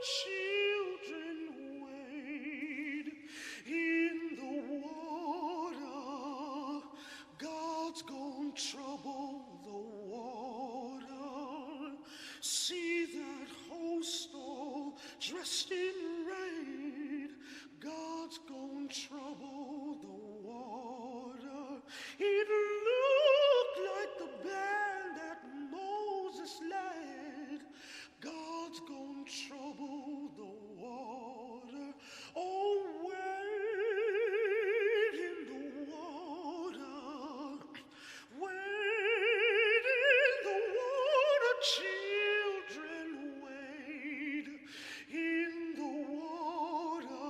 children wade in the water. God's gonna trouble the water. See that host all dressed in red. God's gonna trouble the water. It looked like the band that Moses led. God's gonna trouble the water. Oh, wade in the water. Wade in the water, children, wade in the water.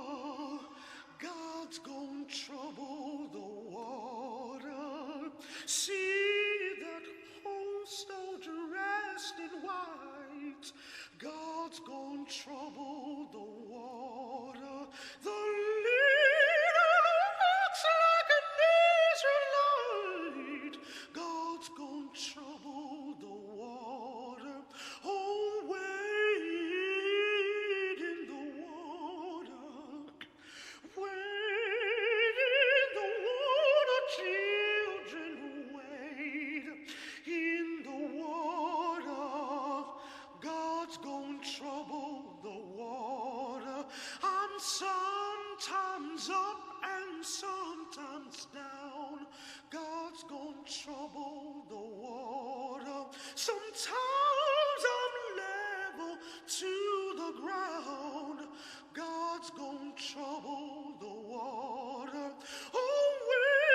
God's gonna trouble the water. See that host all dressed in white. God's gonna trouble the water. The leader looks like an Israelite. God's gonna trouble the water. Oh, wade in the water. Wade in the water, children, wade in the water. God's gonna trouble the water. I'm sometimes up and sometimes down. God's gonna trouble the water. Sometimes I'm level to the ground. God's gonna trouble the water. Oh, wade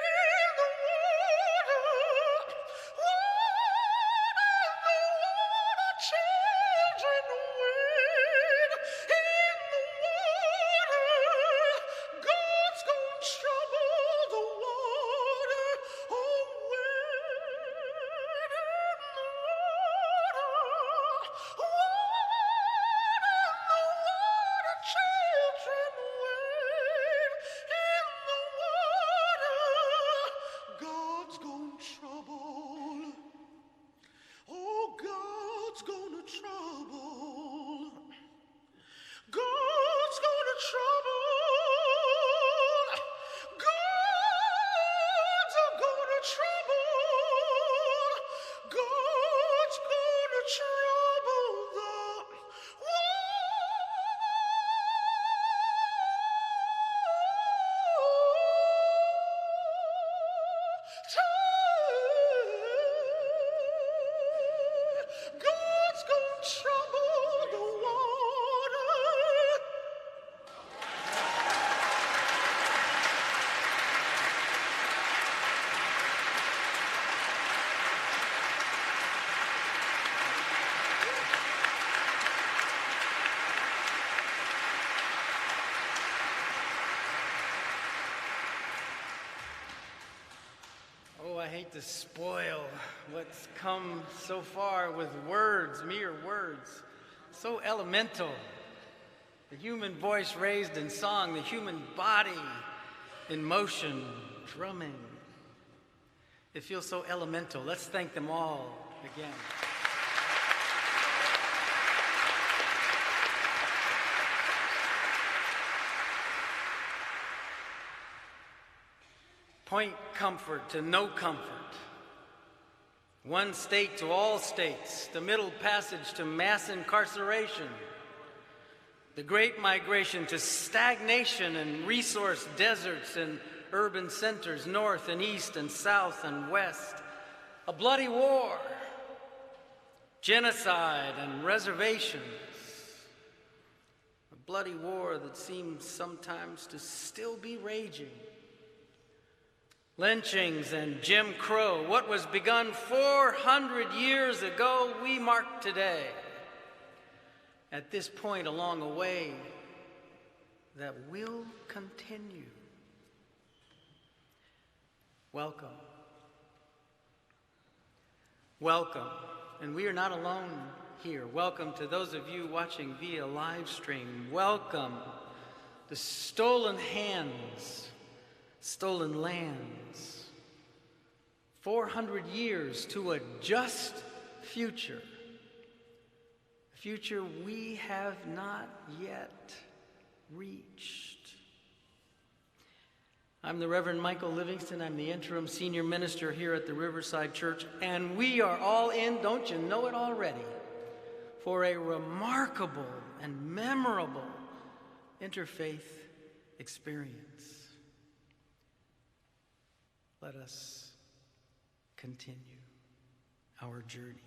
in the water. Wade in the water, children, wade in the water. God's gonna trouble the water. Oh, wade in the water. Wade in the water, children, wade in the water. God's gonna trouble. Oh, God's gonna trouble. God's gonna trouble. God's gonna trouble. God's gonna trouble the water. God's gonna trouble the water. Oh, I hate to spoil what's come so far with words, mere words, so elemental. The human voice raised in song, the human body in motion, drumming. It feels so elemental. Let's thank them all again. Point comfort to no comfort. One state to all states, the middle passage to mass incarceration, the great migration to stagnation and resource deserts in urban centers, north and east and south and west, a bloody war, genocide and reservations, a bloody war that seems sometimes to still be raging. Lynchings and Jim Crow, what was begun 400 years ago, we mark today. At this point along a way that will continue. Welcome. Welcome. And we are not alone here. Welcome to those of you watching via live stream. Welcome. The stolen hands, stolen lands. 400 years to a just future. future we have not yet reached. I'm the Reverend Michael Livingston. I'm the interim senior minister here at the Riverside Church, and we are all in, don't you know it already, for a remarkable and memorable interfaith experience. Let us continue our journey.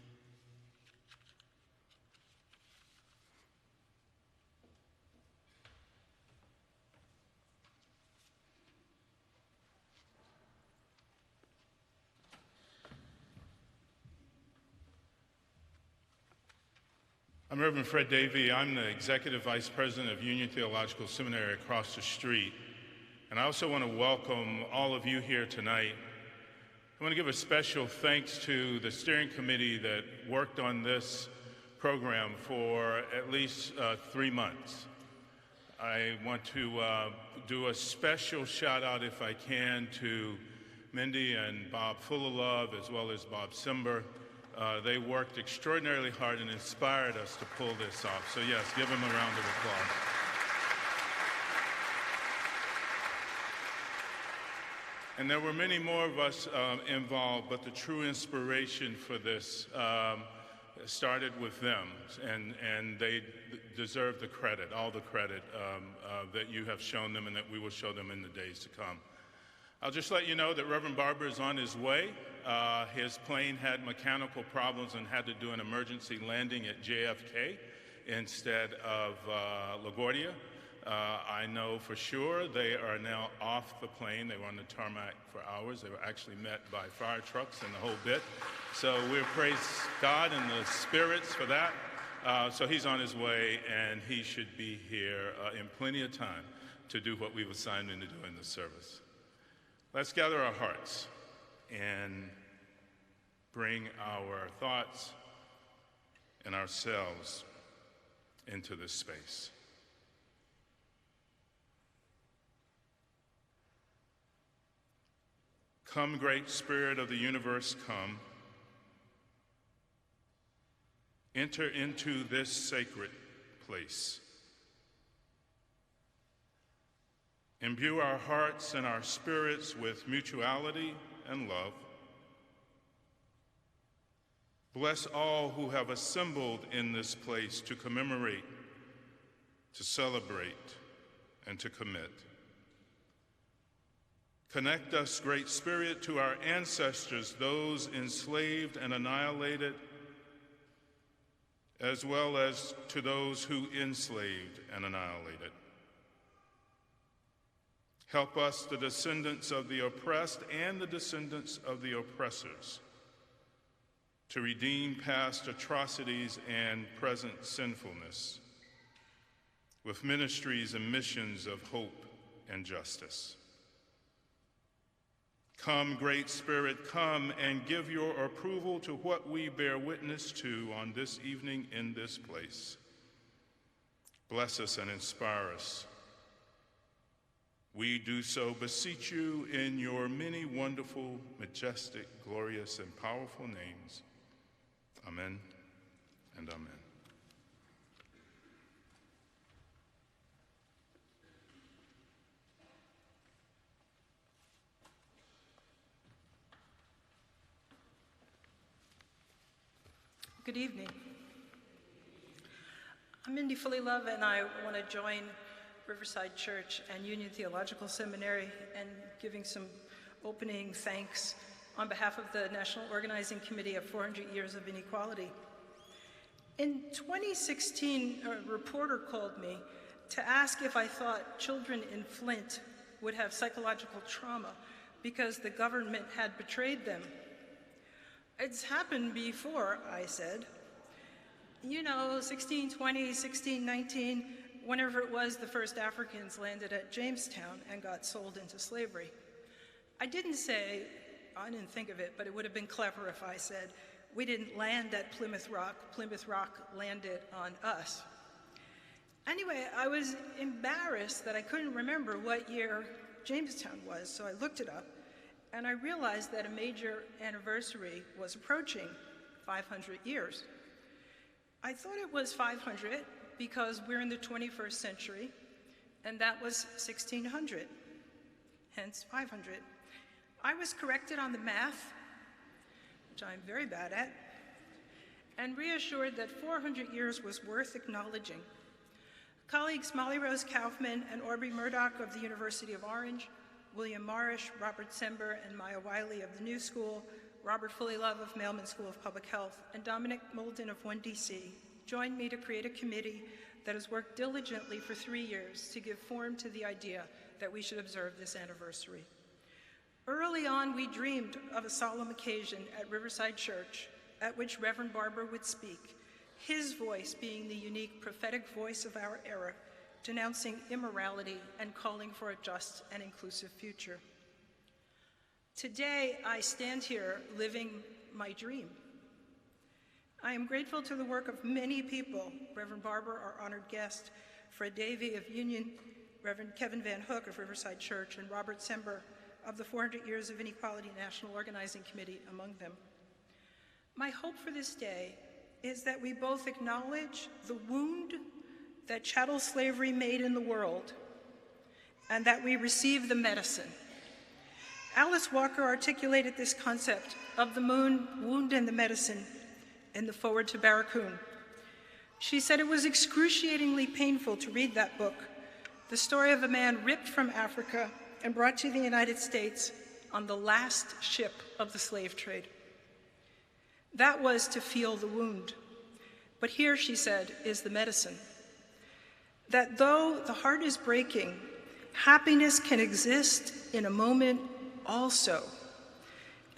I'm Reverend Fred Davey. I'm the Executive Vice President of Union Theological Seminary across the street. And I also want to welcome all of you here tonight. I want to give a special thanks to the steering committee that worked on this program for at least 3 months. I want to do a special shout out, if I can, to Mindy and Bob Full-of-Love, as well as Bob Simber. They worked extraordinarily hard and inspired us to pull this off. So yes, give them a round of applause. And there were many more of us involved, but the true inspiration for this started with them, and they deserve the credit, all the credit that you have shown them and that we will show them in the days to come. I'll just let you know that Reverend Barber is on his way. His plane had mechanical problems and had to do an emergency landing at JFK instead of LaGuardia. I know for sure they are now off the plane. They were on the tarmac for hours. They were actually met by fire trucks and the whole bit. So we praise God and the spirits for that. So he's on his way, and he should be here in plenty of time to do what we've assigned him to do in the service. Let's gather our hearts and bring our thoughts and ourselves into this space. Come, great Spirit of the universe, come. Enter into this sacred place. Imbue our hearts and our spirits with mutuality and love. Bless all who have assembled in this place to commemorate, to celebrate, and to commit. Connect us, Great Spirit, to our ancestors, those enslaved and annihilated, as well as to those who enslaved and annihilated. Help us, the descendants of the oppressed and the descendants of the oppressors, to redeem past atrocities and present sinfulness with ministries and missions of hope and justice. Come, Great Spirit, come and give your approval to what we bear witness to on this evening in this place. Bless us and inspire us. We do so beseech you in your many wonderful, majestic, glorious, and powerful names. Amen and amen. Good evening. I'm Mindy Full-of-Love, and I want to join Riverside Church and Union Theological Seminary in giving some opening thanks on behalf of the National Organizing Committee of 400 Years of Inequality. In 2016, a reporter called me to ask if I thought children in Flint would have psychological trauma because the government had betrayed them. It's happened before, I said. You know, 1620, 1619, whenever it was the first Africans landed at Jamestown and got sold into slavery. I didn't think of it, but it would have been clever if I said, we didn't land at Plymouth Rock landed on us. Anyway, I was embarrassed that I couldn't remember what year Jamestown was, so I looked it up, and I realized that a major anniversary was approaching, 500 years. I thought it was 500 because we're in the 21st century, and that was 1600, hence 500. I was corrected on the math, which I'm very bad at, and reassured that 400 years was worth acknowledging. Colleagues Molly Rose Kaufman and Aubrey Murdoch of the University of Orange, William Marish, Robert Sember, and Maya Wiley of the New School, Robert Fullylove of Mailman School of Public Health, and Dominic Molden of 1DC joined me to create a committee that has worked diligently for 3 years to give form to the idea that we should observe this anniversary. Early on, we dreamed of a solemn occasion at Riverside Church at which Reverend Barber would speak, his voice being the unique prophetic voice of our era, denouncing immorality and calling for a just and inclusive future. Today, I stand here living my dream. I am grateful to the work of many people, Reverend Barber, our honored guest, Fred Davey of Union, Reverend Kevin Van Hook of Riverside Church, and Robert Sember of the 400 Years of Inequality National Organizing Committee among them. My hope for this day is that we both acknowledge the wound that chattel slavery made in the world, and that we receive the medicine. Alice Walker articulated this concept of the wound and the medicine in the foreword to Barracoon. She said it was excruciatingly painful to read that book, the story of a man ripped from Africa and brought to the United States on the last ship of the slave trade. That was to feel the wound. But here, she said, is the medicine. That though the heart is breaking, happiness can exist in a moment also.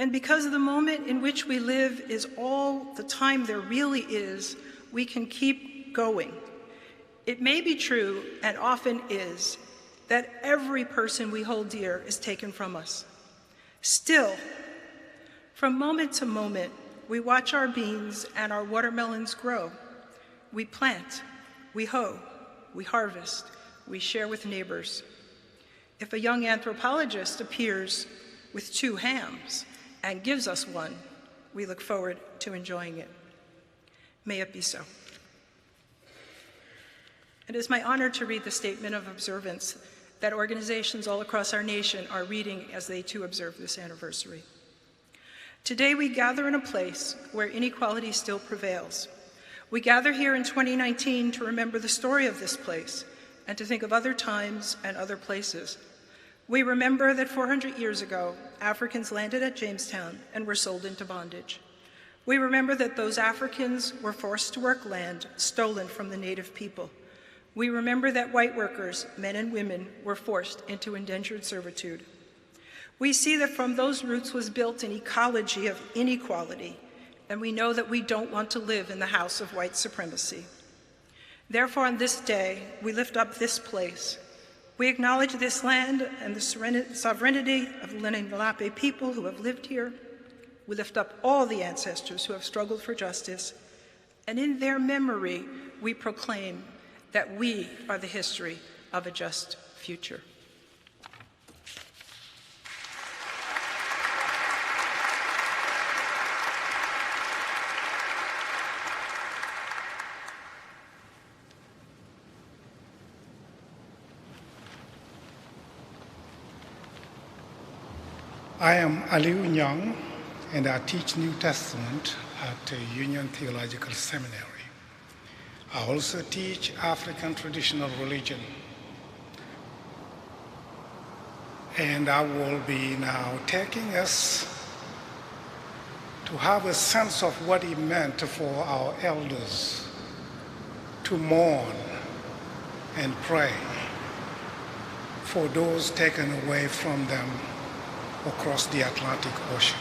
And because the moment in which we live is all the time there really is, we can keep going. It may be true, and often is, that every person we hold dear is taken from us. Still, from moment to moment, we watch our beans and our watermelons grow. We plant, we hoe, we harvest, we share with neighbors. If a young anthropologist appears with 2 hams and gives us one, we look forward to enjoying it. May it be so. It is my honor to read the statement of observance that organizations all across our nation are reading as they too observe this anniversary. Today we gather in a place where inequality still prevails. We gather here in 2019 to remember the story of this place and to think of other times and other places. We remember that 400 years ago, Africans landed at Jamestown and were sold into bondage. We remember that those Africans were forced to work land stolen from the native people. We remember that white workers, men and women, were forced into indentured servitude. We see that from those roots was built an ecology of inequality, and we know that we don't want to live in the house of white supremacy. Therefore, on this day, we lift up this place. We acknowledge this land and the sovereignty of the Lenape people who have lived here. We lift up all the ancestors who have struggled for justice, and in their memory, we proclaim that we are the history of a just future. I am Aliu Nyang, and I teach New Testament at Union Theological Seminary. I also teach African traditional religion. And I will be now taking us to have a sense of what it meant for our elders to mourn and pray for those taken away from them across the Atlantic Ocean.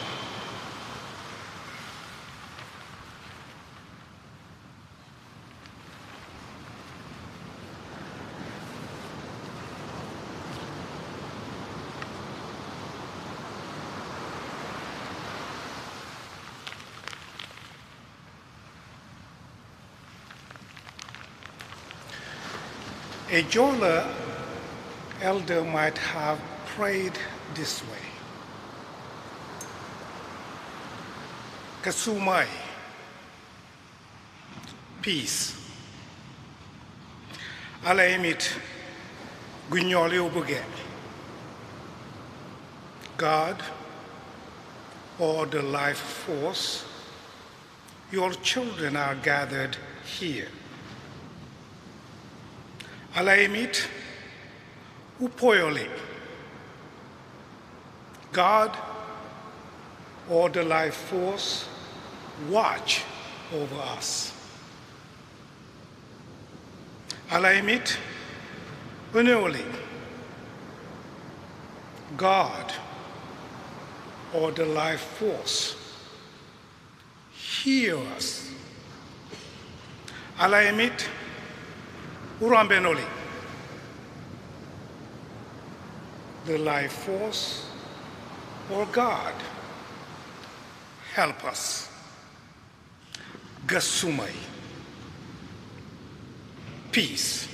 A Jola elder might have prayed this way. Kasumai, peace. Alaimit Guignoli Obuge. God, or the life force, your children are gathered here. Alaimit Upoyoli. God, or the life force, watch over us. Alaimit Uneoli. God, or the life force, hear us. Alaimit Urambenoli. The life force, or God, help us. Gasumai. Peace.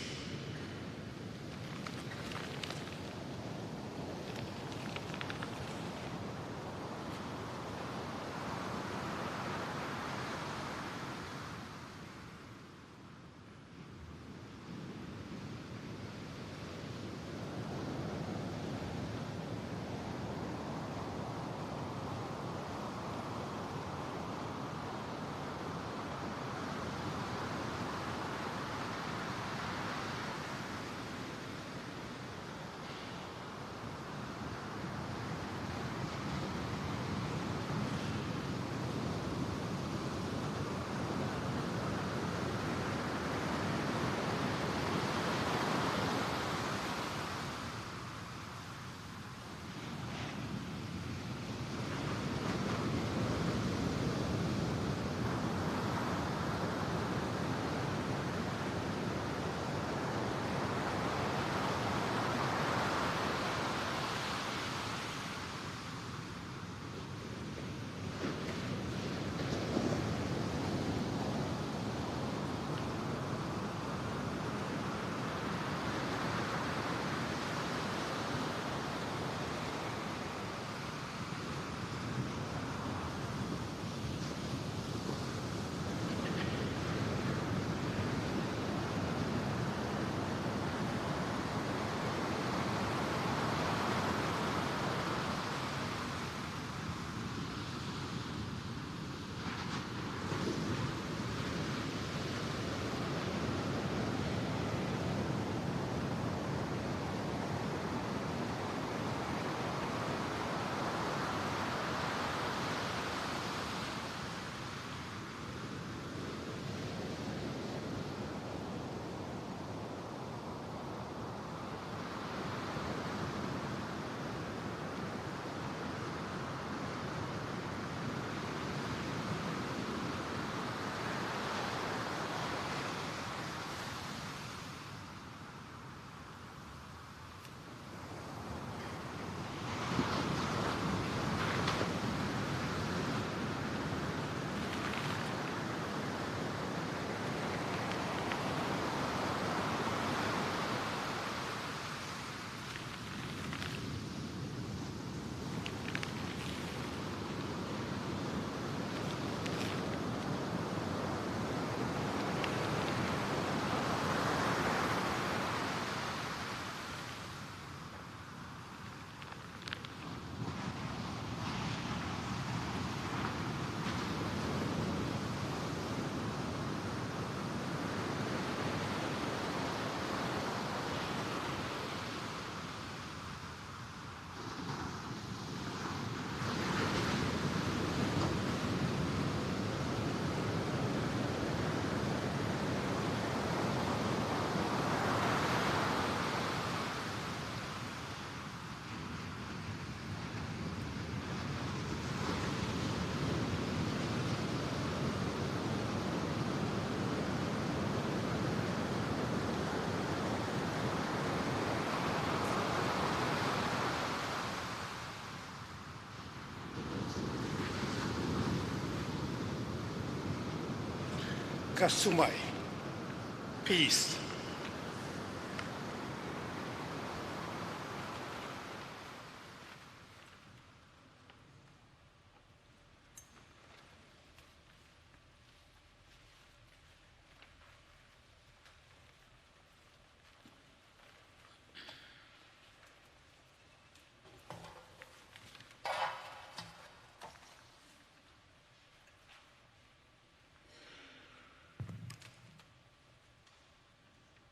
Kasumai, peace.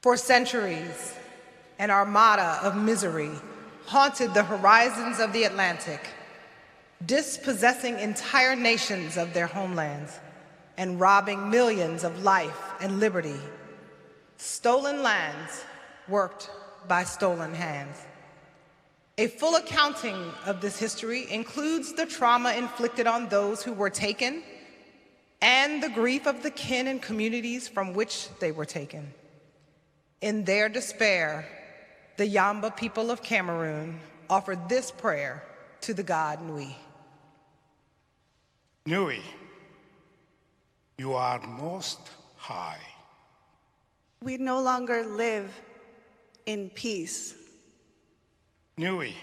For centuries, an armada of misery haunted the horizons of the Atlantic, dispossessing entire nations of their homelands and robbing millions of life and liberty. Stolen lands worked by stolen hands. A full accounting of this history includes the trauma inflicted on those who were taken and the grief of the kin and communities from which they were taken. In their despair, the Yamba people of Cameroon offered this prayer to the god Nui. Nui, you are most high. We no longer live in peace. Nui,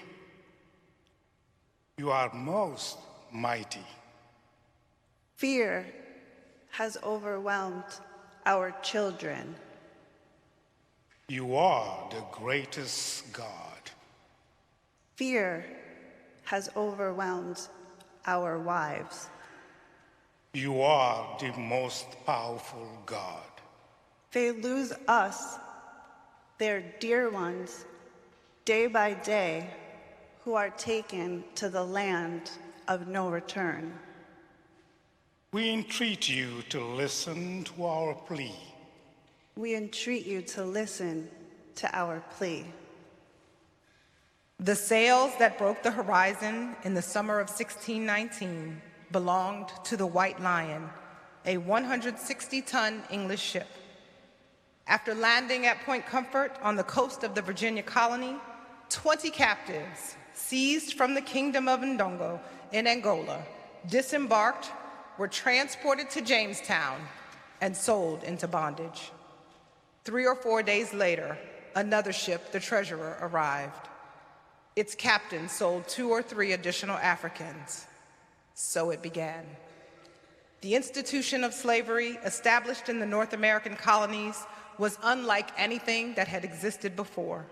you are most mighty. Fear has overwhelmed our children. You are the greatest God. Fear has overwhelmed our wives. You are the most powerful God. They lose us, their dear ones, day by day, who are taken to the land of no return. We entreat you to listen to our plea. We entreat you to listen to our plea. The sails that broke the horizon in the summer of 1619 belonged to the White Lion, a 160-ton English ship. After landing at Point Comfort on the coast of the Virginia colony, 20 captives seized from the Kingdom of Ndongo in Angola disembarked, were transported to Jamestown, and sold into bondage. 3 or 4 days later, another ship, the Treasurer, arrived. Its captain sold 2 or 3 additional Africans. So it began. The institution of slavery established in the North American colonies was unlike anything that had existed before.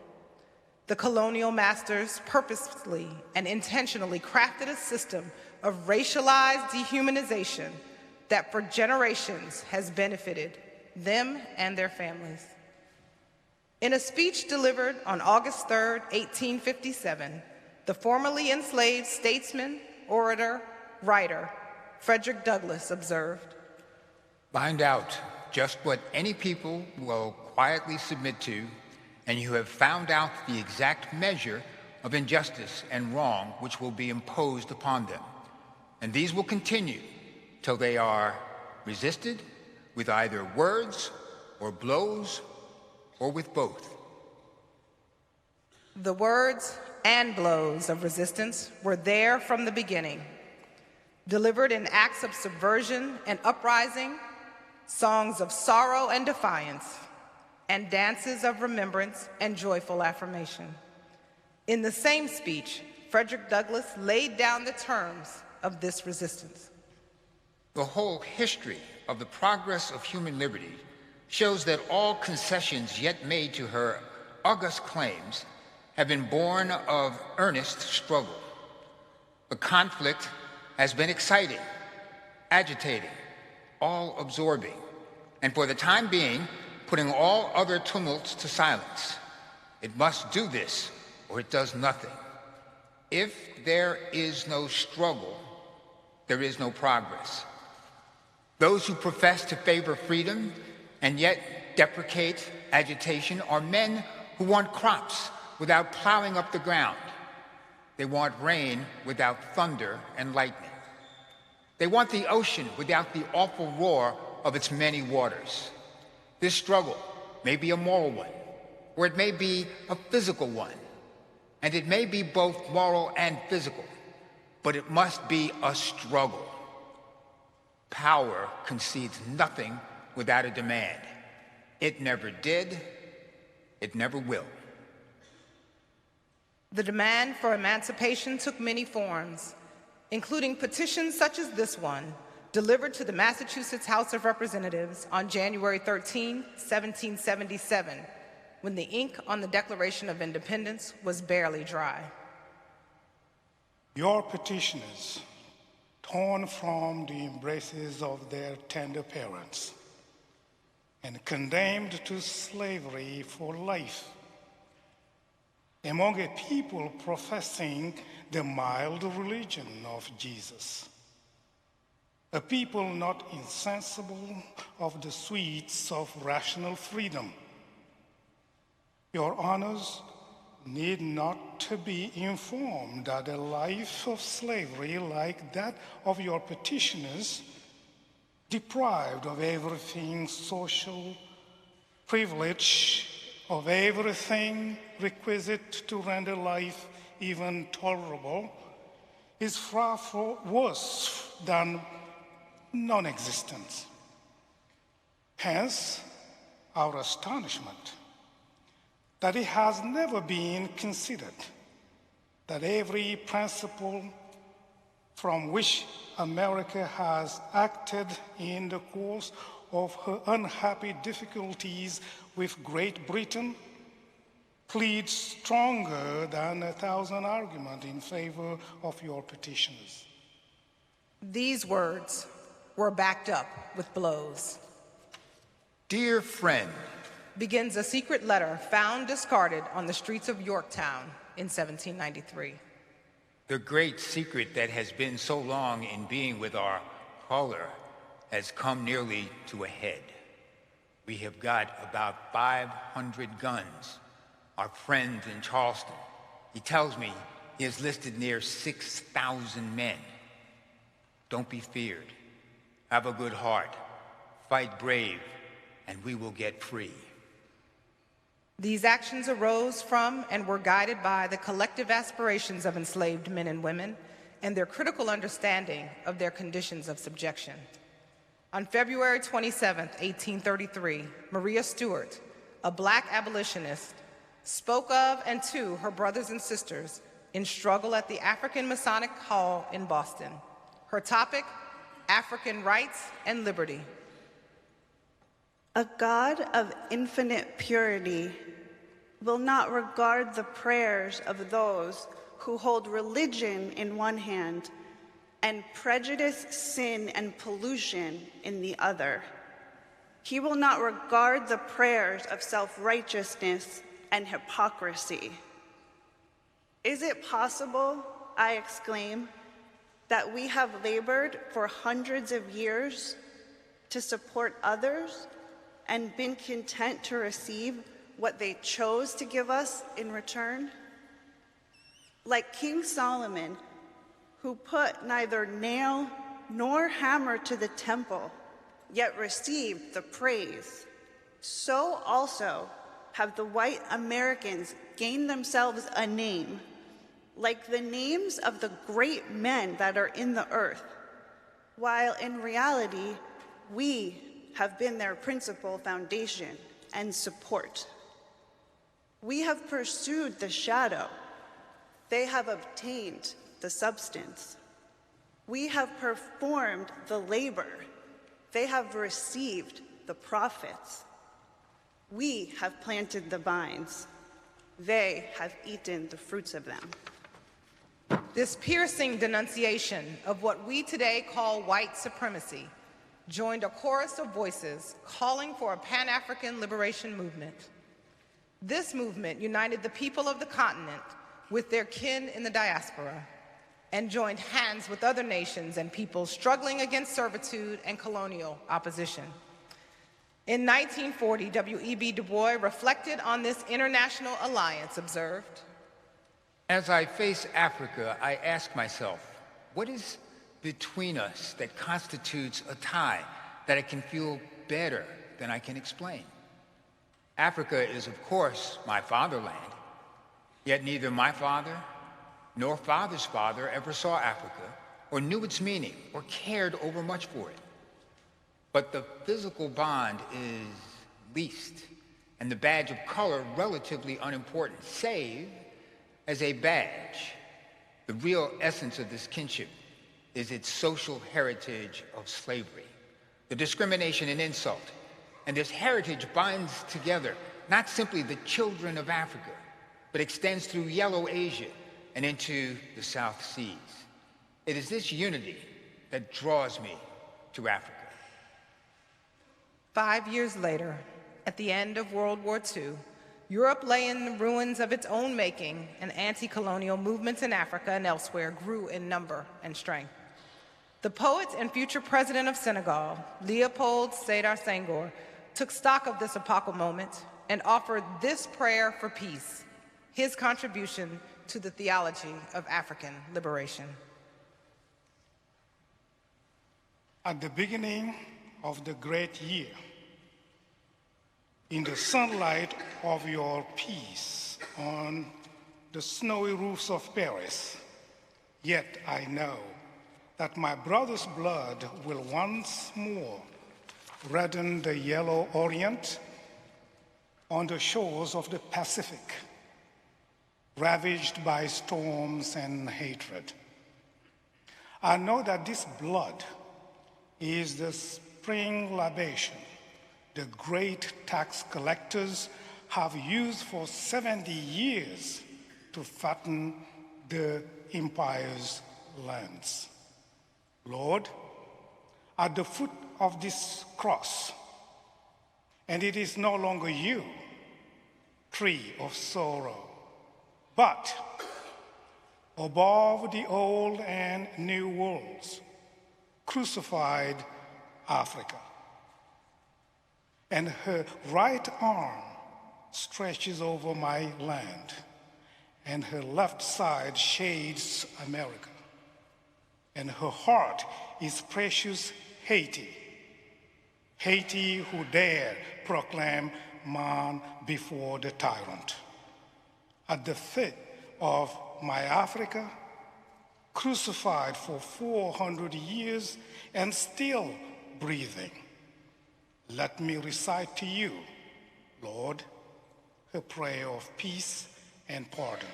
The colonial masters purposely and intentionally crafted a system of racialized dehumanization that for generations has benefited them and their families. In a speech delivered on August 3, 1857, the formerly enslaved statesman, orator, writer, Frederick Douglass observed, "Find out just what any people will quietly submit to, and you have found out the exact measure of injustice and wrong which will be imposed upon them. And these will continue till they are resisted with either words or blows or with both." The words and blows of resistance were there from the beginning, delivered in acts of subversion and uprising, songs of sorrow and defiance, and dances of remembrance and joyful affirmation. In the same speech, Frederick Douglass laid down the terms of this resistance. The whole history of the progress of human liberty shows that all concessions yet made to her august claims have been born of earnest struggle. The conflict has been exciting, agitating, all-absorbing, and for the time being, putting all other tumults to silence. It must do this, or it does nothing. If there is no struggle, there is no progress. Those who profess to favor freedom and yet deprecate agitation are men who want crops without plowing up the ground. They want rain without thunder and lightning. They want the ocean without the awful roar of its many waters. This struggle may be a moral one, or it may be a physical one, and it may be both moral and physical, but it must be a struggle. Power concedes nothing without a demand. It never did, it never will. The demand for emancipation took many forms, including petitions such as this one, delivered to the Massachusetts House of Representatives on January 13, 1777, when the ink on the Declaration of Independence was barely dry. Your petitioners, torn from the embraces of their tender parents and condemned to slavery for life, among a people professing the mild religion of Jesus, a people not insensible of the sweets of rational freedom. Your honors need not to be informed that a life of slavery like that of your petitioners, deprived of everything social privilege, of everything requisite to render life even tolerable, is far worse than non-existence. Hence, our astonishment that it has never been considered that every principle from which America has acted in the course of her unhappy difficulties with Great Britain pleads stronger than 1,000 arguments in favor of your petitioners. These words were backed up with blows. Dear friend, begins a secret letter found discarded on the streets of Yorktown in 1793. the great secret that has been so long in being with our caller has come nearly to a head. We have got about 500 guns. Our friend in Charleston, he tells me he has listed near 6,000 men. Don't be feared. Have a good heart. Fight brave, and we will get free. These actions arose from and were guided by the collective aspirations of enslaved men and women and their critical understanding of their conditions of subjection. On February 27, 1833, Maria Stewart, a Black abolitionist, spoke of and to her brothers and sisters in struggle at the African Masonic Hall in Boston. Her topic, African rights and liberty. A God of infinite purity will not regard the prayers of those who hold religion in one hand and prejudice, sin, and pollution in the other. He will not regard the prayers of self-righteousness and hypocrisy. Is it possible, I exclaim, that we have labored for hundreds of years to support others and been content to receive what they chose to give us in return? Like King Solomon, who put neither nail nor hammer to the temple, yet received the praise, so also have the white Americans gained themselves a name, like the names of the great men that are in the earth, while in reality, we have been their principal foundation and support. We have pursued the shadow. They have obtained the substance. We have performed the labor. They have received the profits. We have planted the vines. They have eaten the fruits of them. This piercing denunciation of what we today call white supremacy joined a chorus of voices calling for a Pan-African liberation movement. This movement united the people of the continent with their kin in the diaspora and joined hands with other nations and peoples struggling against servitude and colonial opposition. In 1940, W.E.B. Du Bois reflected on this international alliance, observed, As I face Africa, I ask myself, what is between us that constitutes a tie that I can feel better than I can explain? Africa is, of course, my fatherland, yet neither my father nor father's father ever saw Africa or knew its meaning or cared over much for it. But the physical bond is least, and the badge of color relatively unimportant, save as a badge. The real essence of this kinship is its social heritage of slavery, the discrimination and insult. And this heritage binds together not simply the children of Africa, but extends through Yellow Asia and into the South Seas. It is this unity that draws me to Africa. 5 years later, at the end of World War II, Europe lay in the ruins of its own making, and anti-colonial movements in Africa and elsewhere grew in number and strength. The poet and future president of Senegal, Leopold Sédar Senghor, took stock of this epochal moment and offered this prayer for peace, his contribution to the theology of African liberation. At the beginning of the great year, in the sunlight of your peace on the snowy roofs of Paris, yet I know that my brother's blood will once more redden the yellow Orient on the shores of the Pacific, ravaged by storms and hatred. I know that this blood is the spring libation the great tax collectors have used for 70 years to fatten the empire's lands. Lord, at the foot of this cross, and it is no longer you, tree of sorrow, but above the old and new worlds, crucified Africa. And her right arm stretches over my land, and her left side shades America. And her heart is precious Haiti, Haiti who dare proclaim man before the tyrant. At the feet of my Africa, crucified for 400 years and still breathing, let me recite to you, Lord, a prayer of peace and pardon.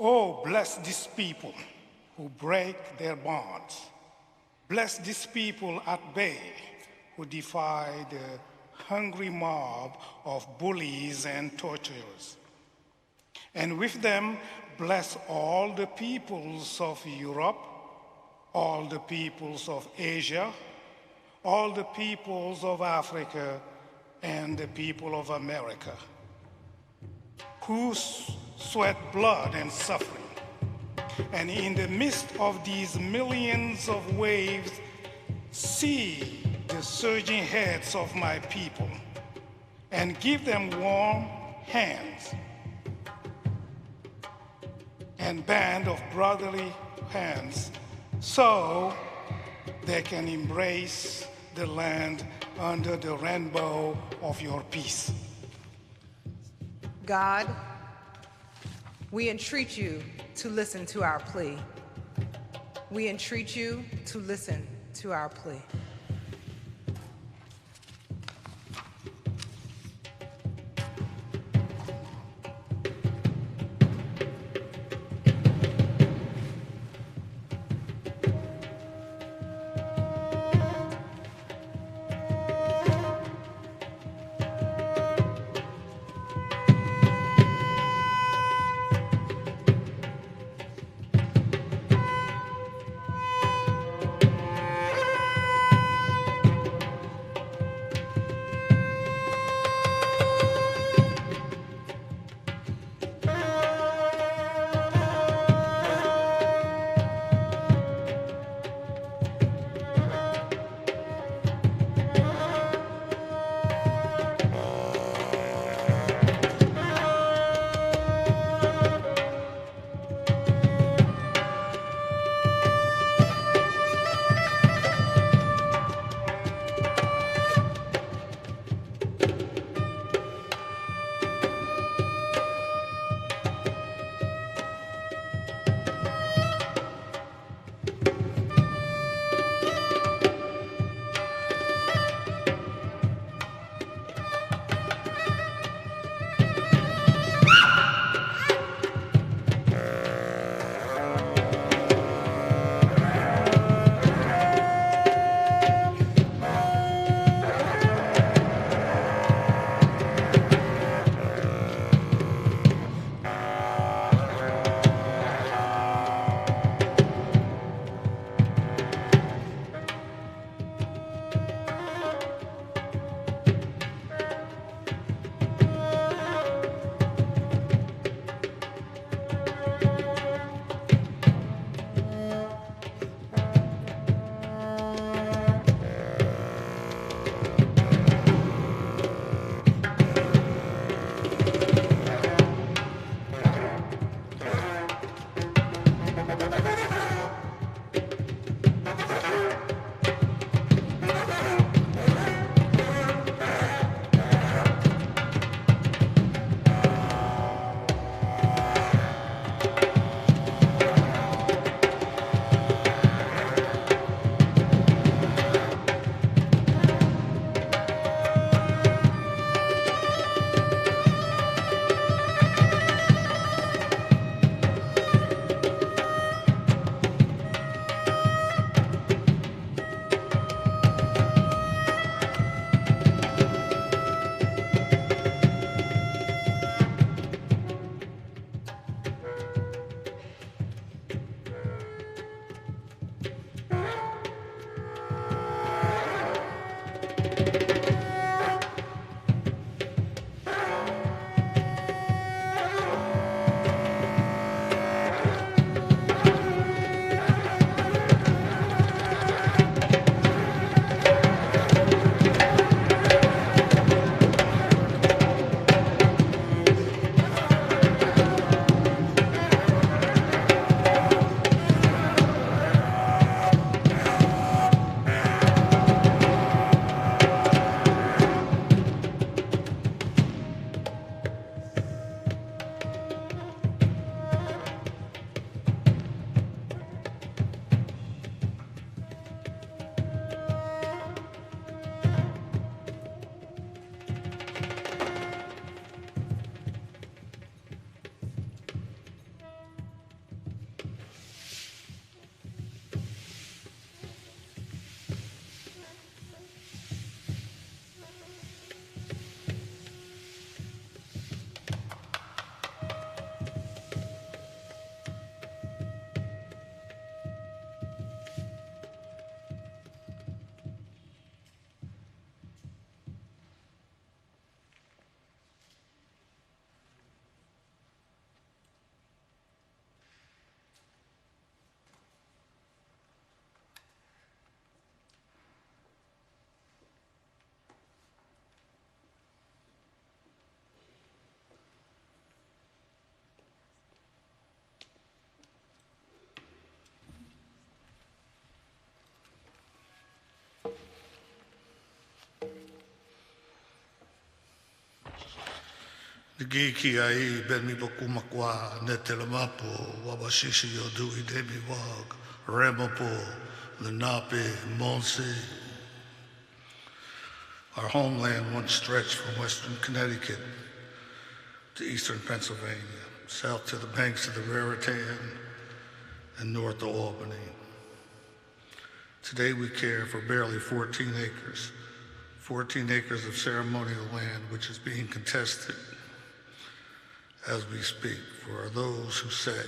Oh, bless these people who break their bonds. Bless these people at bay who defy the hungry mob of bullies and torturers. And with them, bless all the peoples of Europe, all the peoples of Asia, all the peoples of Africa, and the people of America, who sweat blood and suffering. And in the midst of these millions of waves, see the surging heads of my people and give them warm hands and band of brotherly hands so they can embrace the land under the rainbow of your peace. God, we entreat you to listen to our plea. We entreat you to listen to our plea. Nigi ki ai ben mi boku makwa ne telemapo wabashishi yodu idemi wag remopo lenape monse. Our homeland once stretched from western Connecticut to eastern Pennsylvania, south to the banks of the Raritan, and north to Albany. Today we care for barely 14 acres of ceremonial land, which is being contested as we speak for those who say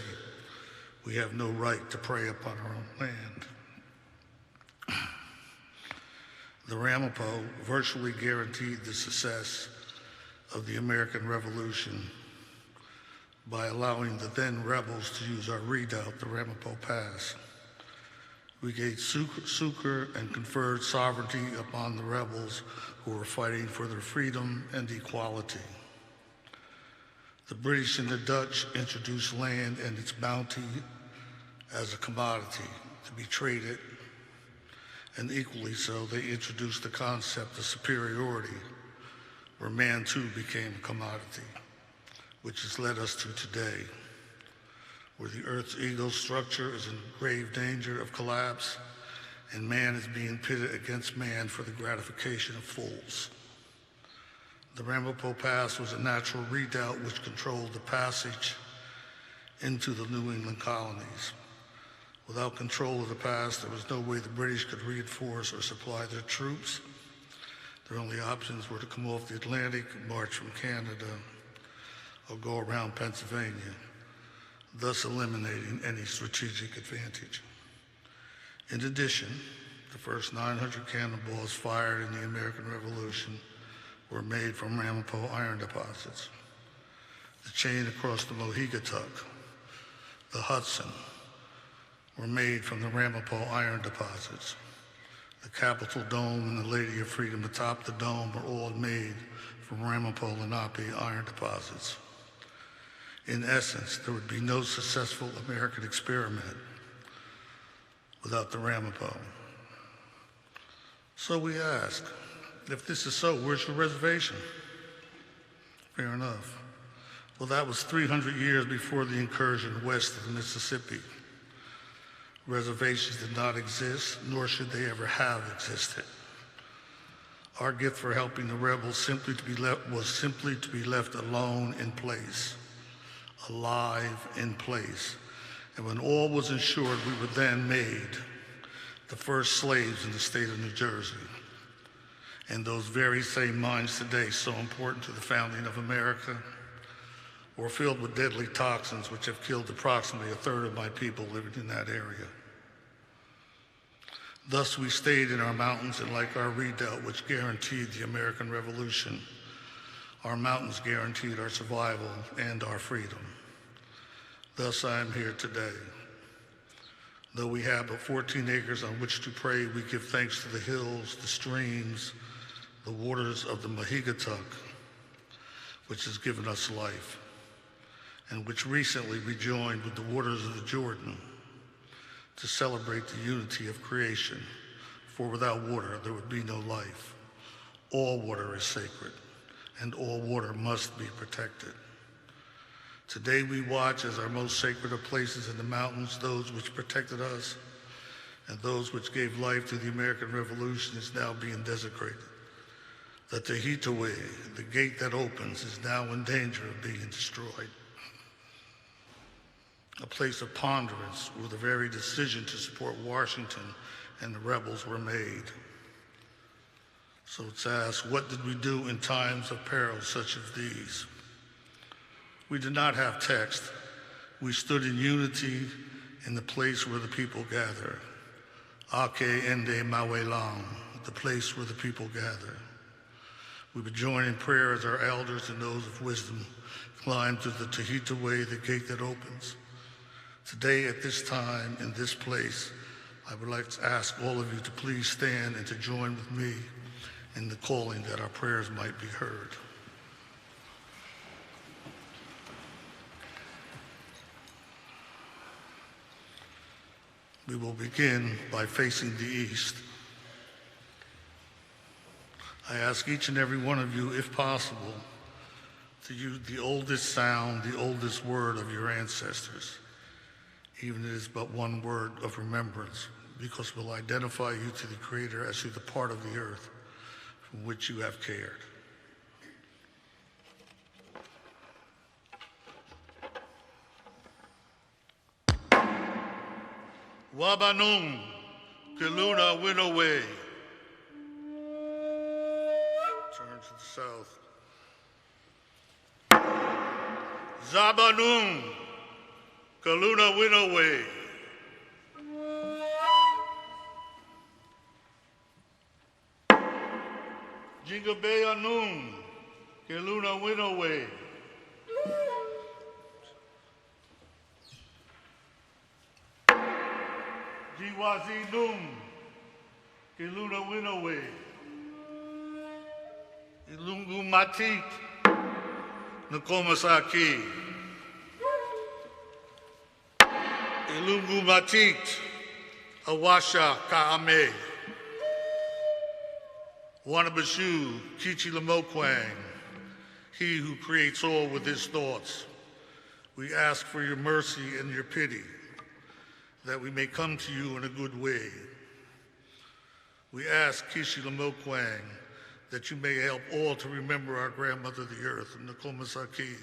we have no right to prey upon our own land. The Ramapo virtually guaranteed the success of the American Revolution by allowing the then rebels to use our redoubt, the Ramapo Pass. We gave succor and conferred sovereignty upon the rebels who were fighting for their freedom and equality. The British and the Dutch introduced land and its bounty as a commodity to be traded, and equally so, they introduced the concept of superiority, where man too became a commodity, which has led us to today, where the Earth's ego structure is in grave danger of collapse, and man is being pitted against man for the gratification of fools. The Ramapo Pass was a natural redoubt which controlled the passage into the New England colonies. Without control of the pass, there was no way the British could reinforce or supply their troops. Their only options were to come off the Atlantic, march from Canada, or go around Pennsylvania, thus eliminating any strategic advantage. In addition, the first 900 cannonballs fired in the American Revolution were made from Ramapo iron deposits. The chain across the Mohegan-Tuck, the Hudson, were made from the Ramapo iron deposits. The Capitol Dome and the Lady of Freedom atop the dome were all made from Ramapo Lenape iron deposits. In essence, there would be no successful American experiment without the Ramapo. So we ask, if this is so, where's your reservation? Fair enough. Well, that was 300 years before the incursion west of the Mississippi. Reservations did not exist, nor should they ever have existed. Our gift for helping the rebels was simply to be left alone in place, alive in place. And when all was ensured, we were then made the first slaves in the state of New Jersey. And those very same mines today, so important to the founding of America, were filled with deadly toxins which have killed approximately a third of my people living in that area. Thus, we stayed in our mountains, and like our redoubt, which guaranteed the American Revolution, our mountains guaranteed our survival and our freedom. Thus, I am here today. Though we have but 14 acres on which to pray, we give thanks to the hills, the streams, the waters of the Mohegan-Tuck, which has given us life, and which recently we joined with the waters of the Jordan to celebrate the unity of creation. For without water, there would be no life. All water is sacred, and all water must be protected. Today we watch as our most sacred of places in the mountains, those which protected us and those which gave life to the American Revolution, is now being desecrated. The Tahitaway, the gate that opens, is now in danger of being destroyed. A place of ponderance where the very decision to support Washington and the rebels were made. So it's asked, what did we do in times of peril such as these? We did not have text. We stood in unity in the place where the people gather. Ake ende mawelang, the place where the people gather. We would join in prayer as our elders and those of wisdom climb to the Tahitaway, the gate that opens. Today, at this time, in this place, I would like to ask all of you to please stand and to join with me in the calling that our prayers might be heard. We will begin by facing the east. I ask each and every one of you, if possible, to use the oldest sound, the oldest word of your ancestors, even if it is but one word of remembrance, because we'll identify you to the Creator as to the part of the earth from which you have cared. Wabanum, Keluna went away. Turn to the south. Zabanum, Keluna went away. Jingabeanum, Keluna went away. Jiwazi Num, Keluna went away. Ilungu Matit, Nakomasaki. Ilungu Matit, Awasha Kaame. Wanabashu, Kichi Lamokwang, he who creates all with his thoughts. We ask for your mercy and your pity, that we may come to you in a good way. We ask, Kishi Lamokwang, that you may help all to remember our grandmother, the earth, Nakomasaki,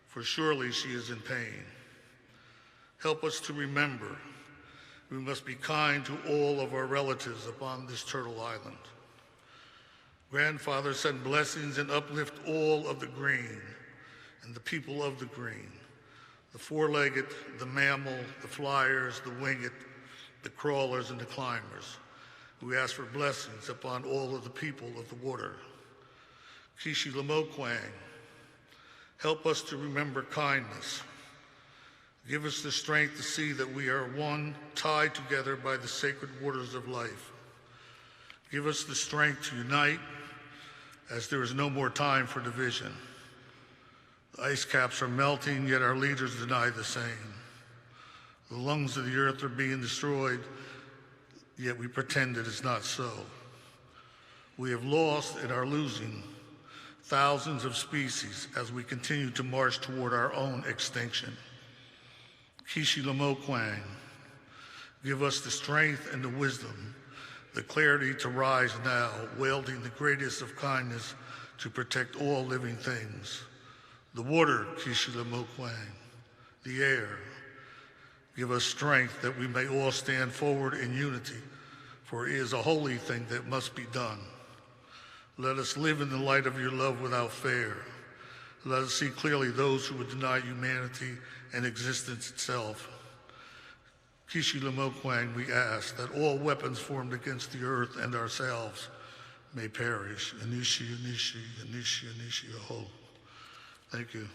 for surely she is in pain. Help us to remember we must be kind to all of our relatives upon this turtle island. Grandfather, send blessings and uplift all of the green and the people of the green, the four-legged, the mammal, the flyers, the winged, the crawlers, and the climbers. We ask for blessings upon all of the people of the water. Kishi Lamokwang, help us to remember kindness. Give us the strength to see that we are one, tied together by the sacred waters of life. Give us the strength to unite, as there is no more time for division. The ice caps are melting, yet our leaders deny the same. The lungs of the earth are being destroyed, yet we pretend it is not so. We have lost and are losing thousands of species as we continue to march toward our own extinction. Kishi Lamokwang, give us the strength and the wisdom, the clarity to rise now, wielding the greatest of kindness to protect all living things. The water, Kishi Lamokwang, the air. Give us strength that we may all stand forward in unity, for it is a holy thing that must be done. Let us live in the light of your love without fear. Let us see clearly those who would deny humanity and existence itself. Kishi Lamokwang, we ask that all weapons formed against the earth and ourselves may perish. Anishi, Anishi, Anishi, Anishi, Aho. Thank you.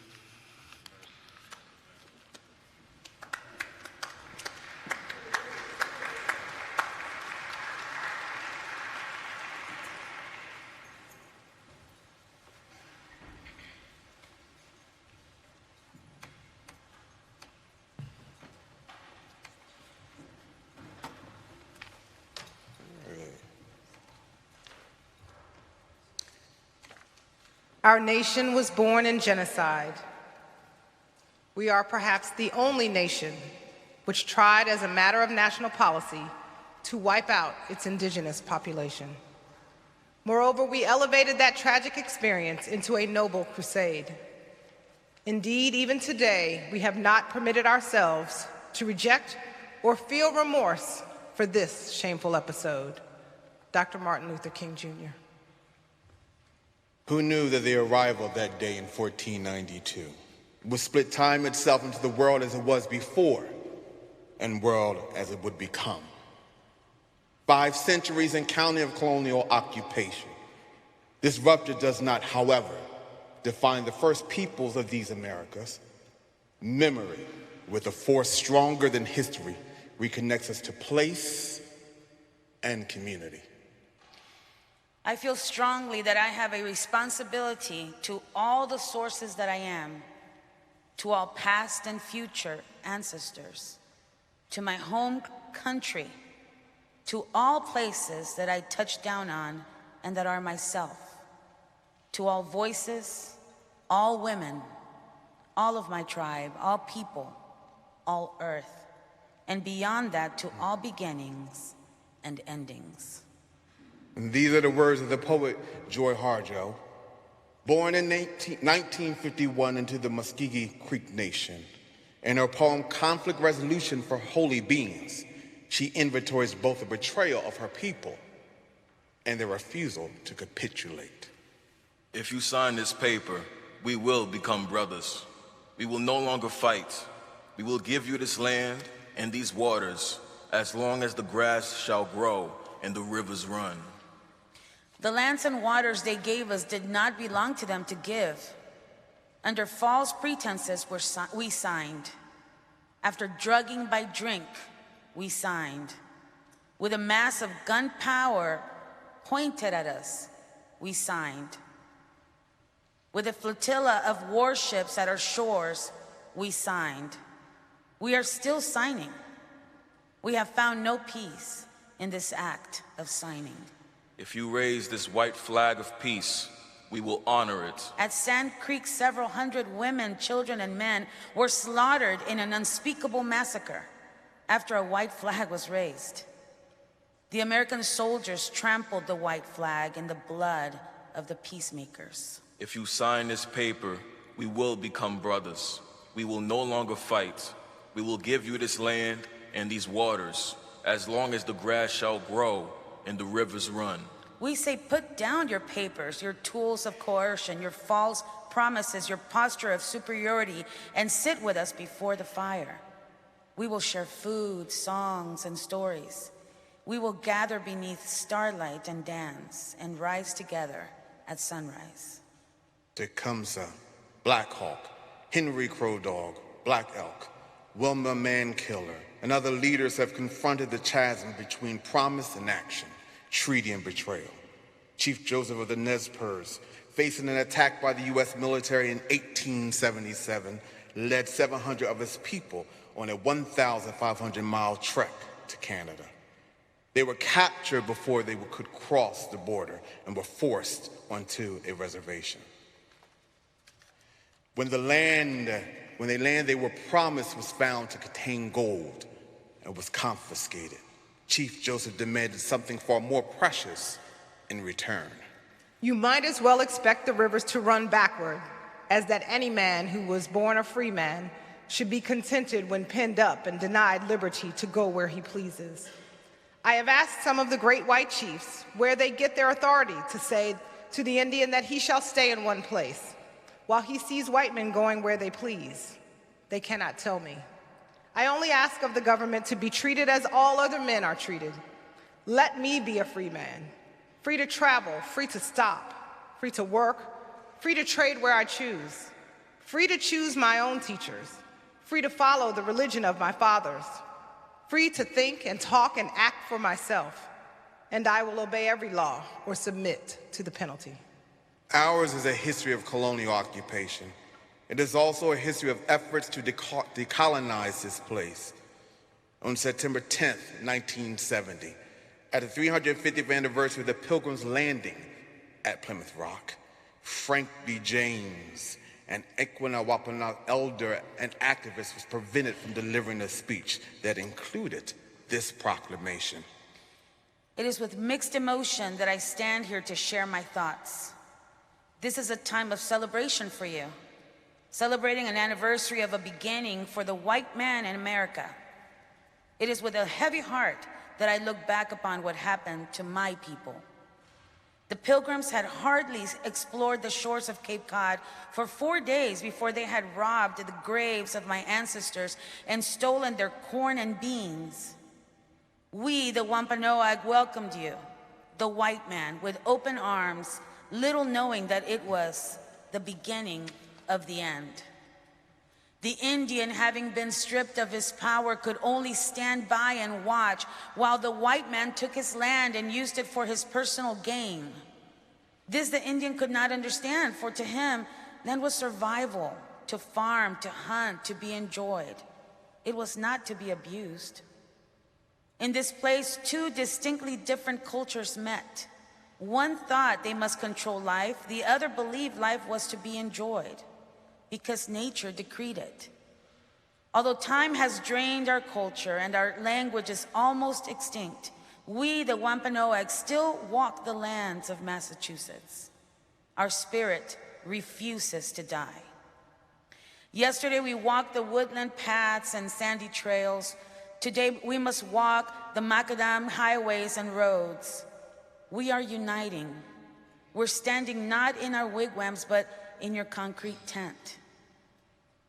Our nation was born in genocide. We are perhaps the only nation which tried as a matter of national policy to wipe out its indigenous population. Moreover, we elevated that tragic experience into a noble crusade. Indeed, even today, we have not permitted ourselves to reject or feel remorse for this shameful episode. Dr. Martin Luther King, Jr. Who knew that the arrival that day in 1492 would split time itself into the world as it was before and world as it would become? 5 centuries and counting of colonial occupation. This rupture does not, however, define the first peoples of these Americas. Memory, with a force stronger than history, reconnects us to place and community. I feel strongly that I have a responsibility to all the sources that I am, to all past and future ancestors, to my home country, to all places that I touch down on and that are myself, to all voices, all women, all of my tribe, all people, all earth, and beyond that to all beginnings and endings. And these are the words of the poet Joy Harjo, born in 1951 into the Muskogee Creek Nation. In her poem, Conflict Resolution for Holy Beings, she inventories both the betrayal of her people and their refusal to capitulate. If you sign this paper, we will become brothers. We will no longer fight. We will give you this land and these waters as long as the grass shall grow and the rivers run. The lands and waters they gave us did not belong to them to give. Under false pretenses, we signed. After drugging by drink, we signed. With a mass of gunpowder pointed at us, we signed. With a flotilla of warships at our shores, we signed. We are still signing. We have found no peace in this act of signing. If you raise this white flag of peace, we will honor it. At Sand Creek, several hundred women, children, and men were slaughtered in an unspeakable massacre after a white flag was raised. The American soldiers trampled the white flag in the blood of the peacemakers. If you sign this paper, we will become brothers. We will no longer fight. We will give you this land and these waters as long as the grass shall grow and the rivers run. We say, put down your papers, your tools of coercion, your false promises, your posture of superiority, and sit with us before the fire. We will share food, songs, and stories. We will gather beneath starlight and dance and rise together at sunrise. Tecumseh, Black Hawk, Henry Crow Dog, Black Elk, Wilma Mankiller, and other leaders have confronted the chasm between promise and action, treaty and betrayal. Chief Joseph of the Nez Perce, facing an attack by the U.S. military in 1877, led 700 of his people on a 1,500-mile trek to Canada. They were captured before they could cross the border and were forced onto a reservation. When the land they were promised was found to contain gold and was confiscated, Chief Joseph demanded something far more precious in return. You might as well expect the rivers to run backward, as that any man who was born a free man should be contented when penned up and denied liberty to go where he pleases. I have asked some of the great white chiefs where they get their authority to say to the Indian that he shall stay in one place, while he sees white men going where they please. They cannot tell me. I only ask of the government to be treated as all other men are treated. Let me be a free man, free to travel, free to stop, free to work, free to trade where I choose, free to choose my own teachers, free to follow the religion of my fathers, free to think and talk and act for myself, and I will obey every law or submit to the penalty. Ours is a history of colonial occupation. It is also a history of efforts to decolonize this place. On September 10th, 1970, at the 350th anniversary of the Pilgrims' Landing at Plymouth Rock, Frank B. James, an Equina-Wampanoag elder and activist, was prevented from delivering a speech that included this proclamation. It is with mixed emotion that I stand here to share my thoughts. This is a time of celebration for you, celebrating an anniversary of a beginning for the white man in America. It is with a heavy heart that I look back upon what happened to my people. The Pilgrims had hardly explored the shores of Cape Cod for 4 days before they had robbed the graves of my ancestors and stolen their corn and beans. We, the Wampanoag, welcomed you, the white man, with open arms, little knowing that it was the beginning of the end. The Indian, having been stripped of his power, could only stand by and watch while the white man took his land and used it for his personal gain. This the Indian could not understand, for to him, land was survival, to farm, to hunt, to be enjoyed. It was not to be abused. In this place, two distinctly different cultures met. One thought they must control life, the other believed life was to be enjoyed because nature decreed it. Although time has drained our culture and our language is almost extinct, we, the Wampanoag, still walk the lands of Massachusetts. Our spirit refuses to die. Yesterday, we walked the woodland paths and sandy trails. Today, we must walk the macadam highways and roads. We are uniting. We're standing not in our wigwams, but in your concrete tent.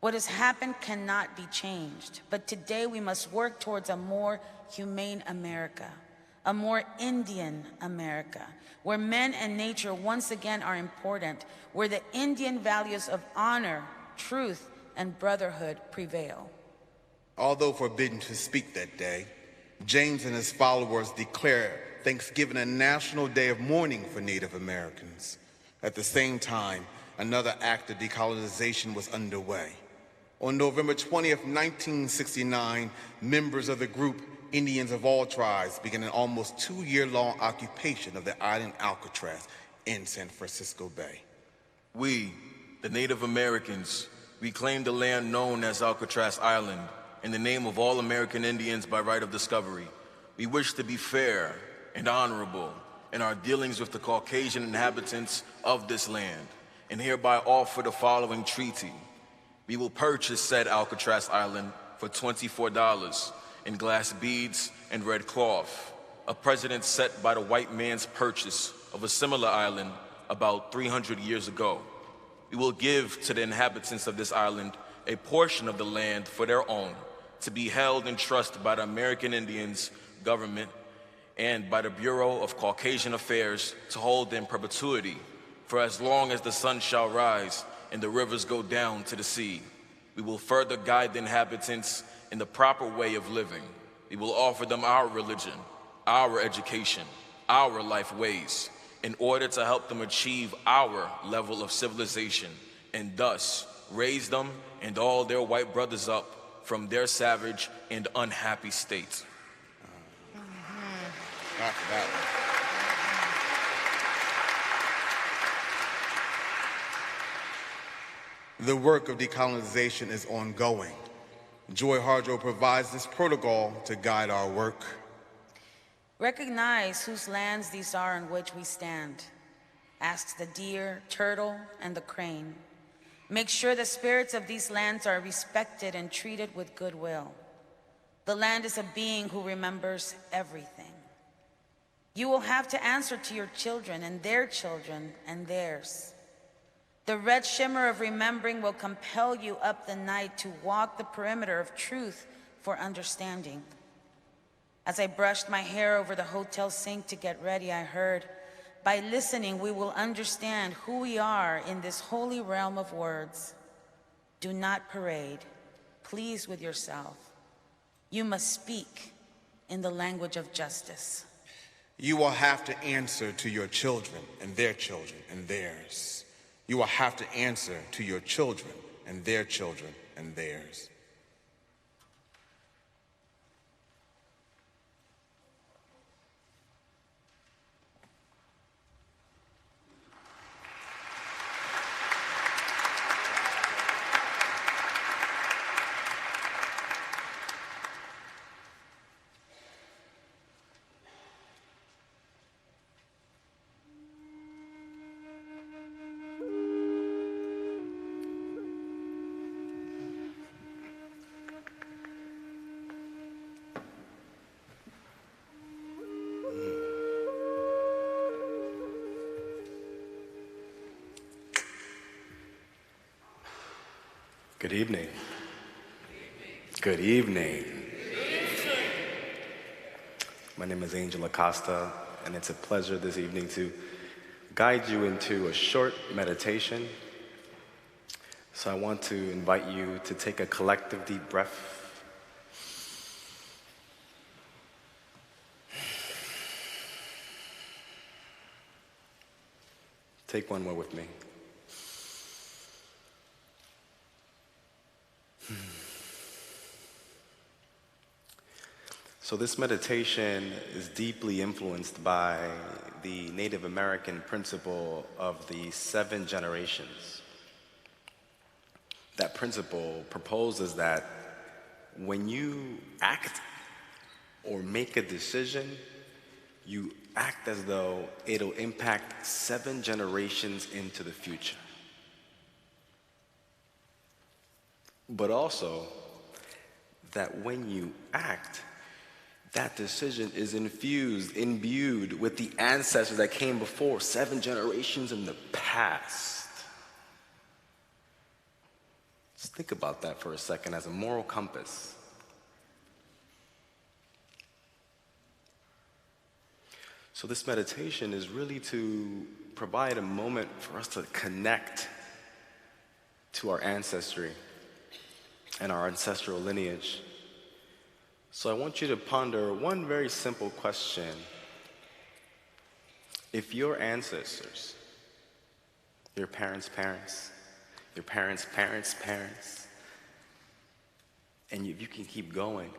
What has happened cannot be changed, but today we must work towards a more humane America, a more Indian America, where men and nature once again are important, where the Indian values of honor, truth, and brotherhood prevail. Although forbidden to speak that day, James and his followers declared Thanksgiving a national day of mourning for Native Americans. At the same time, another act of decolonization was underway. On November 20th, 1969, members of the group Indians of All Tribes began an almost 2-year-long occupation of the island Alcatraz in San Francisco Bay. We, the Native Americans, reclaimed the land known as Alcatraz Island in the name of all American Indians by right of discovery. We wish to be fair and honorable in our dealings with the Caucasian inhabitants of this land, and hereby offer the following treaty. We will purchase said Alcatraz Island for $24 in glass beads and red cloth, a precedent set by the white man's purchase of a similar island about 300 years ago. We will give to the inhabitants of this island a portion of the land for their own, to be held in trust by the American Indians government and by the Bureau of Caucasian Affairs to hold in perpetuity for as long as the sun shall rise and the rivers go down to the sea. We will further guide the inhabitants in the proper way of living. We will offer them our religion, our education, our life ways, in order to help them achieve our level of civilization, and thus raise them and all their white brothers up from their savage and unhappy state. After that one. The work of decolonization is ongoing. Joy Harjo provides this protocol to guide our work. Recognize whose lands these are on which we stand. Ask the deer, turtle, and the crane. Make sure the spirits of these lands are respected and treated with goodwill. The land is a being who remembers everything. You will have to answer to your children and theirs. The red shimmer of remembering will compel you up the night to walk the perimeter of truth for understanding. As I brushed my hair over the hotel sink to get ready, I heard, by listening, we will understand who we are in this holy realm of words. Do not parade. Please with yourself. You must speak in the language of justice. You will have to answer to your children and theirs. You will have to answer to your children and theirs. Good evening. Good evening. My name is Angel Acosta, and it's a pleasure this evening to guide you into a short meditation. So I want to invite you to take a collective deep breath. Take one more with me. So this meditation is deeply influenced by the Native American principle of the 7 generations. That principle proposes that when you act or make a decision, you act as though it'll impact 7 generations into the future. But also, that when you act, that decision is imbued with the ancestors that came before, 7 generations in the past. Just think about that for a second as a moral compass. So this meditation is really to provide a moment for us to connect to our ancestry and our ancestral lineage. So I want you to ponder one very simple question. If your ancestors, your parents' parents, your parents' parents' parents, and you can keep going,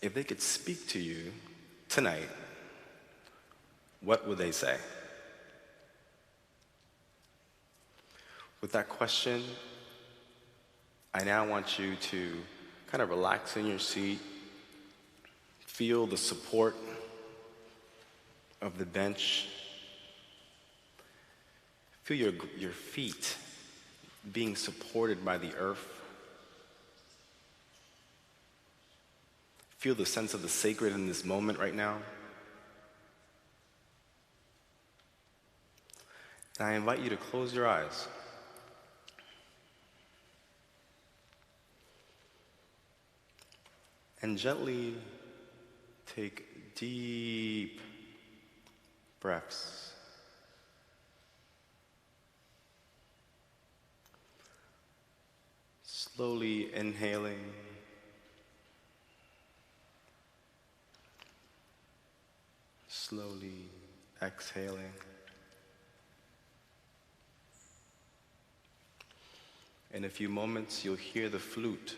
if they could speak to you tonight, what would they say? With that question, I now want you to kind of relax in your seat, feel the support of the bench, feel your feet being supported by the earth, feel the sense of the sacred in this moment right now. And I invite you to close your eyes. And gently take deep breaths. Slowly inhaling. Slowly exhaling. In a few moments, you'll hear the flute.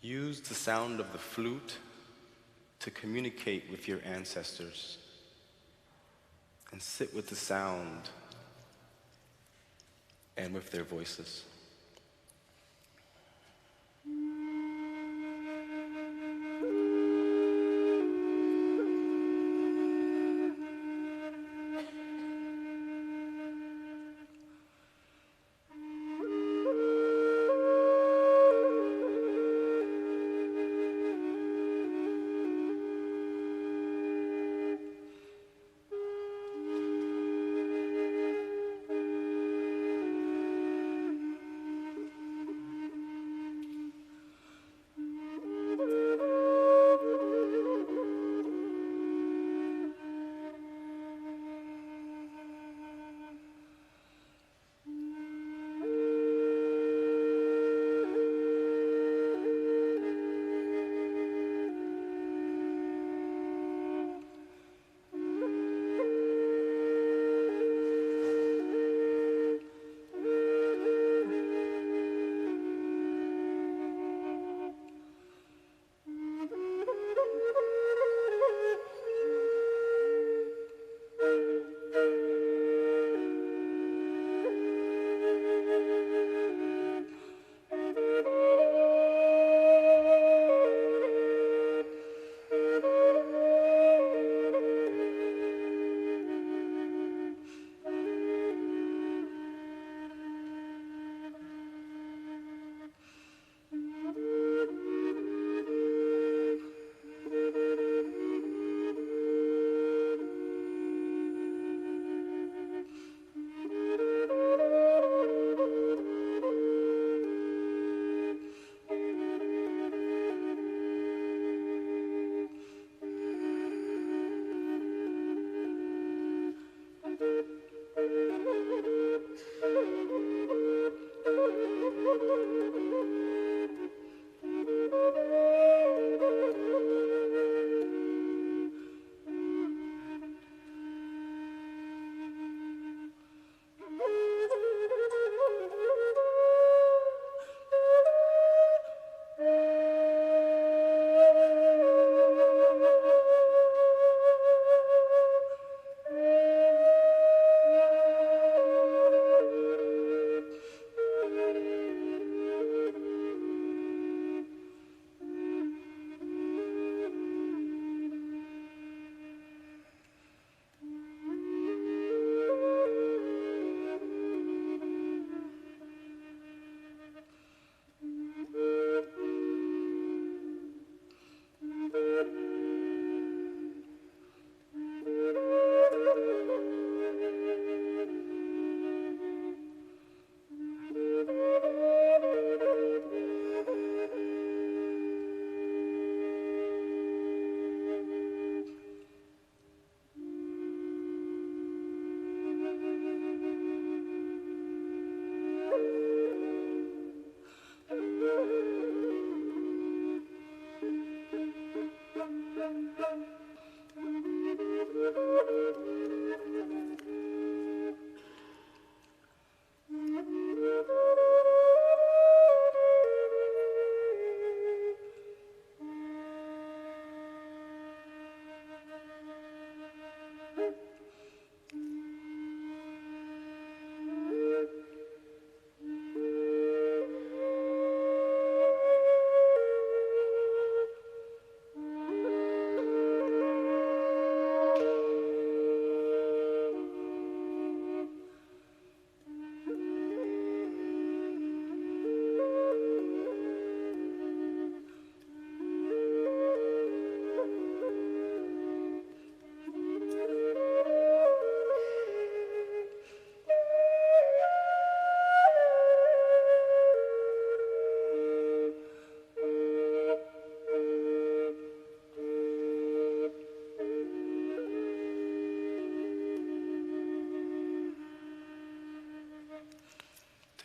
Use the sound of the flute to communicate with your ancestors and sit with the sound and with their voices.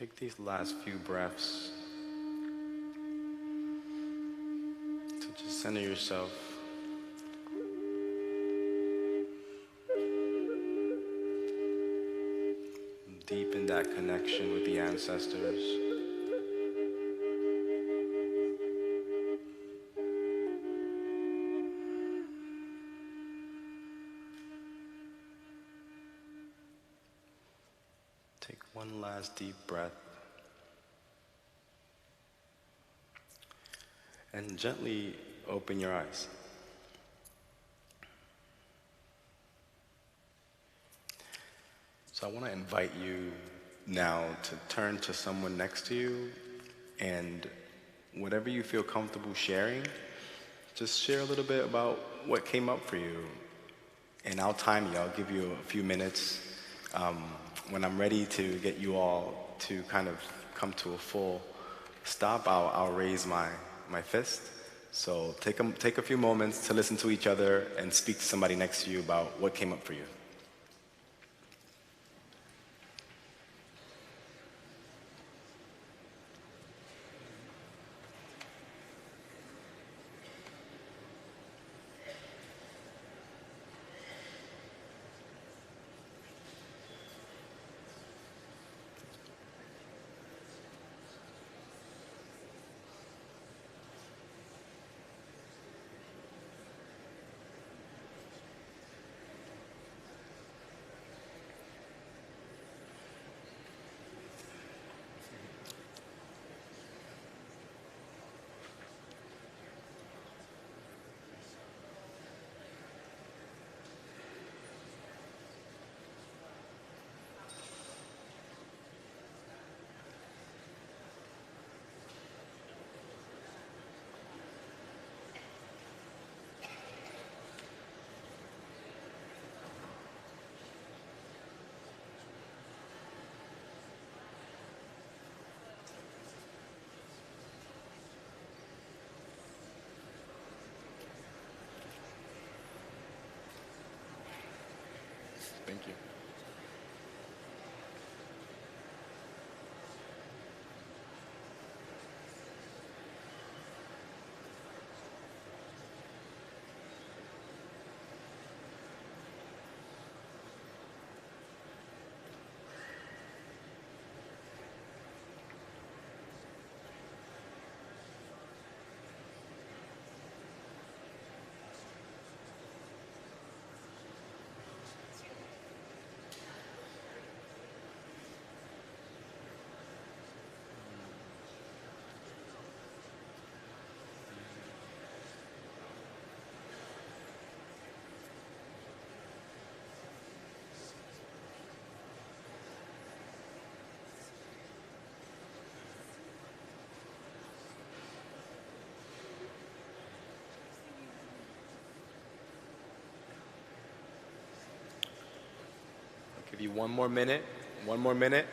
Take these last few breaths to just center yourself. Deepen that connection with the ancestors. Take one last deep breath. And gently open your eyes. So I want to invite you now to turn to someone next to you, and whatever you feel comfortable sharing, just share a little bit about what came up for you. And I'll time you. I'll give you a few minutes. When I'm ready to get you all to kind of come to a full stop, I'll raise my fist. So take a few moments to listen to each other and speak to somebody next to you about what came up for you. Thank you. Give you one more minute. One more minute.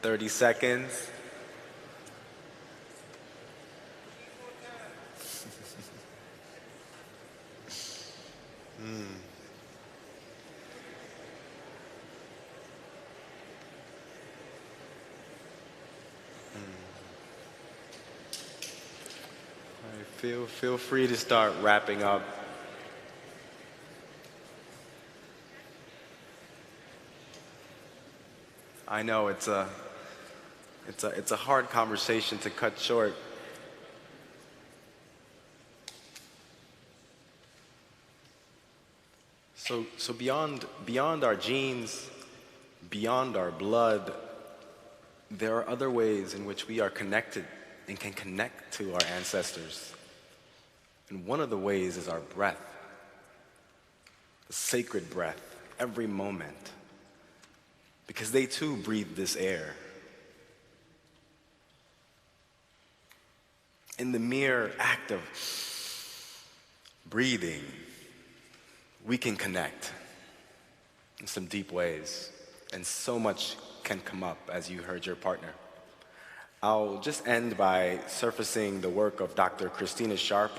Thirty seconds. Feel free to start wrapping up. I know it's a hard conversation to cut short. So beyond our genes, beyond our blood, there are other ways in which we are connected and can connect to our ancestors. And one of the ways is our breath, the sacred breath, every moment, because they too breathe this air. In the mere act of breathing, we can connect in some deep ways, and so much can come up, as you heard your partner. I'll just end by surfacing the work of Dr. Christina Sharp.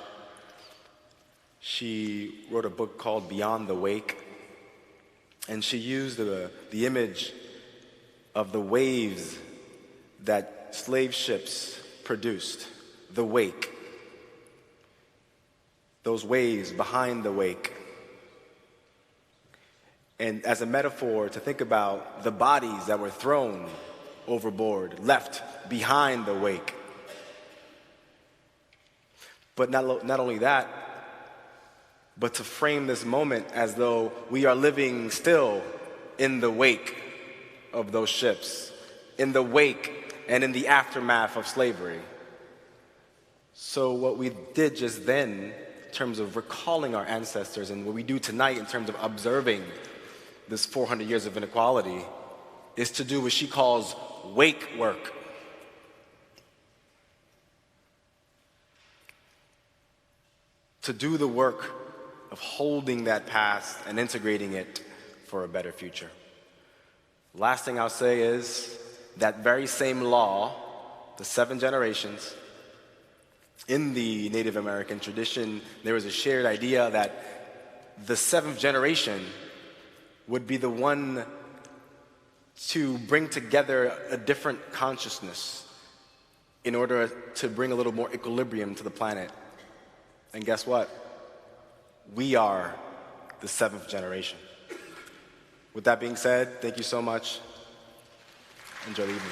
She wrote a book called Beyond the Wake, and she used the image of the waves that slave ships produced, the wake. Those waves behind the wake. And as a metaphor to think about the bodies that were thrown overboard, left behind the wake. But not only that, but to frame this moment as though we are living still in the wake of those ships, in the wake and in the aftermath of slavery. So what we did just then, in terms of recalling our ancestors, and what we do tonight in terms of observing this 400 years of inequality, is to do what she calls wake work. To do the work of holding that past and integrating it for a better future. Last thing I'll say is that very same law, the 7 generations, in the Native American tradition, there was a shared idea that the 7th generation would be the one to bring together a different consciousness in order to bring a little more equilibrium to the planet. And guess what? We are the 7th generation. With that being said, thank you so much. Enjoy the evening.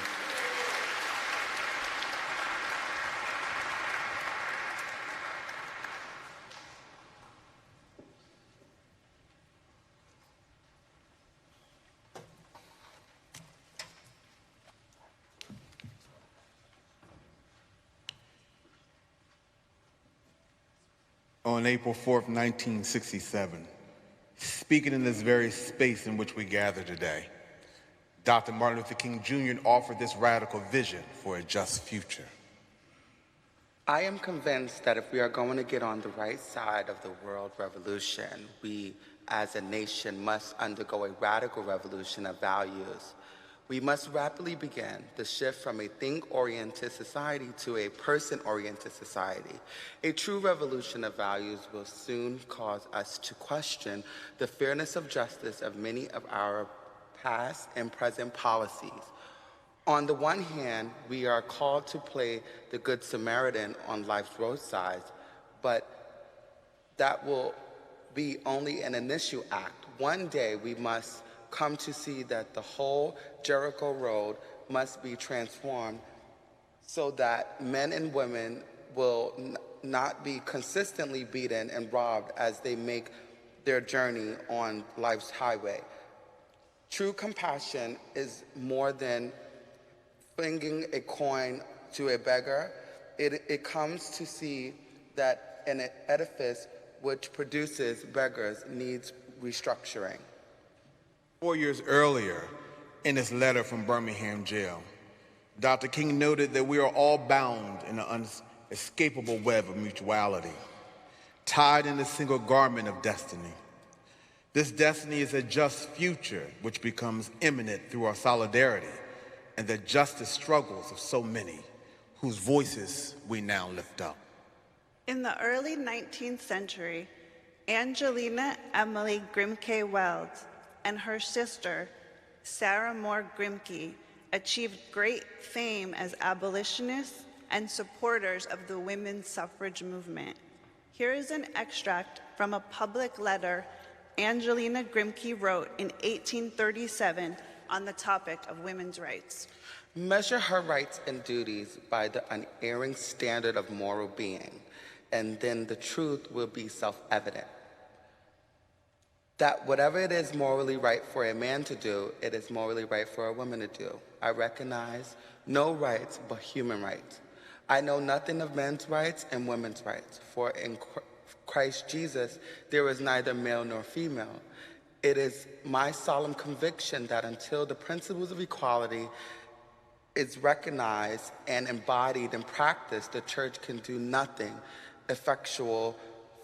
On April 4th, 1967, speaking in this very space in which we gather today, Dr. Martin Luther King Jr. offered this radical vision for a just future. I am convinced that if we are going to get on the right side of the world revolution, we as a nation must undergo a radical revolution of values. We must rapidly begin the shift from a thing-oriented society to a person-oriented society. A true revolution of values will soon cause us to question the fairness of justice of many of our past and present policies. On the one hand, we are called to play the Good Samaritan on life's roadsides, but that will be only an initial act. One day we must come to see that the whole Jericho Road must be transformed so that men and women will not be consistently beaten and robbed as they make their journey on life's highway. True compassion is more than flinging a coin to a beggar. It comes to see that an edifice which produces beggars needs restructuring. 4 years earlier, in his letter from Birmingham jail, Dr. King noted that we are all bound in an unescapable web of mutuality, tied in a single garment of destiny. This destiny is a just future which becomes imminent through our solidarity and the justice struggles of so many whose voices we now lift up. In the early 19th century, Angelina Emily Grimke Wells and her sister, Sarah Moore Grimke, achieved great fame as abolitionists and supporters of the women's suffrage movement. Here is an extract from a public letter Angelina Grimke wrote in 1837 on the topic of women's rights. Measure her rights and duties by the unerring standard of moral being, and then the truth will be self-evident. That whatever it is morally right for a man to do, it is morally right for a woman to do. I recognize no rights but human rights. I know nothing of men's rights and women's rights, for in Christ Jesus there is neither male nor female. It is my solemn conviction that until the principles of equality is recognized and embodied in practice, the church can do nothing effectual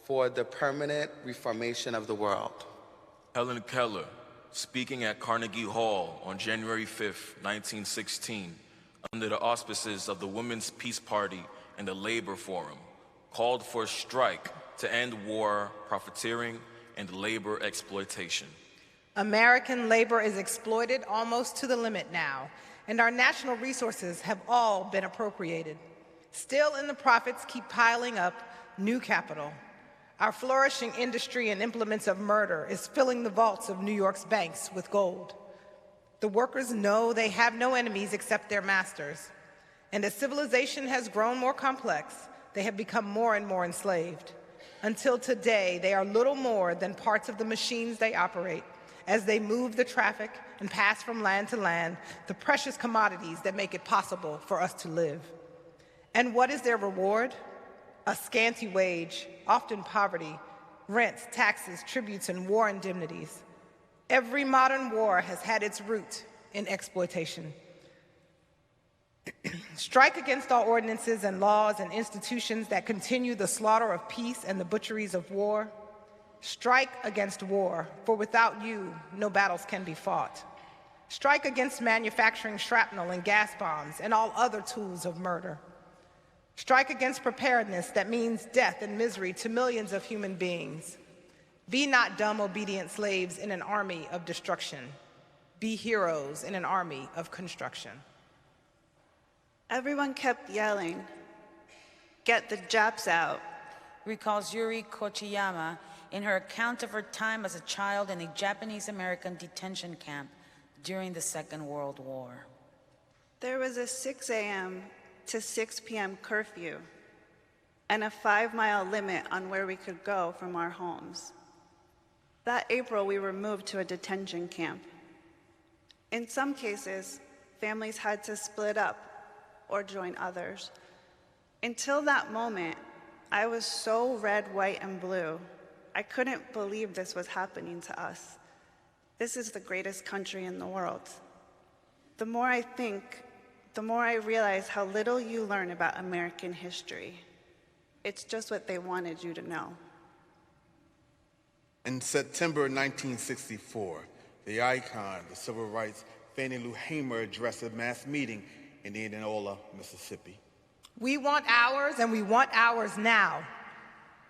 for the permanent reformation of the world. Helen Keller speaking at Carnegie Hall on January 5th, 1916, under the auspices of the Women's Peace Party and the Labor Forum, called for a strike to end war, profiteering, and labor exploitation. American labor is exploited almost to the limit now, and our national resources have all been appropriated. Still, and the profits keep piling up new capital. Our flourishing industry and implements of murder is filling the vaults of New York's banks with gold. The workers know they have no enemies except their masters. And as civilization has grown more complex, they have become more and more enslaved. Until today, they are little more than parts of the machines they operate as they move the traffic and pass from land to land the precious commodities that make it possible for us to live. And what is their reward? A scanty wage, often poverty, rents, taxes, tributes, and war indemnities. Every modern war has had its root in exploitation. Strike against all ordinances and laws and institutions that continue the slaughter of peace and the butcheries of war. Strike against war, for without you, no battles can be fought. Strike against manufacturing shrapnel and gas bombs and all other tools of murder. Strike against preparedness that means death and misery to millions of human beings. Be not dumb, obedient slaves in an army of destruction. Be heroes in an army of construction. Everyone kept yelling, "Get the Japs out," recalls Yuri Kochiyama in her account of her time as a child in a Japanese-American detention camp during the Second World War. There was a 6 a.m. to 6 p.m. curfew and a 5-mile limit on where we could go from our homes. That April, we were moved to a detention camp. In some cases, families had to split up or join others. Until that moment, I was so red, white, and blue. I couldn't believe this was happening to us. This is the greatest country in the world. The more I think, the more I realize how little you learn about American history. It's just what they wanted you to know. In September 1964, the icon, the civil rights, Fannie Lou Hamer addressed a mass meeting in Indianola, Mississippi. We want ours, and we want ours now.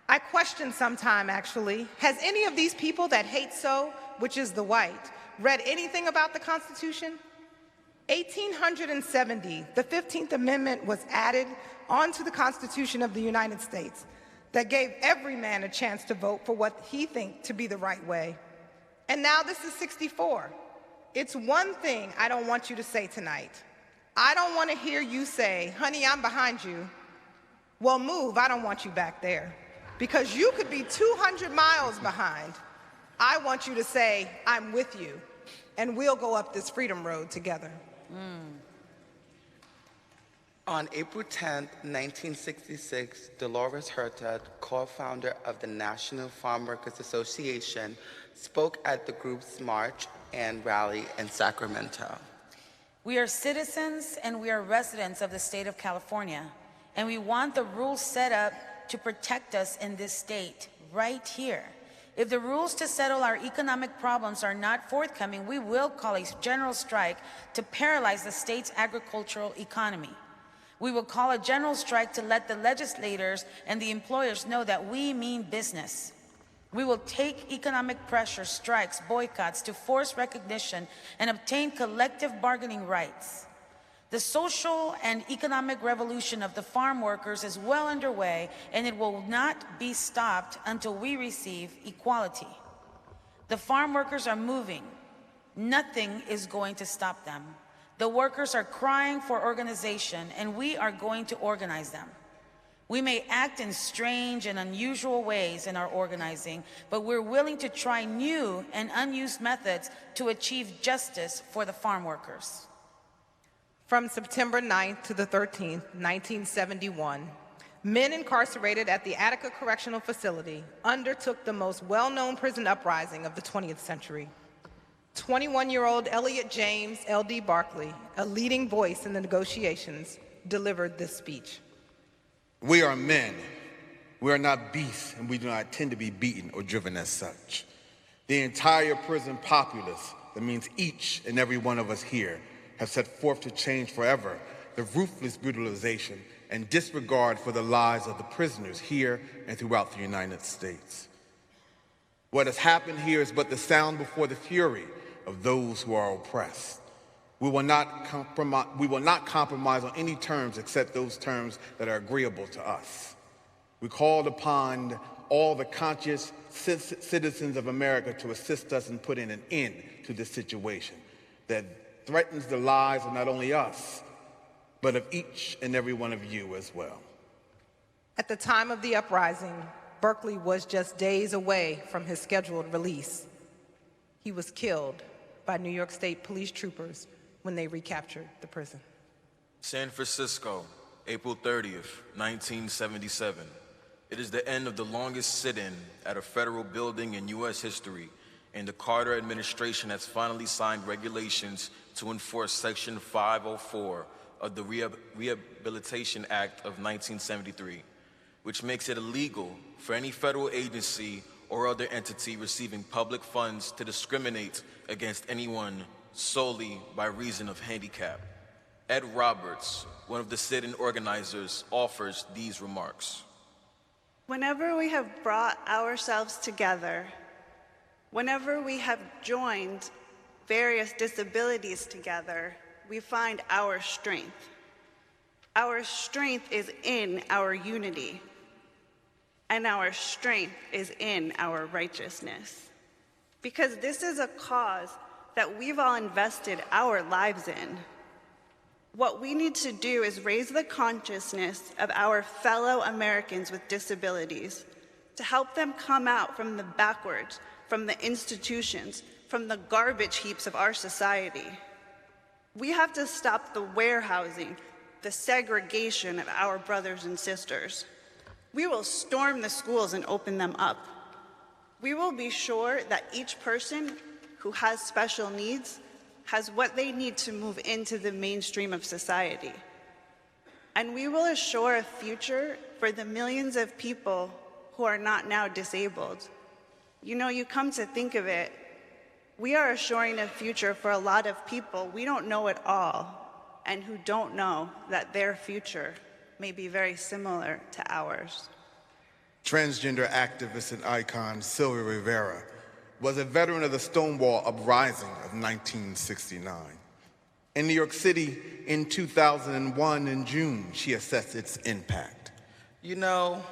I question sometime, actually, has any of these people that hate so, which is the white, read anything about the Constitution? 1870, the 15th Amendment was added onto the Constitution of the United States that gave every man a chance to vote for what he thinks to be the right way. And now this is 64. It's one thing I don't want you to say tonight. I don't want to hear you say, "Honey, I'm behind you." Well, move, I don't want you back there. Because you could be 200 miles behind. I want you to say, "I'm with you," and we'll go up this freedom road together. On April 10, 1966, Dolores Herta, co-founder of the National Farm Workers Association, spoke at the group's march and rally in Sacramento. We are citizens and we are residents of the state of California, and we want the rules set up to protect us in this state, right here. If the rules to settle our economic problems are not forthcoming, we will call a general strike to paralyze the state's agricultural economy. We will call a general strike to let the legislators and the employers know that we mean business. We will take economic pressure, strikes, boycotts to force recognition and obtain collective bargaining rights. The social and economic revolution of the farm workers is well underway, and it will not be stopped until we receive equality. The farm workers are moving. Nothing is going to stop them. The workers are crying for organization, and we are going to organize them. We may act in strange and unusual ways in our organizing, but we're willing to try new and unused methods to achieve justice for the farm workers. From September 9th to the 13th, 1971, men incarcerated at the Attica Correctional Facility undertook the most well-known prison uprising of the 20th century. 21-year-old Elliot James L.D. Barkley, a leading voice in the negotiations, delivered this speech. We are men. We are not beasts, and we do not intend to be beaten or driven as such. The entire prison populace, that means each and every one of us here, have set forth to change forever the ruthless brutalization and disregard for the lives of the prisoners here and throughout the United States. What has happened here is but the sound before the fury of those who are oppressed. We will not compromise on any terms except those terms that are agreeable to us. We called upon all the conscious citizens of America to assist us in putting an end to this situation that threatens the lives of not only us, but of each and every one of you as well. At the time of the uprising, Berkeley was just days away from his scheduled release. He was killed by New York State police troopers when they recaptured the prison. San Francisco, April 30th, 1977. It is the end of the longest sit-in at a federal building in U.S. history, and the Carter administration has finally signed regulations to enforce Section 504 of the Rehabilitation Act of 1973, which makes it illegal for any federal agency or other entity receiving public funds to discriminate against anyone solely by reason of handicap. Ed Roberts, one of the sit-in organizers, offers these remarks. Whenever we have brought ourselves together, whenever we have joined various disabilities together, we find our strength. Our strength is in our unity, and our strength is in our righteousness. Because this is a cause that we've all invested our lives in. What we need to do is raise the consciousness of our fellow Americans with disabilities to help them come out from the backwards, from the institutions, from the garbage heaps of our society. We have to stop the warehousing, the segregation of our brothers and sisters. We will storm the schools and open them up. We will be sure that each person who has special needs has what they need to move into the mainstream of society. And we will assure a future for the millions of people who are not now disabled. You know, you come to think of it, we are assuring a future for a lot of people we don't know at all, and who don't know that their future may be very similar to ours. Transgender activist and icon Sylvia Rivera was a veteran of the Stonewall Uprising of 1969. In New York City in 2001 in June, she assessed its impact. You know,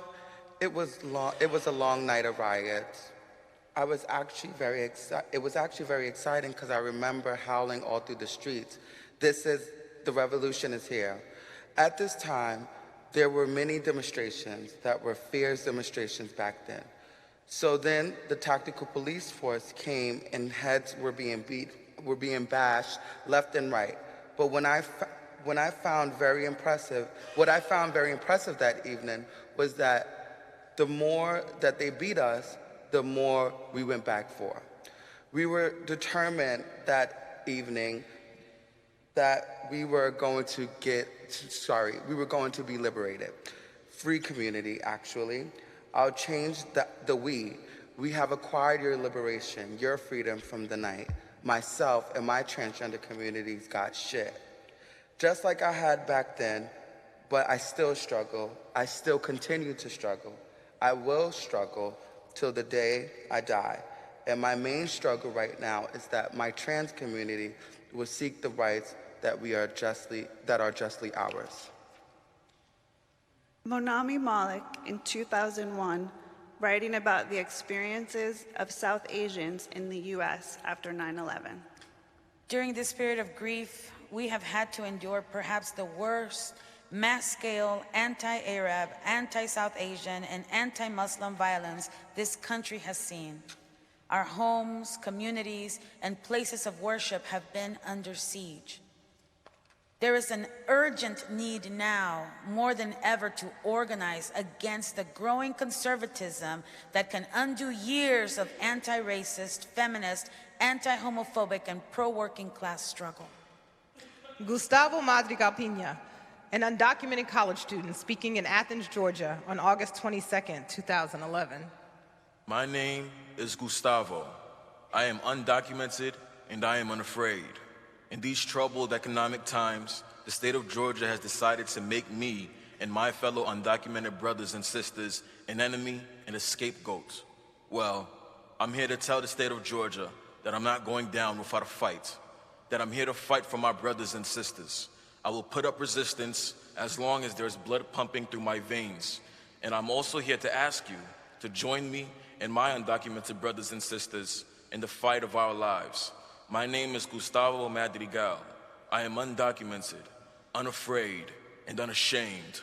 it was a long night of riots. It was actually very exciting because I remember howling all through the streets. The revolution is here. At this time, there were many demonstrations that were fierce demonstrations back then. So then the tactical police force came and heads were being bashed left and right. But what I found very impressive that evening was that the more that they beat us, the more we went back for. We were determined that evening that we were going to be liberated. Free community, actually. I'll change the we. We have acquired your liberation, your freedom from the night. Myself and my transgender communities got shit. Just like I had back then, but I still struggle. I still continue to struggle. I will struggle till the day I die. And my main struggle right now is that my trans community will seek the rights that are justly ours. Monami Malik, in 2001, writing about the experiences of South Asians in the US after 9/11. During this period of grief, we have had to endure perhaps the worst mass-scale anti-Arab, anti-South Asian, and anti-Muslim violence this country has seen. Our homes, communities, and places of worship have been under siege. There is an urgent need now, more than ever, to organize against the growing conservatism that can undo years of anti-racist, feminist, anti-homophobic, and pro-working class struggle. Gustavo Madrigal Pina, an undocumented college student speaking in Athens, Georgia on August 22nd, 2011. My name is Gustavo. I am undocumented and I am unafraid. In these troubled economic times, the state of Georgia has decided to make me and my fellow undocumented brothers and sisters an enemy and a scapegoat. Well, I'm here to tell the state of Georgia that I'm not going down without a fight, that I'm here to fight for my brothers and sisters. I will put up resistance as long as there's blood pumping through my veins. And I'm also here to ask you to join me and my undocumented brothers and sisters in the fight of our lives. My name is Gustavo Madrigal. I am undocumented, unafraid, and unashamed.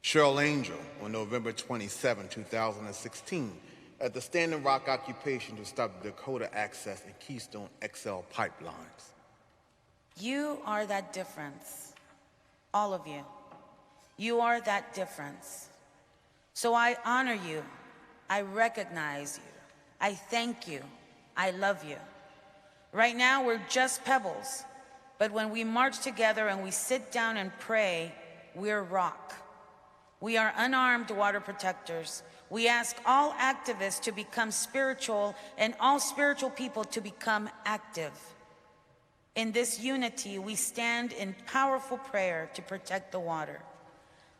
Cheryl Angel on November 27, 2016, at the Standing Rock occupation to stop the Dakota Access and Keystone XL pipelines. You are that difference, all of you. You are that difference. So I honor you, I recognize you, I thank you, I love you. Right now we're just pebbles, but when we march together and we sit down and pray, we're rock. We are unarmed water protectors. We ask all activists to become spiritual and all spiritual people to become active. In this unity, we stand in powerful prayer to protect the water.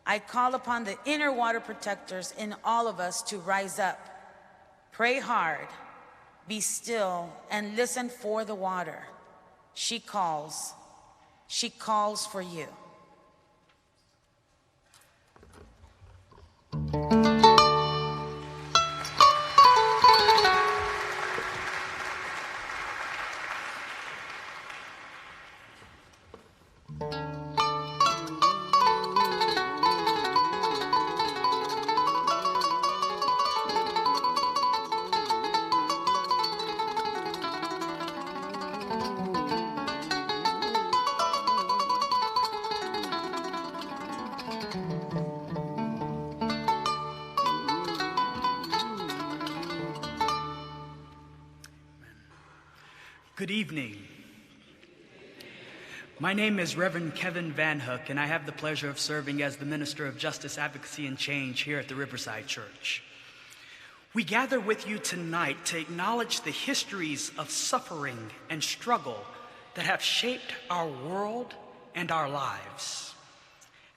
I call upon the inner water protectors in all of us to rise up, pray hard, be still, and listen for the water. She calls for you. Good evening. My name is Reverend Kevin Van Hook, and I have the pleasure of serving as the Minister of Justice, Advocacy, and Change here at the Riverside Church. We gather with you tonight to acknowledge the histories of suffering and struggle that have shaped our world and our lives.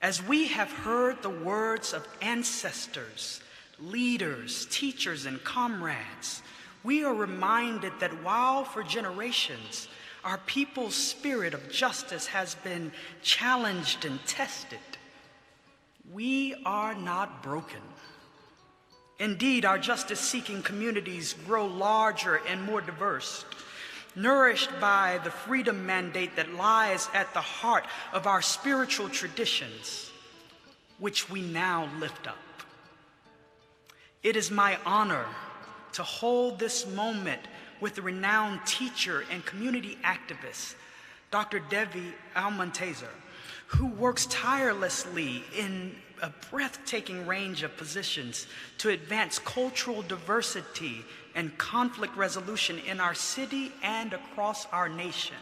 As we have heard the words of ancestors, leaders, teachers, and comrades, we are reminded that while for generations our people's spirit of justice has been challenged and tested, we are not broken. Indeed, our justice-seeking communities grow larger and more diverse, nourished by the freedom mandate that lies at the heart of our spiritual traditions, which we now lift up. It is my honor to hold this moment with the renowned teacher and community activist, Dr. Devi Almontezer, who works tirelessly in a breathtaking range of positions to advance cultural diversity and conflict resolution in our city and across our nation.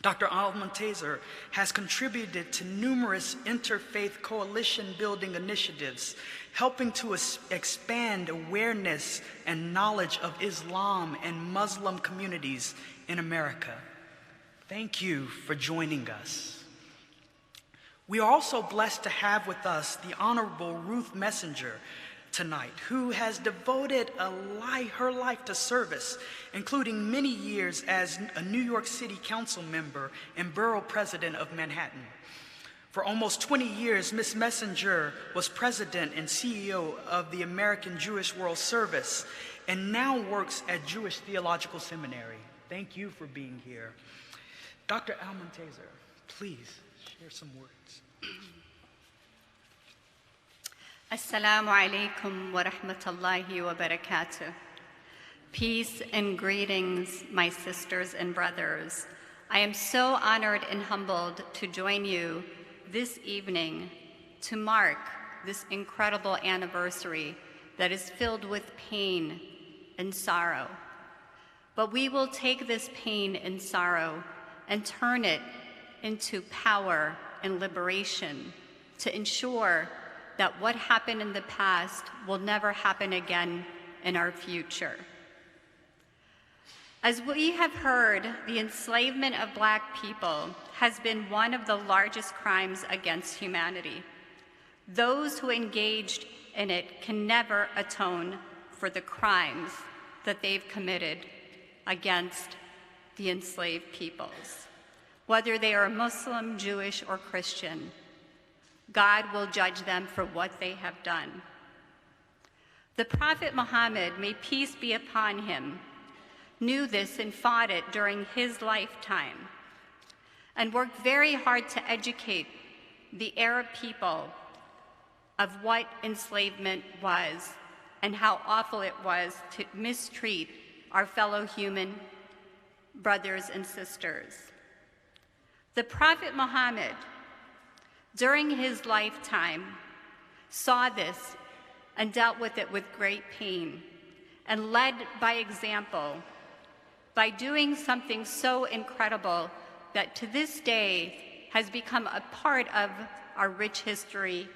Dr. Almontezer has contributed to numerous interfaith coalition-building initiatives, helping to expand awareness and knowledge of Islam and Muslim communities in America. Thank you for joining us. We are also blessed to have with us the Honorable Ruth Messenger tonight, who has devoted her life to service, including many years as a New York City Council member and borough president of Manhattan. For almost 20 years, Ms. Messenger was president and CEO of the American Jewish World Service and now works at Jewish Theological Seminary. Thank you for being here. Dr. Almontezer, please share some words. Assalamu alaikum wa rahmatullahi wa barakatuh. Peace and greetings, my sisters and brothers. I am so honored and humbled to join you this evening to mark this incredible anniversary that is filled with pain and sorrow. But we will take this pain and sorrow and turn it into power and liberation to ensure that what happened in the past will never happen again in our future. As we have heard, the enslavement of Black people has been one of the largest crimes against humanity. Those who engaged in it can never atone for the crimes that they've committed against the enslaved peoples. Whether they are Muslim, Jewish, or Christian, God will judge them for what they have done. The Prophet Muhammad, may peace be upon him, knew this and fought it during his lifetime and worked very hard to educate the Arab people of what enslavement was and how awful it was to mistreat our fellow human brothers and sisters. The Prophet Muhammad, during his lifetime, saw this and dealt with it with great pain and led by example by doing something so incredible that to this day has become a part of our rich history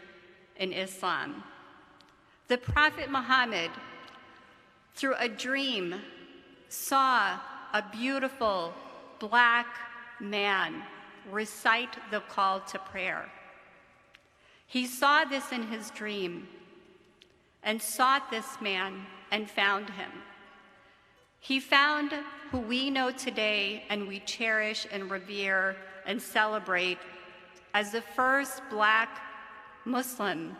in Islam. The Prophet Muhammad, through a dream, saw a beautiful Black man recite the call to prayer. He saw this in his dream and sought this man and found him. He found who we know today and we cherish and revere and celebrate as the first Black Muslim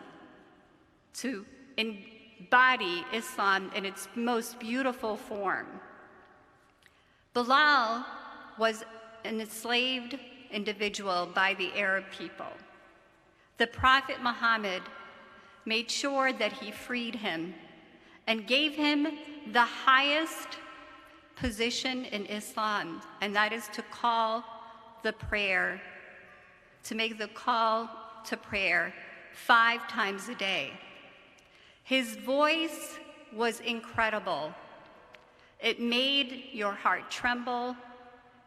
to embody Islam in its most beautiful form. Bilal was an enslaved individual by the Arab people. The Prophet Muhammad made sure that he freed him and gave him the highest position in Islam, and that is to call the prayer, to make the call to prayer 5 times a day. His voice was incredible. It made your heart tremble,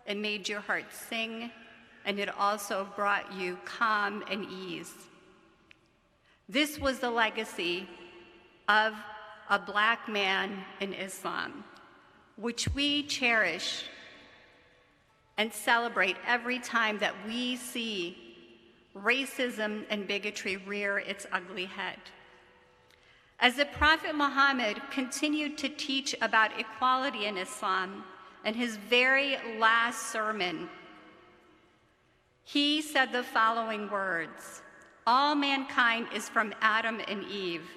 it made your heart sing, and it also brought you calm and ease. This was the legacy of a Black man in Islam, which we cherish and celebrate every time that we see racism and bigotry rear its ugly head. As the Prophet Muhammad continued to teach about equality in Islam, in his very last sermon, he said the following words: "All mankind is from Adam and Eve.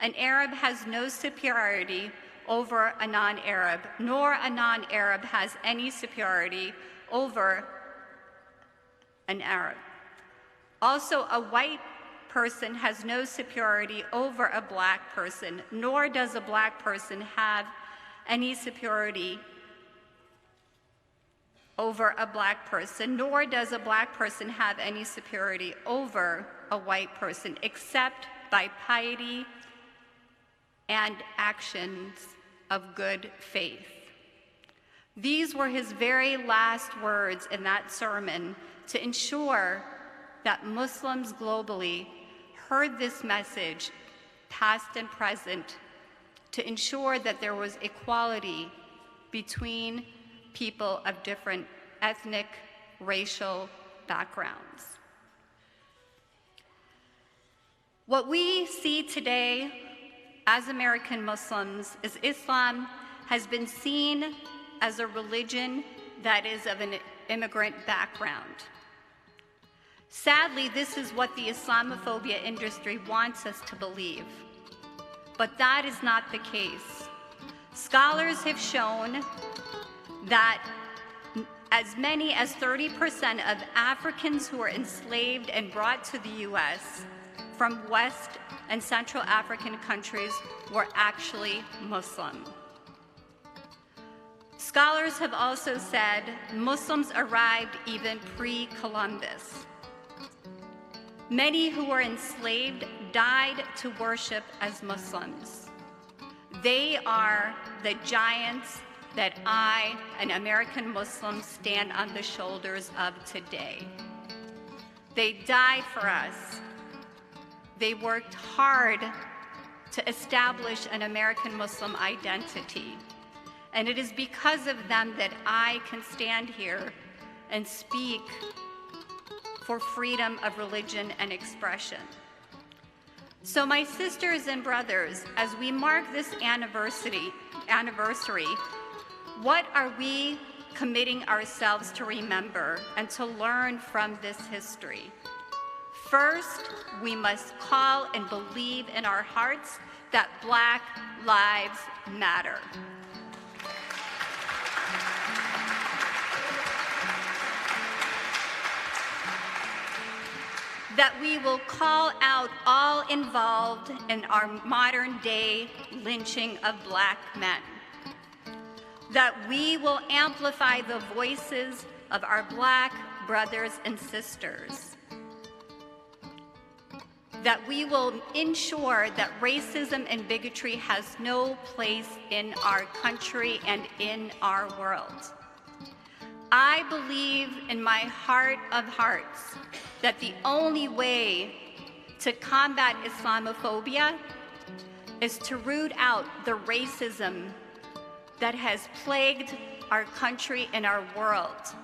An Arab has no superiority over a non-Arab, nor a non-Arab has any superiority over an Arab. Also, a white person has no superiority over a Black person, nor does a Black person have any superiority over a Black person, nor does a Black person have any superiority over a white person, except by piety and actions of good faith." These were his very last words in that sermon to ensure that Muslims globally heard this message, past and present, to ensure that there was equality between people of different ethnic, racial backgrounds. What we see today as American Muslims is Islam has been seen as a religion that is of an immigrant background. Sadly, this is what the Islamophobia industry wants us to believe, but that is not the case. Scholars have shown that as many as 30% of Africans who were enslaved and brought to the US from West and Central African countries were actually Muslim. Scholars have also said Muslims arrived even pre-Columbus. Many who were enslaved died to worship as Muslims. They are the giants that I, an American Muslim, stand on the shoulders of today. They died for us. They worked hard to establish an American Muslim identity. And it is because of them that I can stand here and speak for freedom of religion and expression. So my sisters and brothers, as we mark this anniversary, what are we committing ourselves to remember and to learn from this history? First, we must call and believe in our hearts that Black lives matter. That we will call out all involved in our modern day lynching of Black men. That we will amplify the voices of our Black brothers and sisters. That we will ensure that racism and bigotry has no place in our country and in our world. I believe in my heart of hearts that the only way to combat Islamophobia is to root out the racism that has plagued our country and our world.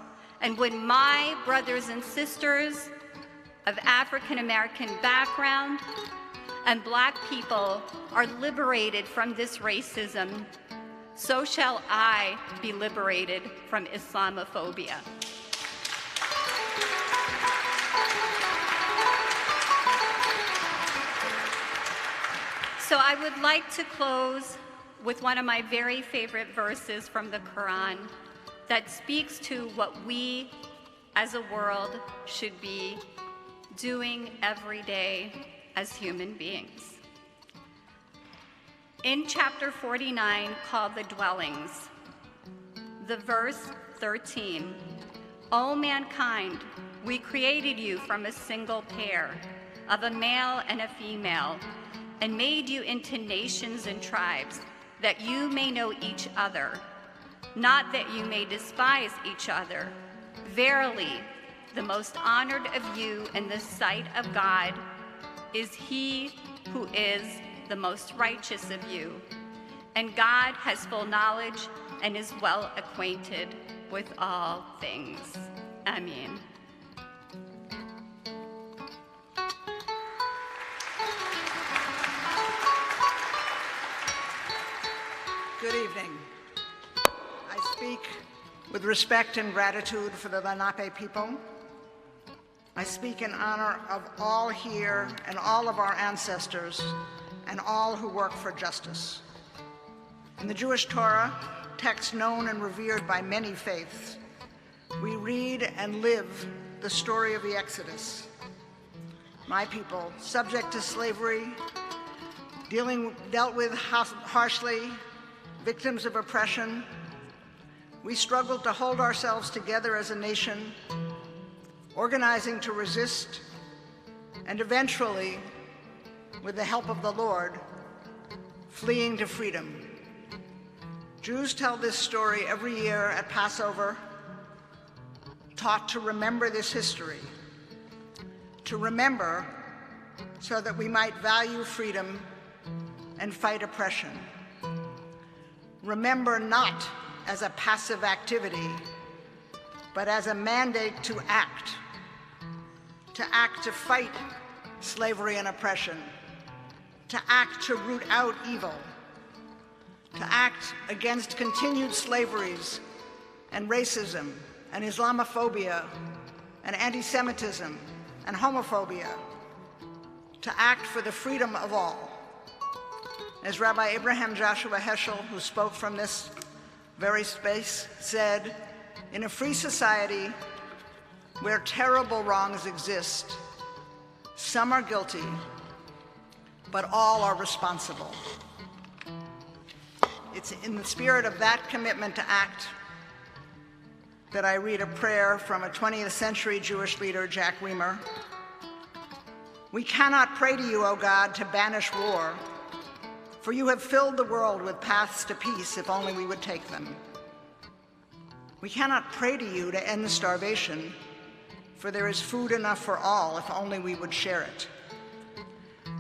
And when my brothers and sisters of African American background and Black people are liberated from this racism, so shall I be liberated from Islamophobia. So I would like to close with one of my very favorite verses from the Quran that speaks to what we as a world should be doing every day as human beings. In chapter 49, called The Dwellings, the verse 13, O mankind, we created you from a single pair of a male and a female, and made you into nations and tribes, that you may know each other, not that you may despise each other. Verily, the most honored of you in the sight of God is he who is the most righteous of you. And God has full knowledge and is well acquainted with all things. Amen. Good evening. I speak with respect and gratitude for the Lenape people. I speak in honor of all here and all of our ancestors and all who work for justice. In the Jewish Torah, text known and revered by many faiths, we read and live the story of the Exodus. My people, subject to slavery, dealt with harshly, victims of oppression, we struggled to hold ourselves together as a nation, organizing to resist, and eventually, with the help of the Lord, fleeing to freedom. Jews tell this story every year at Passover, taught to remember this history, to remember so that we might value freedom and fight oppression. Remember not as a passive activity, but as a mandate to act to fight slavery and oppression, to act to root out evil, to act against continued slaveries and racism and Islamophobia and anti-Semitism and homophobia, to act for the freedom of all. As Rabbi Abraham Joshua Heschel, who spoke from this very space, said, in a free society where terrible wrongs exist, some are guilty, but all are responsible. It's in the spirit of that commitment to act that I read a prayer from a 20th century Jewish leader, Jack Weimer. We cannot pray to you, O God, to banish war, for you have filled the world with paths to peace if only we would take them. We cannot pray to you to end starvation, for there is food enough for all if only we would share it.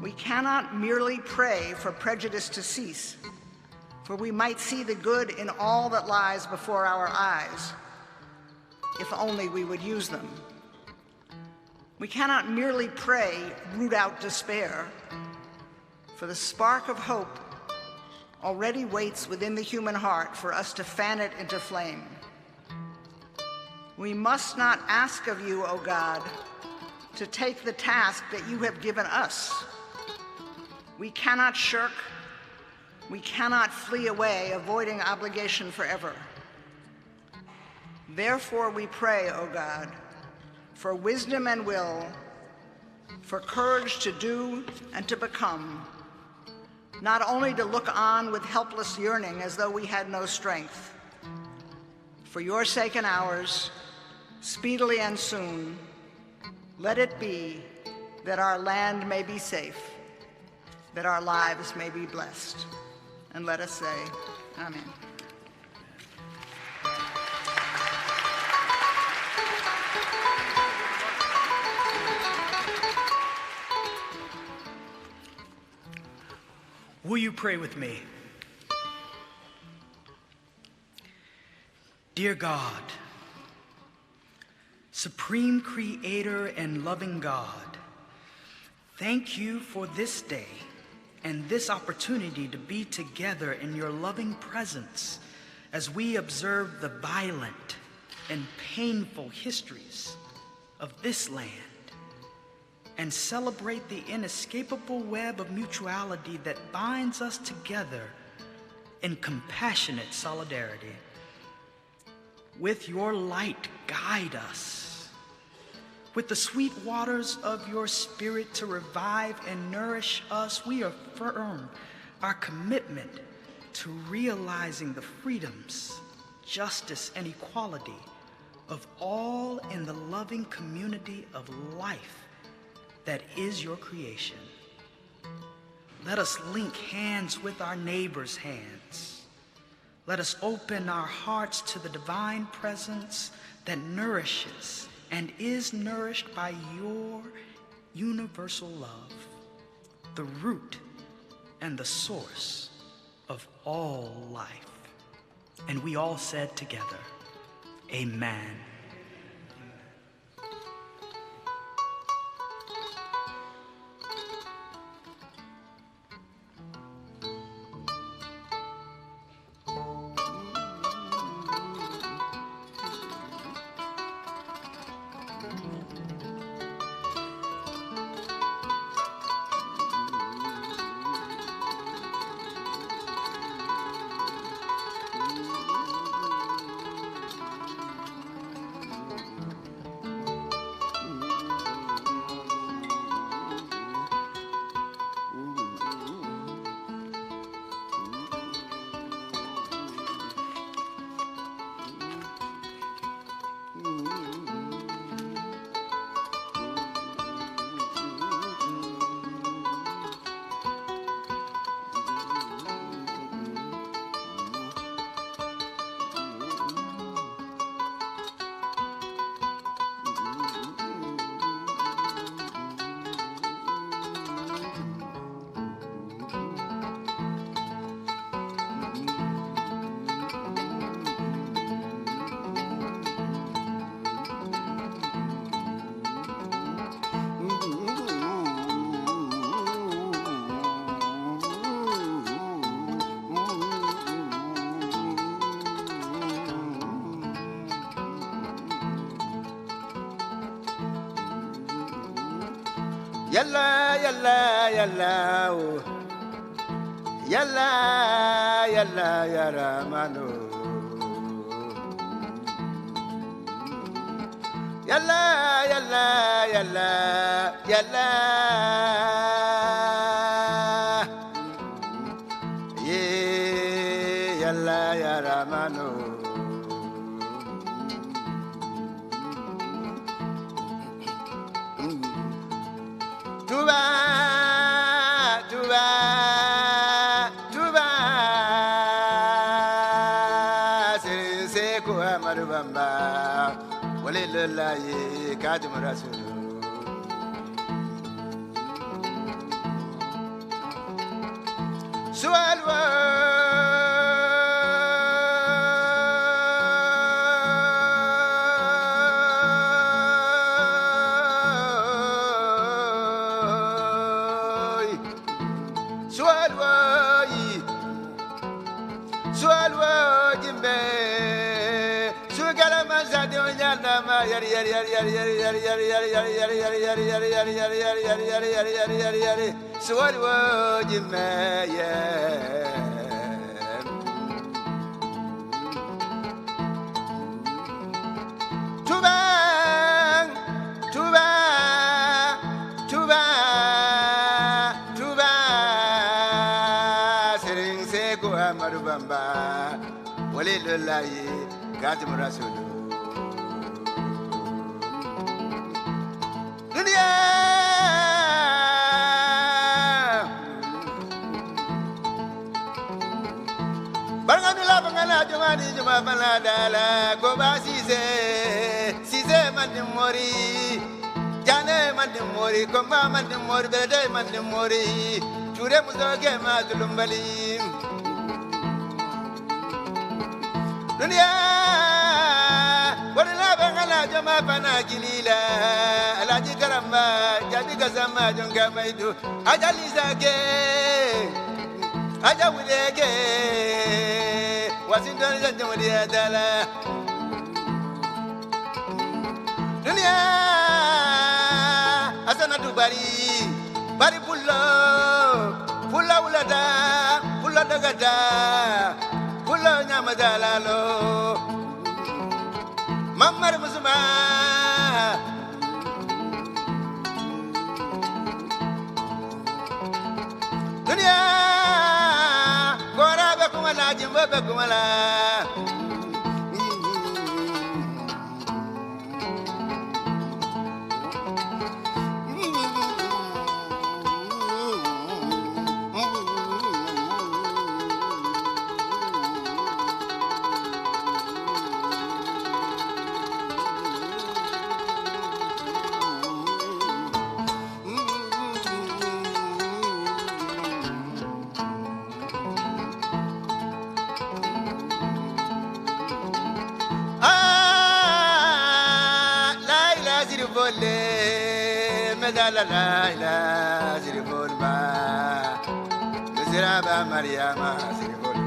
We cannot merely pray for prejudice to cease, for we might see the good in all that lies before our eyes, if only we would use them. We cannot merely pray, root out despair, for the spark of hope already waits within the human heart for us to fan it into flame. We must not ask of you, O God, to take the task that you have given us. We cannot shirk, we cannot flee away, avoiding obligation forever. Therefore we pray, O God, for wisdom and will, for courage to do and to become, not only to look on with helpless yearning as though we had no strength. For your sake and ours, speedily and soon, let it be that our land may be safe, that our lives may be blessed. And let us say, Amen. Will you pray with me? Dear God, Supreme Creator and loving God, thank you for this day and this opportunity to be together in your loving presence as we observe the violent and painful histories of this land and celebrate the inescapable web of mutuality that binds us together in compassionate solidarity. With your light, guide us. With the sweet waters of your Spirit to revive and nourish us, we affirm our commitment to realizing the freedoms, justice, and equality of all in the loving community of life that is your creation. Let us link hands with our neighbors' hands. Let us open our hearts to the divine presence that nourishes and is nourished by your universal love, the root and the source of all life. And we all said together, Amen. Yalla, yalla, yalla, oh. Yalla, yalla, ya Ramano. Yalla, yalla, yalla, yalla. Yeah, yalla, ya Ramano. Tuba, tuba, tuba, se ko amarubamba, wale lalaye kajumrasulu. Sualwa. Barngamila bangala jumani juma banadala goba sise mandimori jane mandimori komba mandimori bede mandimori chure muzoge madulumbali dunia warila bangala juma banagilila alaji karamba jadi gazama jonga maidu ajalizage aja wulege Washington janjamudi adala dunia asana dubari bari pulla ulada gada pulla nyamadala lo mamar musma dunia Jimbo Kumala la ila ziribol ba ziraba mariama ziribol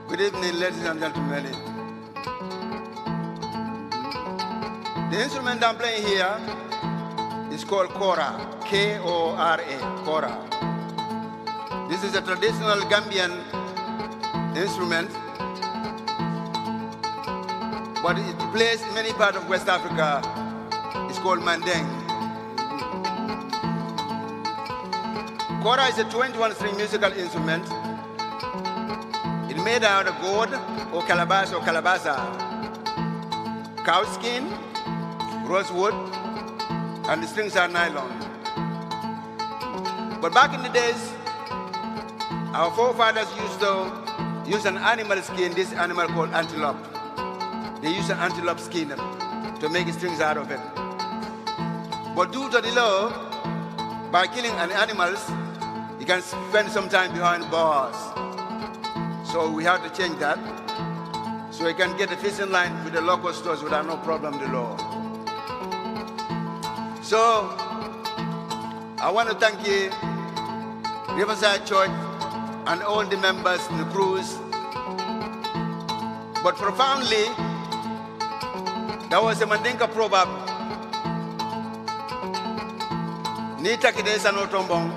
Good evening, ladies and gentlemen. The instrument I'm playing here is called kora, K-O-R-A, kora. This is a traditional Gambian instrument, but it plays in many parts of West Africa. It's called mandeng. Kora is a 21-string musical instrument. Made out of gourd or calabash or calabaza, cow skin, rosewood, and the strings are nylon. But back in the days, our forefathers used to use an animal skin, this animal called antelope. They use an antelope skin to make strings out of it. But due to the law, by killing animals, you can spend some time behind bars. So we have to change that, so we can get a fishing line with the local stores without no problem, the law. So I want to thank you, Riverside Church, and all the members in the cruise. But profoundly, there was a Mandinka proverb, Ni takide sano tombong,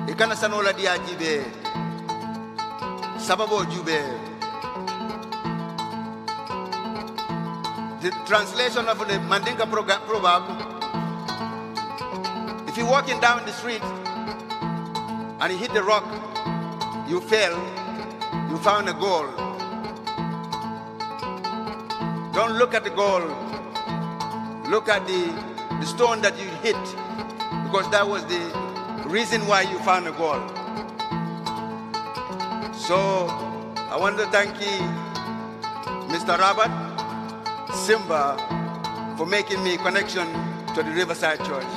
ikana sanola diajibe. Sababo Jube. The translation of the Mandinka proverb, if you're walking down the street and you hit the rock, you fell, you found a goal. Don't look at the goal. Look at the stone that you hit, because that was the reason why you found a goal. So I want to thank you, Mr. Robert Simba, for making me connection to the Riverside Church.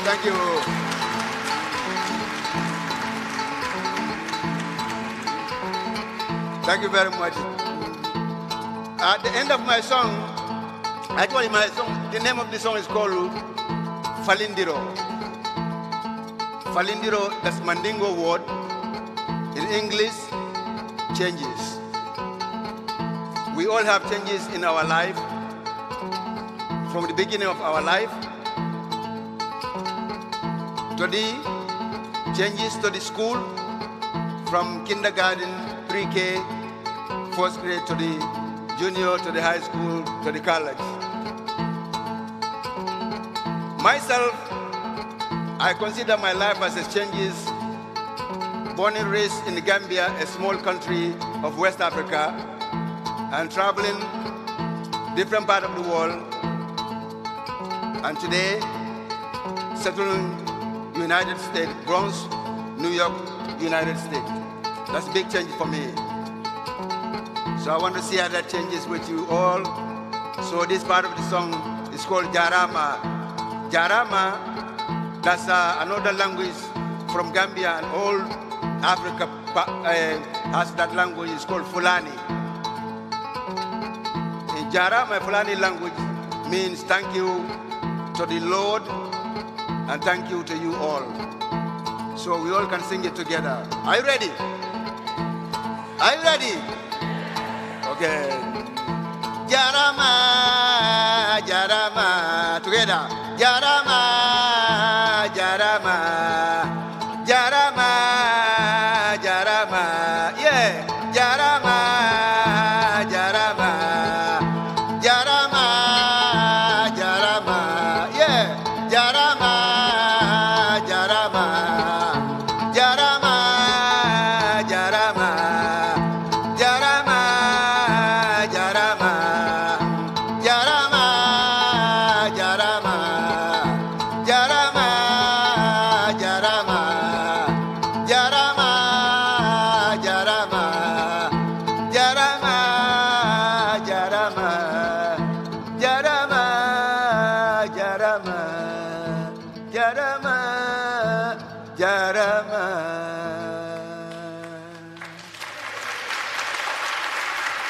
Thank you. Thank you very much. At the end of my song, actually my song, the name of the song is called Falindiro. Falindiro, that's Mandingo word. In English, changes. We all have changes in our life, from the beginning of our life to the changes to the school, from kindergarten, pre-K, first grade to the junior, to the high school, to the college. Myself, I consider my life as a changes. Born and raised in Gambia, a small country of West Africa, and traveling different part of the world. And today, settled in United States, Bronx, New York, United States. That's a big change for me. So I want to share that changes with you all. So this part of the song is called Jarama. Jarama, that's another language from Gambia, and all Africa has that language. It's called Fulani. In Jarama, Fulani language means thank you to the Lord and thank you to you all. So we all can sing it together. Are you ready? Are you ready? Okay. Jarama, Jarama, together. Jarama, Jarama, Jarama, Jarama, yeah. Jarama, Jarama, Jarama, Jarama, yeah. Jarama, Jarama, Jarama, Jarama, Jarama, Jarama, Jarama, Jarama, Jarama, Jarama, Jarama, Jarama, Jarama, Jarama, Jarama, Jarama, Jarama, Jarama.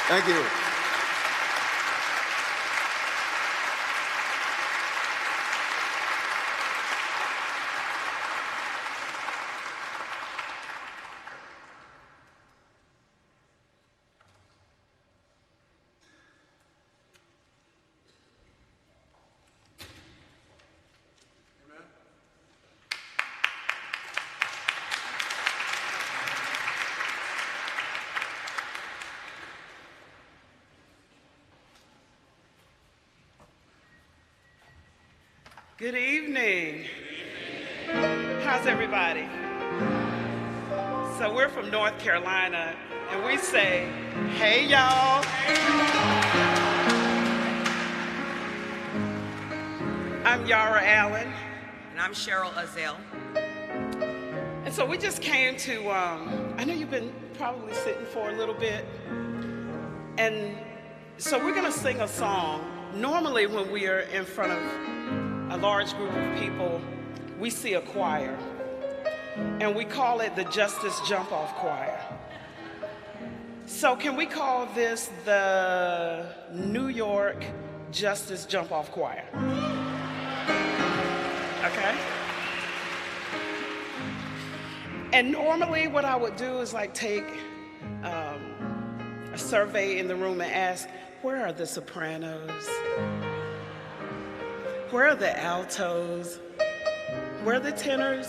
Thank you. Good evening. How's everybody? So we're from North Carolina, and we say, hey, y'all. I'm Yara Allen. And I'm Cheryl Azell. And so we just came to, I know you've been probably sitting for a little bit. And so we're going to sing a song. Normally when we are in front of a large group of people, we see a choir. And we call it the Justice Jump Off Choir. So can we call this the New York Justice Jump Off Choir? Okay? And normally what I would do is like take a survey in the room and ask, where are the sopranos? Where are the altos? Where are the tenors?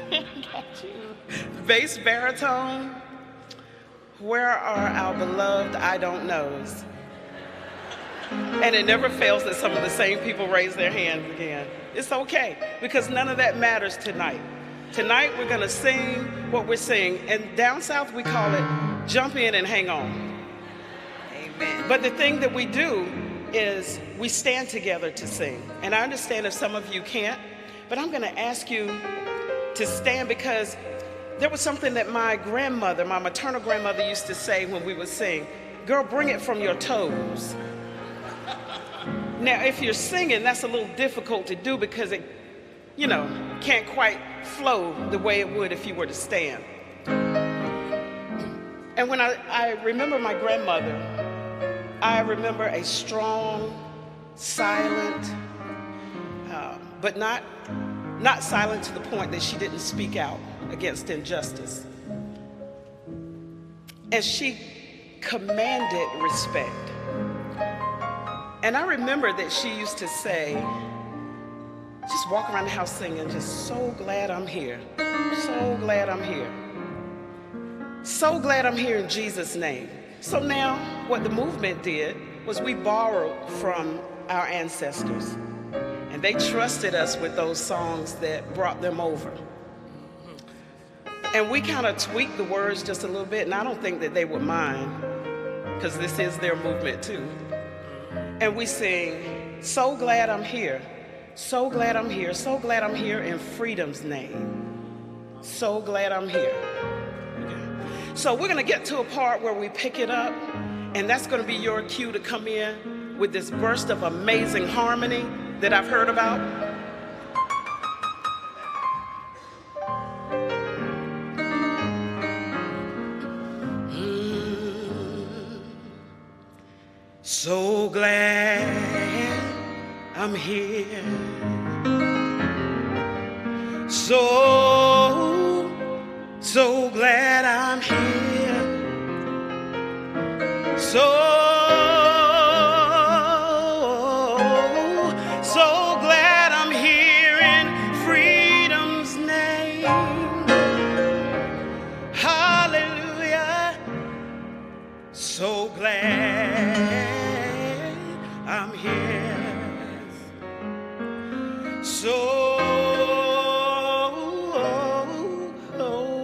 Got you. Bass baritone? Where are our beloved I don't knows? And it never fails that some of the same people raise their hands again. It's okay, because none of that matters tonight. Tonight we're gonna sing what we're singing, and down south we call it jump in and hang on. Amen. But the thing that we do is we stand together to sing. And I understand if some of you can't, but I'm gonna ask you to stand, because there was something that my grandmother, my maternal grandmother, used to say when we would sing, girl, bring it from your toes. Now, if you're singing, that's a little difficult to do because it, can't quite flow the way it would if you were to stand. And when I remember my grandmother, I remember a strong, silent, but not silent to the point that she didn't speak out against injustice. And she commanded respect. And I remember that she used to say, just walk around the house singing, just so glad I'm here, so glad I'm here. So glad I'm here in Jesus' name. So now what the movement did was we borrowed from our ancestors. And they trusted us with those songs that brought them over. And we kind of tweaked the words just a little bit, and I don't think that they would mind, because this is their movement too. And we sing, so glad I'm here, so glad I'm here, so glad I'm here in freedom's name. So glad I'm here. So we're gonna get to a part where we pick it up, and that's gonna be your cue to come in with this burst of amazing harmony that I've heard about. So glad I'm here. So glad I'm here. So glad I'm here in freedom's name. Hallelujah. So glad I'm here. So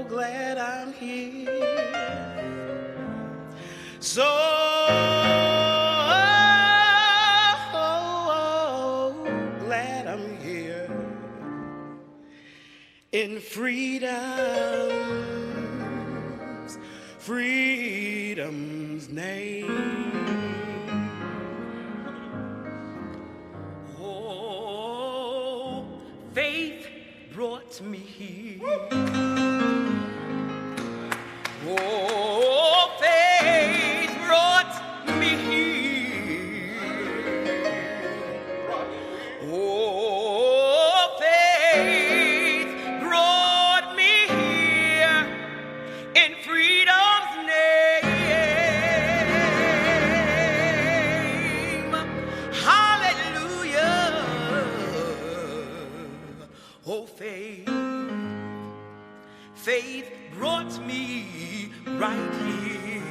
glad I'm here. So glad I'm here in freedom's name. Oh, faith brought me here. Oh, faith brought me here. Oh, faith brought me here in freedom's name. Hallelujah. Oh, faith brought me right here.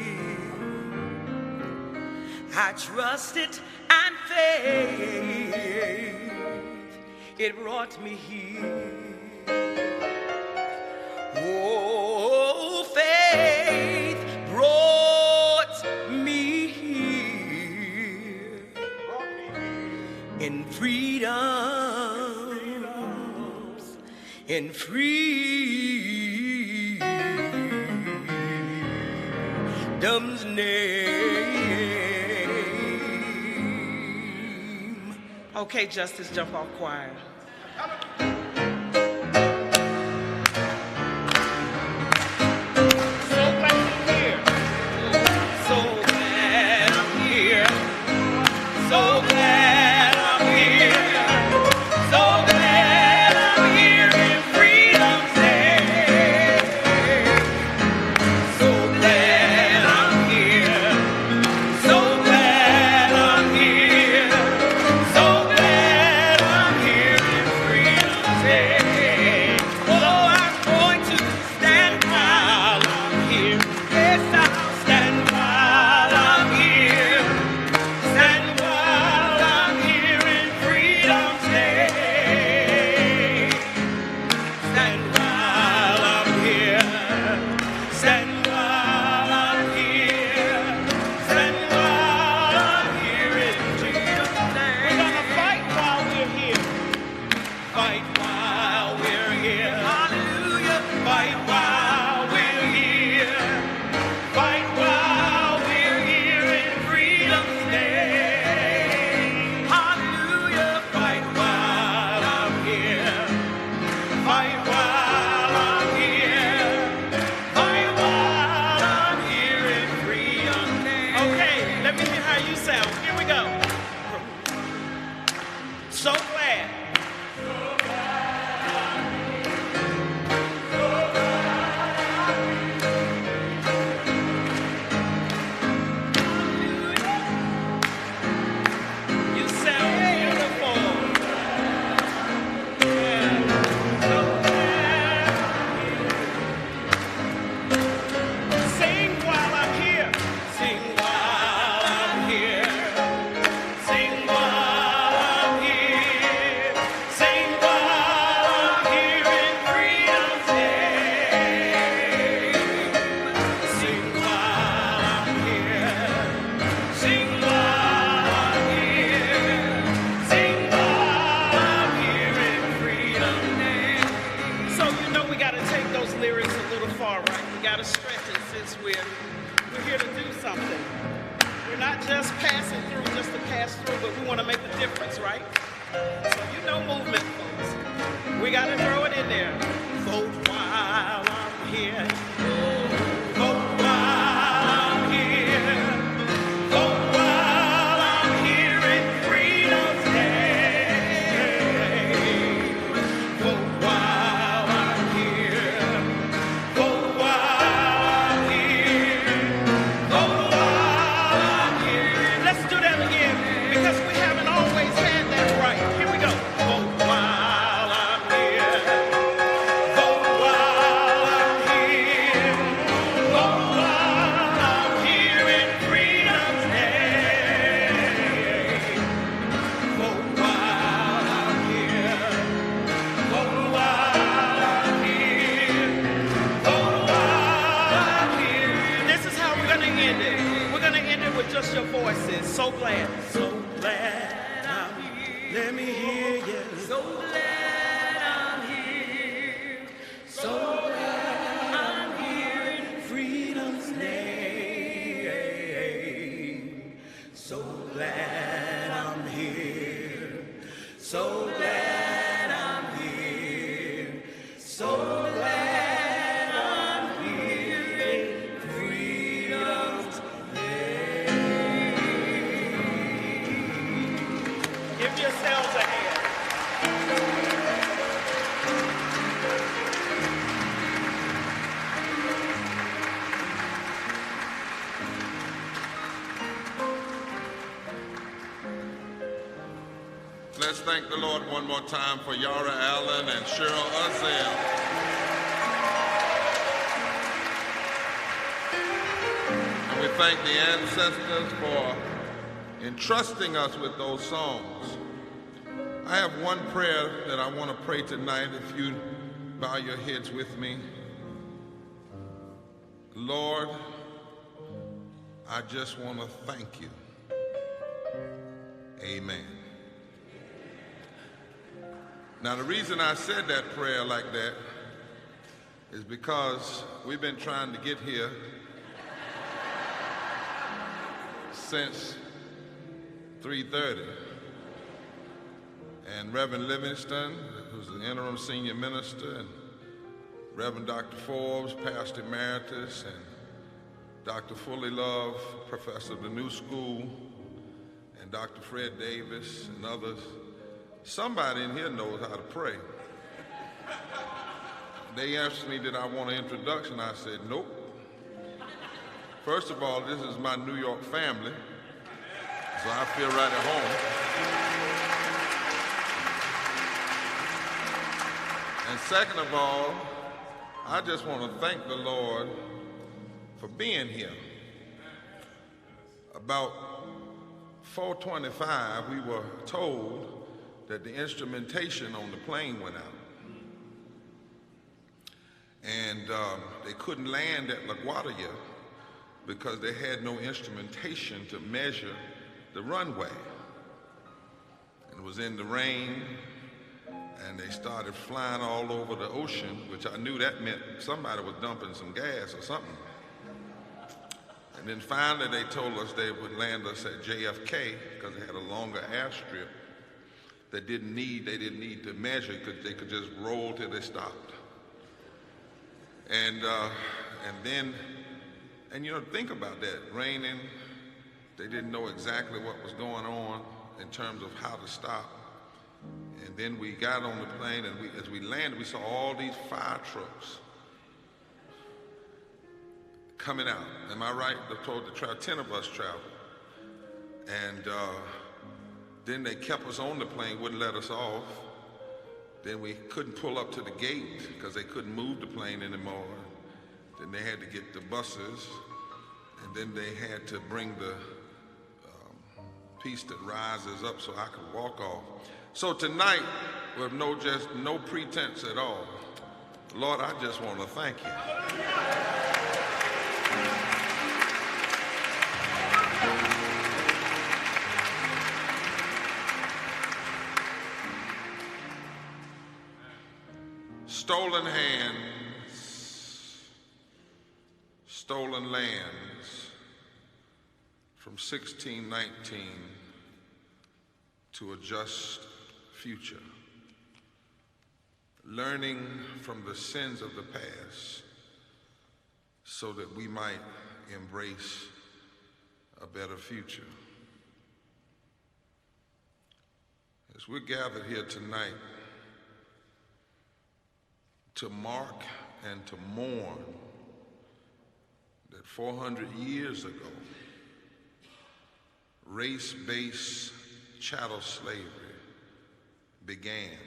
I trusted and faith, it brought me here. Oh, faith brought me here in freedom's name. Okay, Justice, jump off choir. glad. You sound beautiful. Sing while I'm here. Sing while I'm here. Sing while I'm here. Sing while I'm here in freedom's name. Sing while I'm here. Sing while I'm here. Sing while I'm here in freedom's name. So you know we got to take those lyrics a little far, right? We got to stretch it since we're here to do something. We're not just passing through just to pass through, but we want to make a difference, right? So you know movement, folks. We got to throw it in there. Vote while I'm here. Vote while I'm here. Vote while I'm here in freedom's name. Vote while I'm here. Vote while I'm here. Vote while I'm here. Let's do that again, because we haven't always had that right. Here we go. Vote while I'm here. Vote while I'm here. Vote while I'm here in freedom's name. Vote while I'm here. Vote while I'm here. Vote while I'm here. This is how we're going to end it. We're going to end it with just your voices. So glad. So glad I'm here. Let me hear you. So glad I'm here. So glad I'm here in freedom's name. So glad I'm here. So glad I'm here. So glad I'm here in freedom's name. Give yourselves a hand. Let's thank the Lord one more time for Yara Allen and Cheryl Uzzell. And we thank the ancestors for entrusting us with those songs. I have one prayer that I want to pray tonight, if you bow your heads with me. Lord, I just want to thank you. Amen. Now, the reason I said that prayer like that is because we've been trying to get here since 3:30. And Reverend Livingston, who's the interim senior minister, and Reverend Dr. Forbes, pastor emeritus, and Dr. Fully Love, professor of the New School, and Dr. Fred Davis, and others. Somebody in here knows how to pray. They asked me, did I want an introduction? I said, nope. First of all, this is my New York family, so I feel right at home. And second of all, I just want to thank the Lord for being here. About 4:25, we were told that the instrumentation on the plane went out. And they couldn't land at LaGuardia because they had no instrumentation to measure the runway. And it was in the rain, and they started flying all over the ocean, which I knew that meant somebody was dumping some gas or something. And then finally they told us they would land us at JFK because they had a longer airstrip that they didn't need to measure because they could just roll till they stopped. And you know, think about that, raining, they didn't know exactly what was going on in terms of how to stop. And then we got on the plane, and as we landed, we saw all these fire trucks coming out. Am I right? They told to travel, 10 of us traveled. And then they kept us on the plane, wouldn't let us off. Then we couldn't pull up to the gate because they couldn't move the plane anymore. Then they had to get the buses, and then they had to bring the piece that rises up so I could walk off. So tonight, with no pretense at all, Lord, I just want to thank you. Stolen hands, stolen lands from 1619 to a just future. Learning from the sins of the past so that we might embrace a better future. As we're gathered here tonight to mark and to mourn that 400 years ago, race-based chattel slavery began.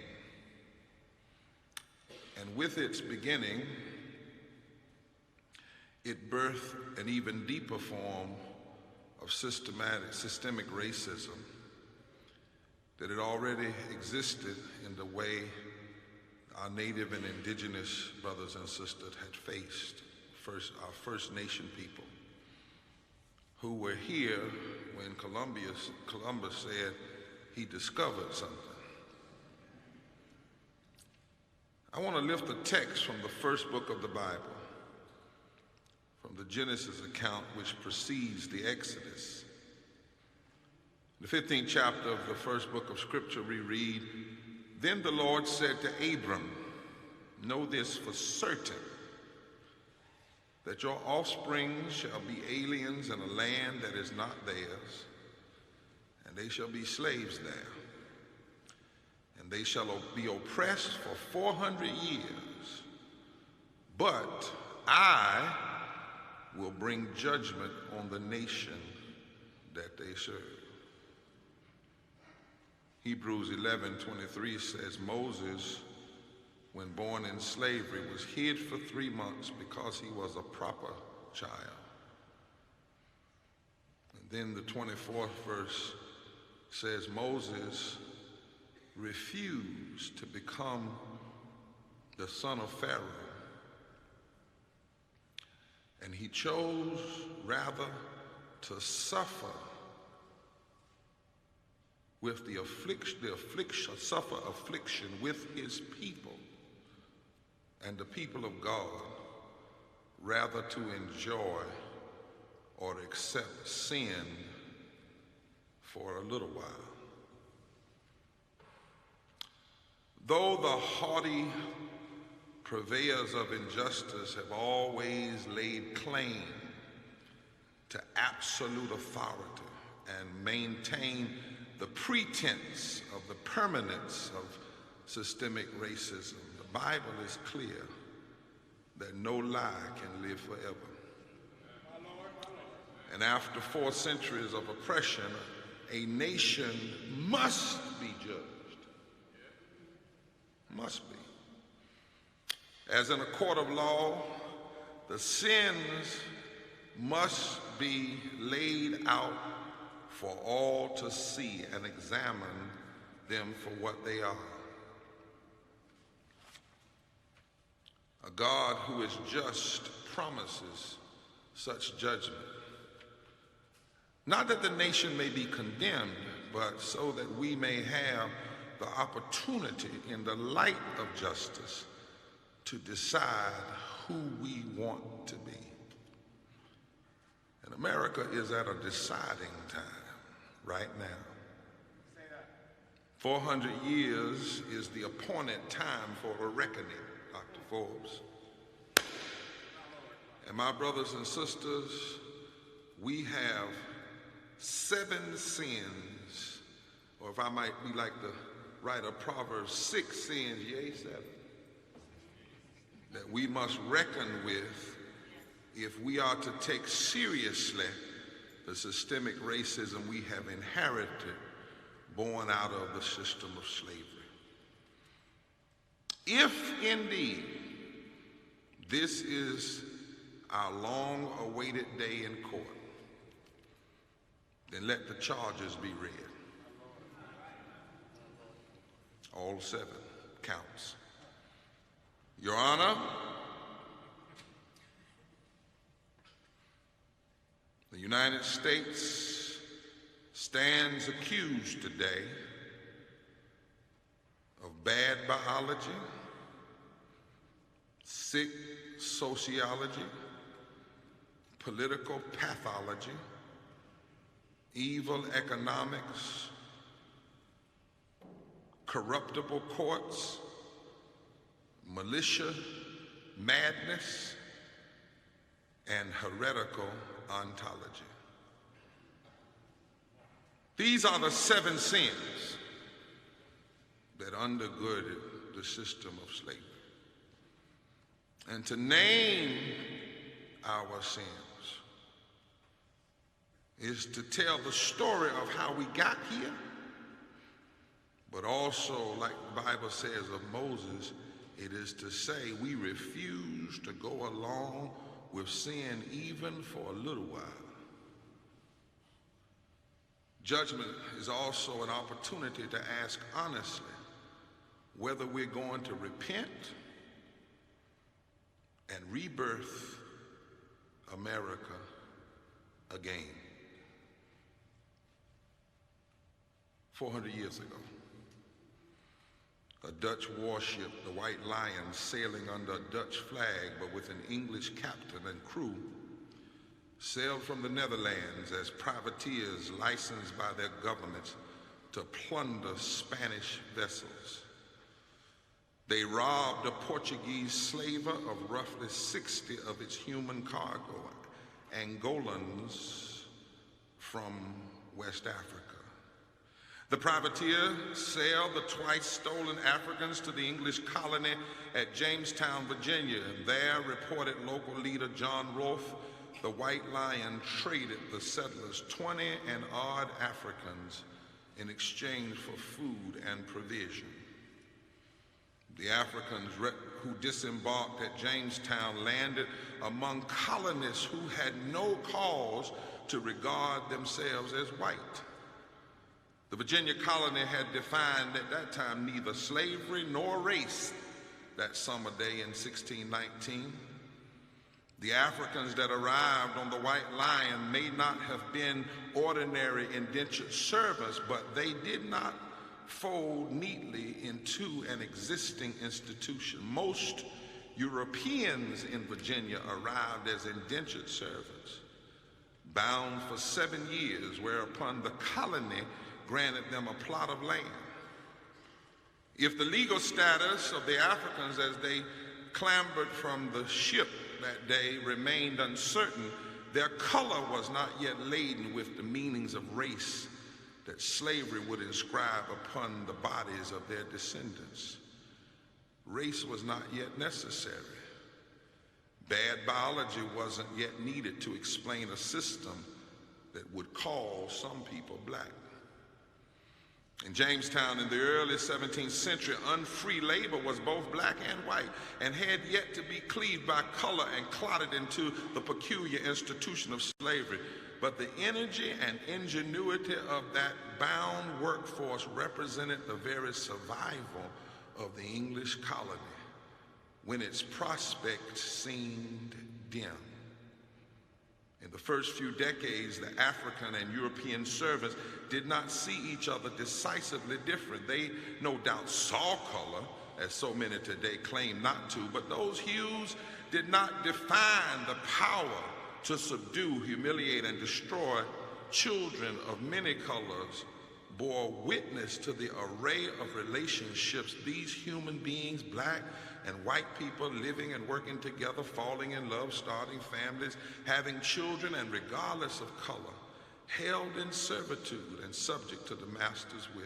And with its beginning, it birthed an even deeper form of systemic racism that had already existed in the way our Native and Indigenous brothers and sisters had faced our First Nation people, who were here when Columbus said he discovered something. I want to lift a text from the first book of the Bible, from the Genesis account which precedes the Exodus. The 15th chapter of the first book of Scripture we read, "Then the Lord said to Abram, know this for certain, that your offspring shall be aliens in a land that is not theirs, and they shall be slaves there. And they shall be oppressed for 400 years. But I will bring judgment on the nation that they serve." Hebrews 11:23 says, Moses, when born in slavery, was hid for 3 months because he was a proper child. And then the 24th verse says, Moses refused to become the son of Pharaoh, and he chose rather to suffer with the affliction, suffer affliction with his people and the people of God, rather to enjoy or accept sin for a little while. Though the haughty purveyors of injustice have always laid claim to absolute authority and maintain the pretense of the permanence of systemic racism, the Bible is clear that no lie can live forever. And after 4 centuries of oppression, a nation must be judged. Must be. As in a court of law, the sins must be laid out for all to see and examine them for what they are. A God who is just promises such judgment. Not that the nation may be condemned, but so that we may have the opportunity in the light of justice to decide who we want to be. And America is at a deciding time right now. 400 years is the appointed time for a reckoning, Dr. Forbes. And my brothers and sisters, we have 7 sins, or if I might be like the writer of Proverbs 6 saying, yea, 7, that we must reckon with if we are to take seriously the systemic racism we have inherited born out of the system of slavery. If indeed this is our long-awaited day in court, then let the charges be read. All 7 counts. Your Honor, the United States stands accused today of bad biology, sick sociology, political pathology, evil economics, corruptible courts, militia, madness, and heretical ontology. These are the 7 sins that undergirded the system of slavery. And to name our sins is to tell the story of how we got here, but also, like the Bible says of Moses, it is to say we refuse to go along with sin even for a little while. Judgment is also an opportunity to ask honestly whether we're going to repent and rebirth America again. 400 years ago, a Dutch warship, the White Lion, sailing under a Dutch flag but with an English captain and crew, sailed from the Netherlands as privateers licensed by their governments to plunder Spanish vessels. They robbed a Portuguese slaver of roughly 60 of its human cargo, Angolans from West Africa. The privateer sailed the twice stolen Africans to the English colony at Jamestown, Virginia. There, reported local leader John Rolfe, the White Lion traded the settlers 20 and odd Africans in exchange for food and provision. The Africans who disembarked at Jamestown landed among colonists who had no cause to regard themselves as white. The Virginia colony had defined at that time neither slavery nor race that summer day in 1619. The Africans that arrived on the White Lion may not have been ordinary indentured servants, but they did not fold neatly into an existing institution. Most Europeans in Virginia arrived as indentured servants, bound for 7 years, whereupon the colony granted them a plot of land. If the legal status of the Africans as they clambered from the ship that day remained uncertain, their color was not yet laden with the meanings of race that slavery would inscribe upon the bodies of their descendants. Race was not yet necessary. Bad biology wasn't yet needed to explain a system that would call some people black. In Jamestown in the early 17th century, unfree labor was both black and white and had yet to be cleaved by color and clotted into the peculiar institution of slavery. But the energy and ingenuity of that bound workforce represented the very survival of the English colony when its prospects seemed dim. In the first few decades, the African and European servants did not see each other decisively different. They no doubt saw color, as so many today claim not to, but those hues did not define the power to subdue, humiliate, and destroy. Children of many colors bore witness to the array of relationships these human beings, black and white people, living and working together, falling in love, starting families, having children, and regardless of color, held in servitude and subject to the master's will.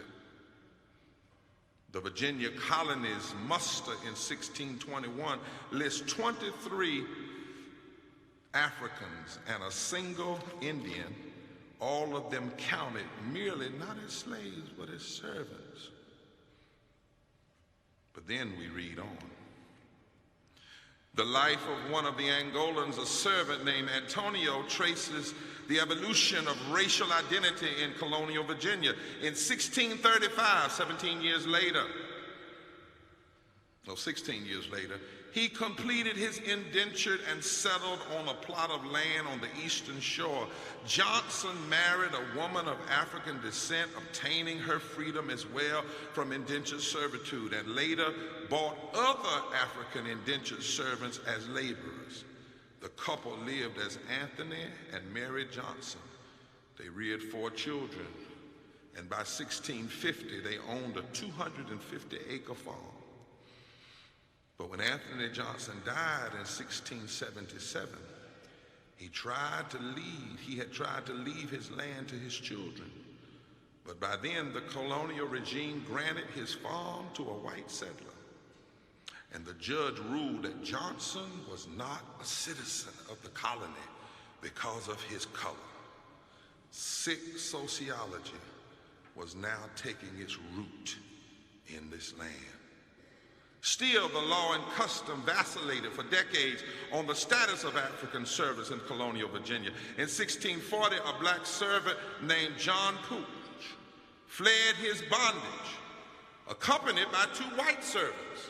The Virginia colony's muster in 1621 lists 23 Africans and a single Indian, all of them counted merely not as slaves but as servants. But then we read on. The life of one of the Angolans, a servant named Antonio, traces the evolution of racial identity in colonial Virginia. In 1635, 16 years later, he completed his indenture and settled on a plot of land on the eastern shore. Johnson married a woman of African descent, obtaining her freedom as well from indentured servitude, and later bought other African indentured servants as laborers. The couple lived as Anthony and Mary Johnson. They reared 4 children, and by 1650 they owned a 250-acre farm. But when Anthony Johnson died in 1677, he had tried to leave his land to his children. But by then, the colonial regime granted his farm to a white settler. And the judge ruled that Johnson was not a citizen of the colony because of his color. Sick sociology was now taking its root in this land. Still, the law and custom vacillated for decades on the status of African servants in colonial Virginia. In 1640, a black servant named John Pooch fled his bondage, accompanied by 2 white servants,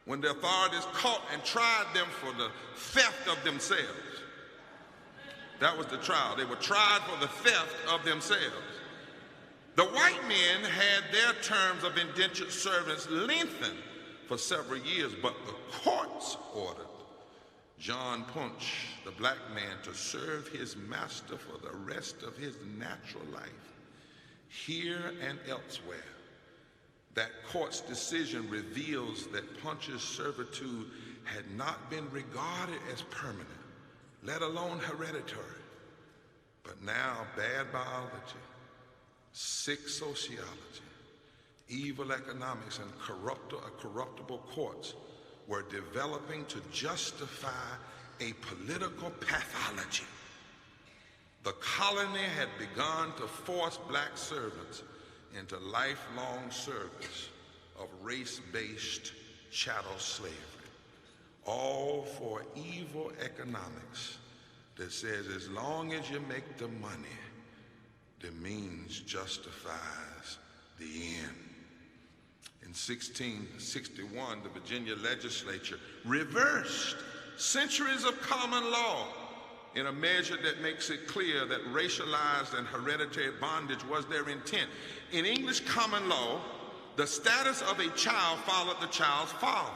when the authorities caught and tried them for the theft of themselves. That was the trial. They were tried for the theft of themselves. The white men had their terms of indentured servants lengthened for several years, but the courts ordered John Punch, the black man, to serve his master for the rest of his natural life, here and elsewhere. That court's decision reveals that Punch's servitude had not been regarded as permanent, let alone hereditary. But now bad biology, sick sociology, evil economics, and corruptible courts were developing to justify a political pathology. The colony had begun to force black servants into lifelong service of race-based chattel slavery, all for evil economics that says as long as you make the money, the means justifies the end. In 1661, the Virginia legislature reversed centuries of common law in a measure that makes it clear that racialized and hereditary bondage was their intent. In English common law, the status of a child followed the child's father.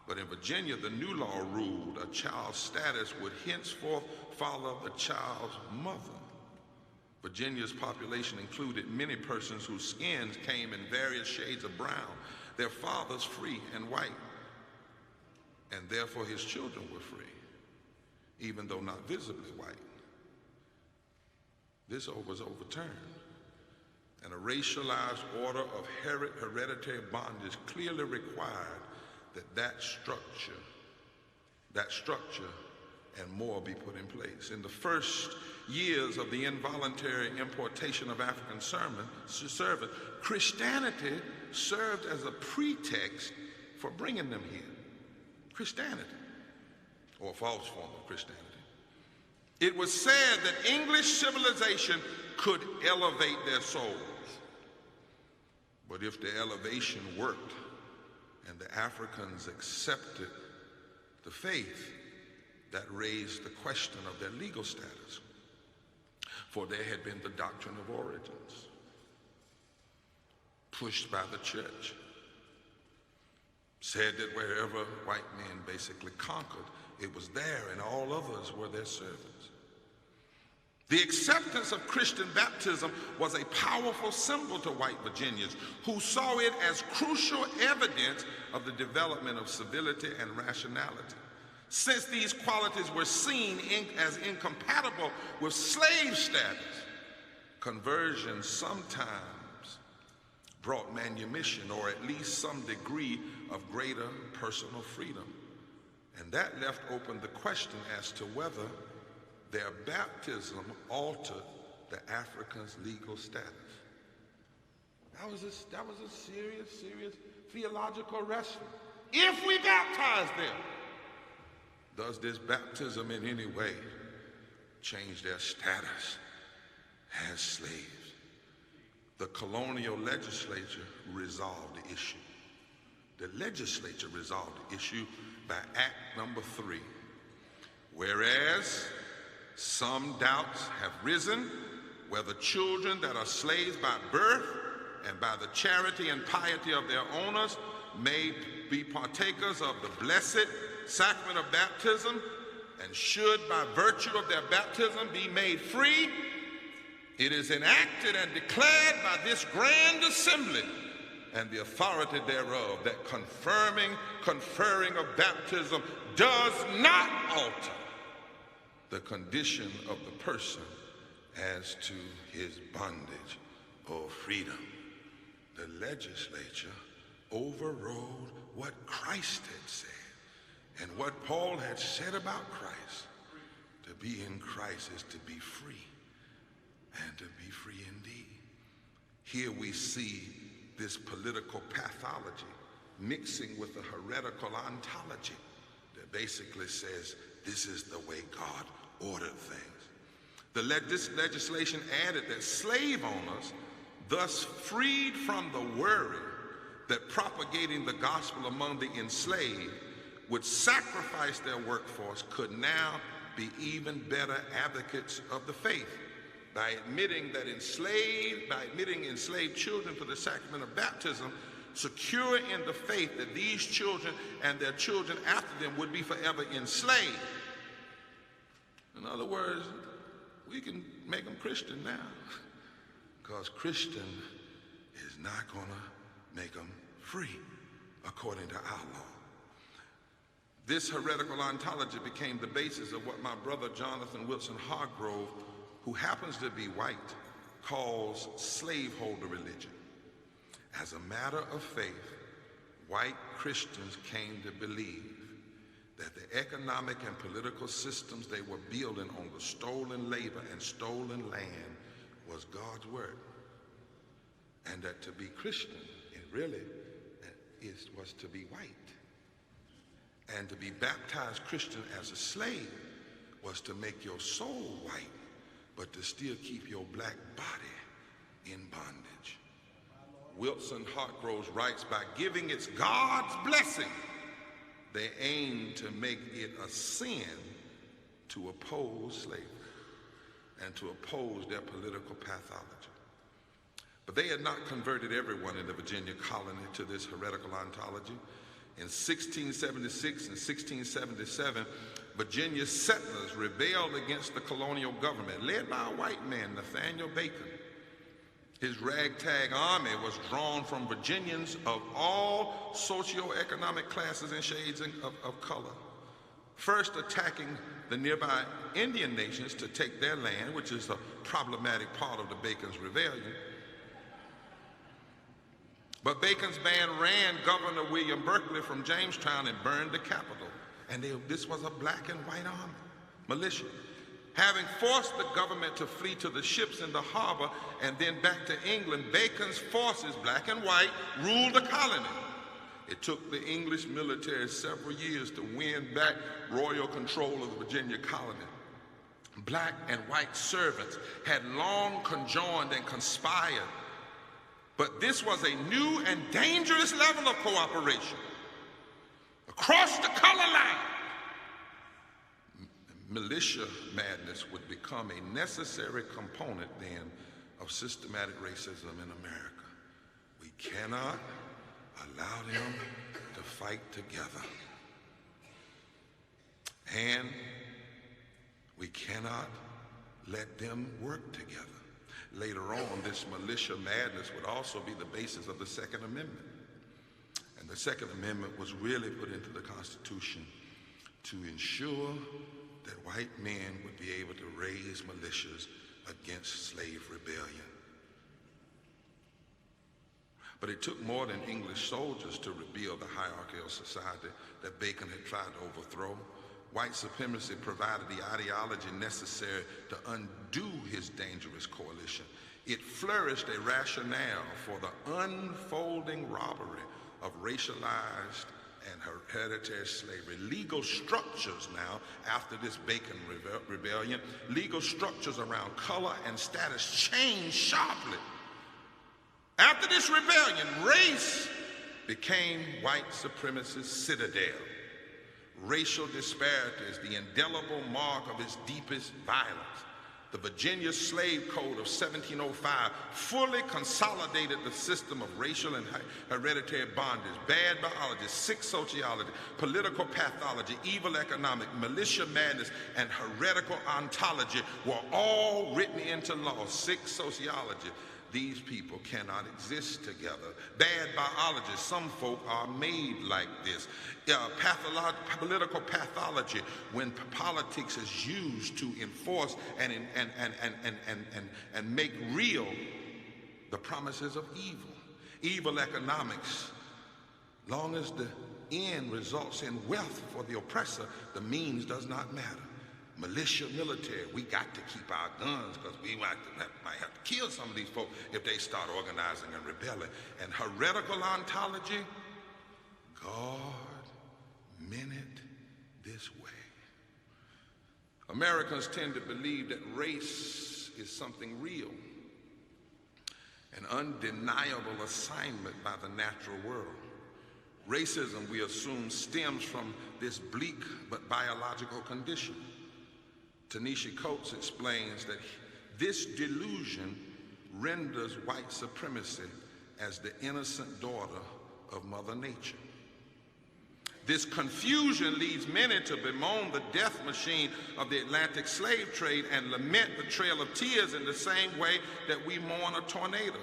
But in Virginia, the new law ruled a child's status would henceforth follow the child's mother. Virginia's population included many persons whose skins came in various shades of brown, their fathers free and white, and therefore his children were free, even though not visibly white. This was overturned, and a racialized order of hereditary bondage clearly required that structure and more be put in place. In the first years of the involuntary importation of African servants, Christianity served as a pretext for bringing them here. Christianity, or a false form of Christianity. It was said that English civilization could elevate their souls. But if the elevation worked and the Africans accepted the faith, that raised the question of their legal status. For there had been the doctrine of origins, pushed by the church, said that wherever white men basically conquered, it was there and all others were their servants. The acceptance of Christian baptism was a powerful symbol to white Virginians who saw it as crucial evidence of the development of civility and rationality. Since these qualities were seen as incompatible with slave status, conversion sometimes brought manumission, or at least some degree of greater personal freedom. And that left open the question as to whether their baptism altered the Africans' legal status. That was a serious theological wrestle. If we baptize them, does this baptism in any way change their status as slaves? The colonial legislature resolved the issue. The legislature resolved the issue by Act number 3. Whereas some doubts have risen whether children that are slaves by birth and by the charity and piety of their owners may be partakers of the blessed sacrament of baptism, and should by virtue of their baptism be made free, it is enacted and declared by this grand assembly and the authority thereof that conferring of baptism does not alter the condition of the person as to his bondage or freedom. The legislature overrode what Christ had said and what Paul had said about Christ. To be in Christ is to be free, and to be free indeed. Here we see this political pathology mixing with a heretical ontology that basically says this is the way God ordered things. This legislation added that slave owners, thus freed from the worry that propagating the gospel among the enslaved would sacrifice their workforce, could now be even better advocates of the faith by admitting enslaved children to the sacrament of baptism, secure in the faith that these children and their children after them would be forever enslaved. In other words, we can make them Christian now, because Christian is not going to make them free according to our law. This heretical ontology became the basis of what my brother Jonathan Wilson Hargrove, who happens to be white, calls slaveholder religion. As a matter of faith, white Christians came to believe that the economic and political systems they were building on the stolen labor and stolen land was God's word. And that to be Christian, it really was to be white. And to be baptized Christian as a slave was to make your soul white, but to still keep your black body in bondage. Wilson Hargrove writes, by giving it God's blessing, they aim to make it a sin to oppose slavery and to oppose their political pathology. But they had not converted everyone in the Virginia colony to this heretical ontology. In 1676 and 1677, Virginia settlers rebelled against the colonial government, led by a white man, Nathaniel Bacon. His ragtag army was drawn from Virginians of all socioeconomic classes and shades of color, first attacking the nearby Indian nations to take their land, which is a problematic part of the Bacon's rebellion. But Bacon's band ran Governor William Berkeley from Jamestown and burned the capital. And this was a black and white army, militia. Having forced the government to flee to the ships in the harbor and then back to England, Bacon's forces, black and white, ruled the colony. It took the English military several years to win back royal control of the Virginia colony. Black and white servants had long conjoined and conspired, but this was a new and dangerous level of cooperation across the color line. Militia madness would become a necessary component then of systematic racism in America. We cannot allow them to fight together. And we cannot let them work together. Later on, this militia madness would also be the basis of the Second Amendment. And the Second Amendment was really put into the Constitution to ensure that white men would be able to raise militias against slave rebellion. But it took more than English soldiers to rebuild the hierarchy of society that Bacon had tried to overthrow. White supremacy provided the ideology necessary to undo his dangerous coalition. It flourished a rationale for the unfolding robbery of racialized and hereditary slavery. Legal structures now, after this Bacon rebellion, legal structures around color and status changed sharply. After this rebellion, race became white supremacist's citadel. Racial disparity is the indelible mark of its deepest violence. The Virginia Slave Code of 1705 fully consolidated the system of racial and hereditary bondage, bad biology, sick sociology, political pathology, evil economic, militia madness, and heretical ontology were all written into law. Sick sociology. These people cannot exist together. Bad biology, some folk are made like this. Political pathology, when politics is used to enforce and make real the promises of evil. Evil economics, long as the end results in wealth for the oppressor, the means does not matter. Militia, military, we got to keep our guns because we might have to kill some of these folks if they start organizing and rebelling. And heretical ontology, God meant it this way. Americans tend to believe that race is something real, an undeniable assignment by the natural world. Racism, we assume, stems from this bleak but biological condition. Tanisha Coates explains that this delusion renders white supremacy as the innocent daughter of Mother Nature. This confusion leads many to bemoan the death machine of the Atlantic slave trade and lament the trail of tears in the same way that we mourn a tornado,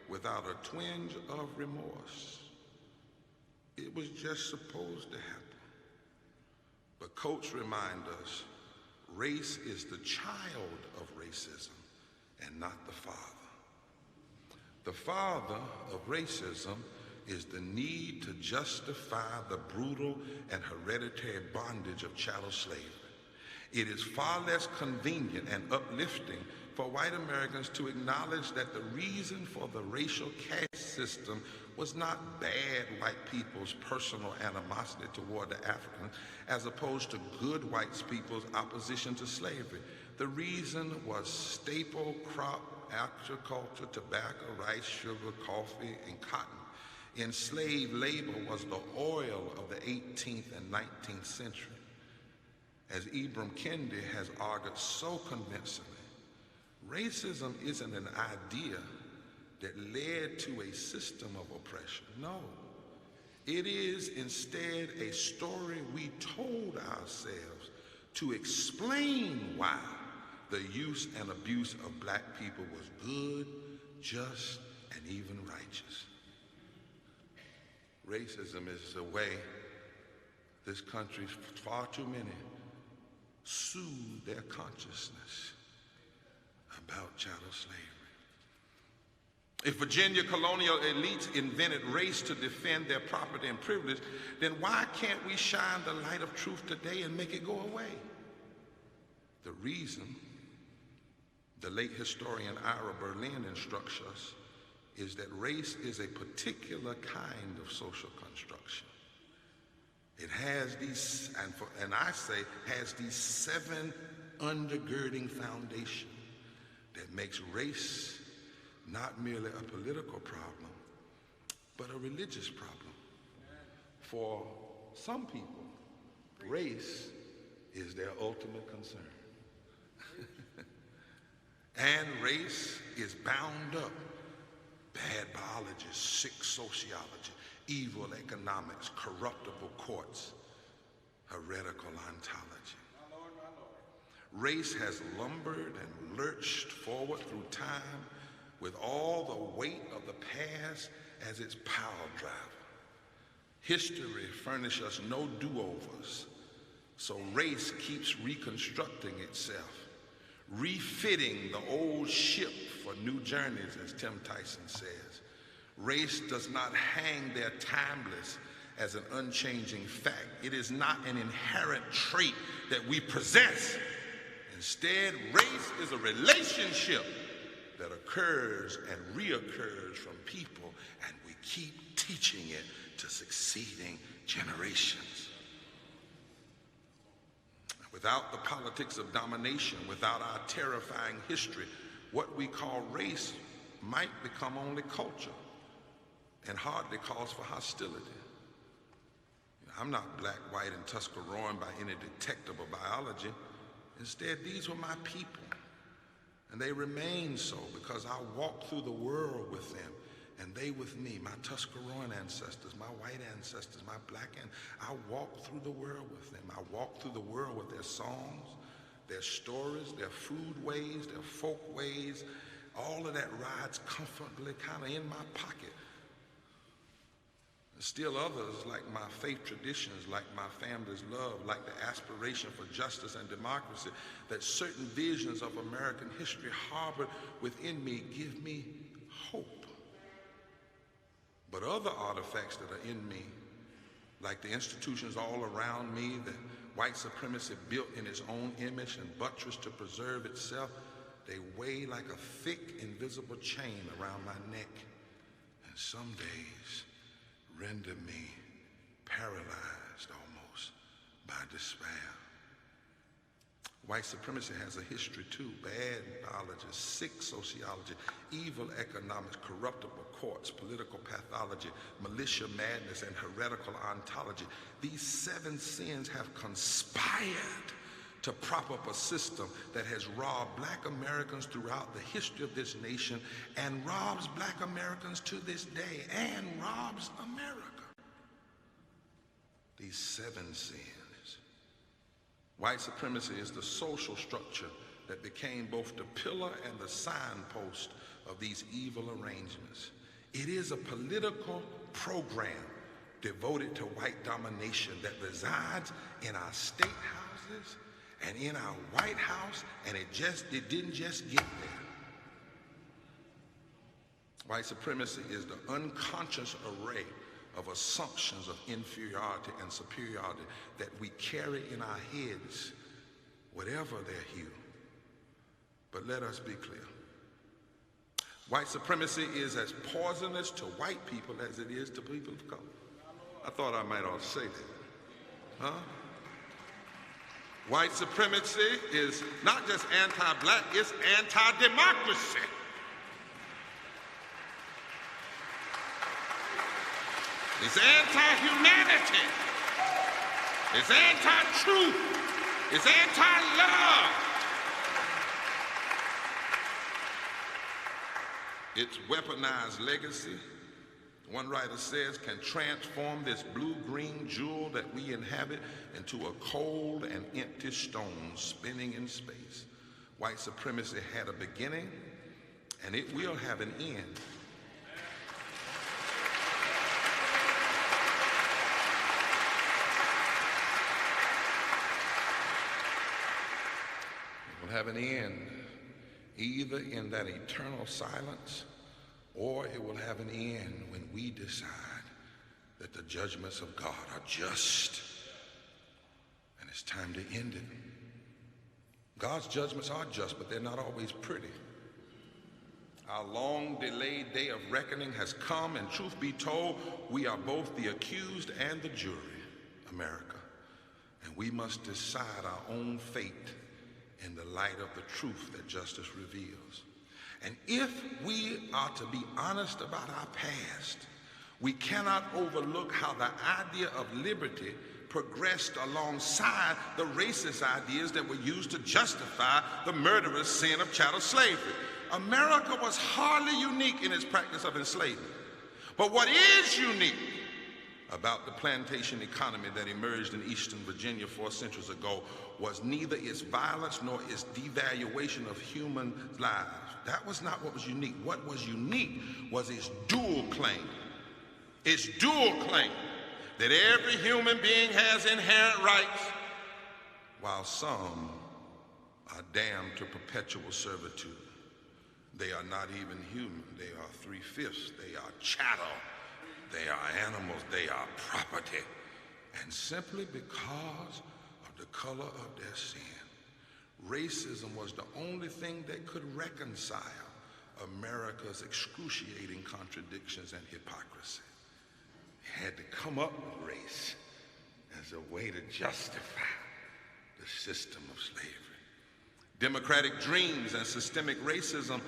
without a twinge of remorse. It was just supposed to happen. But Coates reminds us, race is the child of racism and not the father. The father of racism is the need to justify the brutal and hereditary bondage of chattel slavery. It is far less convenient and uplifting for white Americans to acknowledge that the reason for the racial caste system was not bad white people's personal animosity toward the Africans, as opposed to good white people's opposition to slavery. The reason was staple crop agriculture, tobacco, rice, sugar, coffee, and cotton. Enslaved labor was the oil of the 18th and 19th century. As Ibram Kendi has argued so convincingly, racism isn't an idea that led to a system of oppression. No, it is instead a story we told ourselves to explain why the use and abuse of black people was good, just, and even righteous. Racism is the way this country, far too many, soothe their consciousness about chattel slavery. If Virginia colonial elites invented race to defend their property and privilege, then why can't we shine the light of truth today and make it go away? The reason, the late historian Ira Berlin instructs us, is that race is a particular kind of social construction. It has these, and I say, has these 7 undergirding foundations that makes race not merely a political problem, but a religious problem. For some people, race is their ultimate concern. And race is bound up. Bad biology, sick sociology, evil economics, corruptible courts, heretical ontology. Race has lumbered and lurched forward through time with all the weight of the past as its power driver. History furnishes us no do-overs, so race keeps reconstructing itself, refitting the old ship for new journeys, as Tim Tyson says. Race does not hang there timeless as an unchanging fact. It is not an inherent trait that we possess. Instead, race is a relationship that occurs and reoccurs from people, and we keep teaching it to succeeding generations. Without the politics of domination, without our terrifying history, what we call race might become only culture and hardly cause for hostility. I'm not black, white, and Tuscaroran by any detectable biology. Instead, these were my people, and they remain so because I walked through the world with them, and they with me, my Tuscaroran ancestors, my white ancestors, my black I walked through the world with them. I walked through the world with their songs, their stories, their food ways, their folk ways. All of that rides comfortably kind of in my pocket. Still others, like my faith traditions, like my family's love, like the aspiration for justice and democracy, that certain visions of American history harbored within me give me hope. But other artifacts that are in me, like the institutions all around me that white supremacy built in its own image and buttressed to preserve itself, they weigh like a thick, invisible chain around my neck. And some days, render me paralyzed almost by despair. White supremacy has a history too. Bad biology, sick sociology, evil economics, corruptible courts, political pathology, militia madness, and heretical ontology. These 7 sins have conspired to prop up a system that has robbed black Americans throughout the history of this nation and robs black Americans to this day and robs America. These 7 sins. White supremacy is the social structure that became both the pillar and the signpost of these evil arrangements. It is a political program devoted to white domination that resides in our state houses and in our White House, and it didn't just get there. White supremacy is the unconscious array of assumptions of inferiority and superiority that we carry in our heads, whatever their hue. But let us be clear. White supremacy is as poisonous to white people as it is to people of color. I thought I might ought to say that. Huh? White supremacy is not just anti-black, it's anti-democracy. It's anti-humanity. It's anti-truth. It's anti-love. Its weaponized legacy, one writer says, can transform this blue-green jewel that we inhabit into a cold and empty stone spinning in space. White supremacy had a beginning, and it will have an end. It will have an end, either in that eternal silence, or it will have an end when we decide that the judgments of God are just, and it's time to end it. God's judgments are just, but they're not always pretty. Our long-delayed day of reckoning has come, and truth be told, we are both the accused and the jury, America, and we must decide our own fate in the light of the truth that justice reveals. And if we are to be honest about our past, we cannot overlook how the idea of liberty progressed alongside the racist ideas that were used to justify the murderous sin of chattel slavery. America was hardly unique in its practice of enslavement. But what is unique about the plantation economy that emerged in Eastern Virginia 4 centuries ago was neither its violence nor its devaluation of human lives. That was not what was unique. What was unique was its dual claim. Its dual claim that every human being has inherent rights, while some are damned to perpetual servitude. They are not even human. They are 3/5. They are chattel. They are animals. They are property. And simply because of the color of their sin, racism was the only thing that could reconcile America's excruciating contradictions and hypocrisy. It had to come up with race as a way to justify the system of slavery. Democratic dreams and systemic racism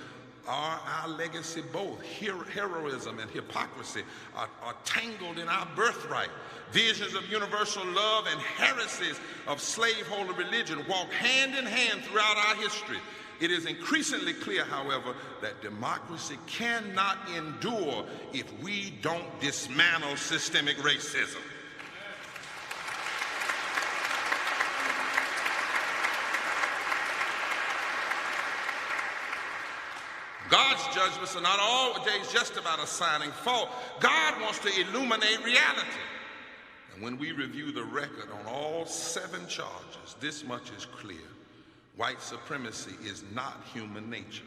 are our legacy both. Heroism and hypocrisy are tangled in our birthright. Visions of universal love and heresies of slaveholder religion walk hand in hand throughout our history. It is increasingly clear, however, that democracy cannot endure if we don't dismantle systemic racism. God's judgments are not always just about assigning fault. God wants to illuminate reality. And when we review the record on all 7 charges, this much is clear. White supremacy is not human nature.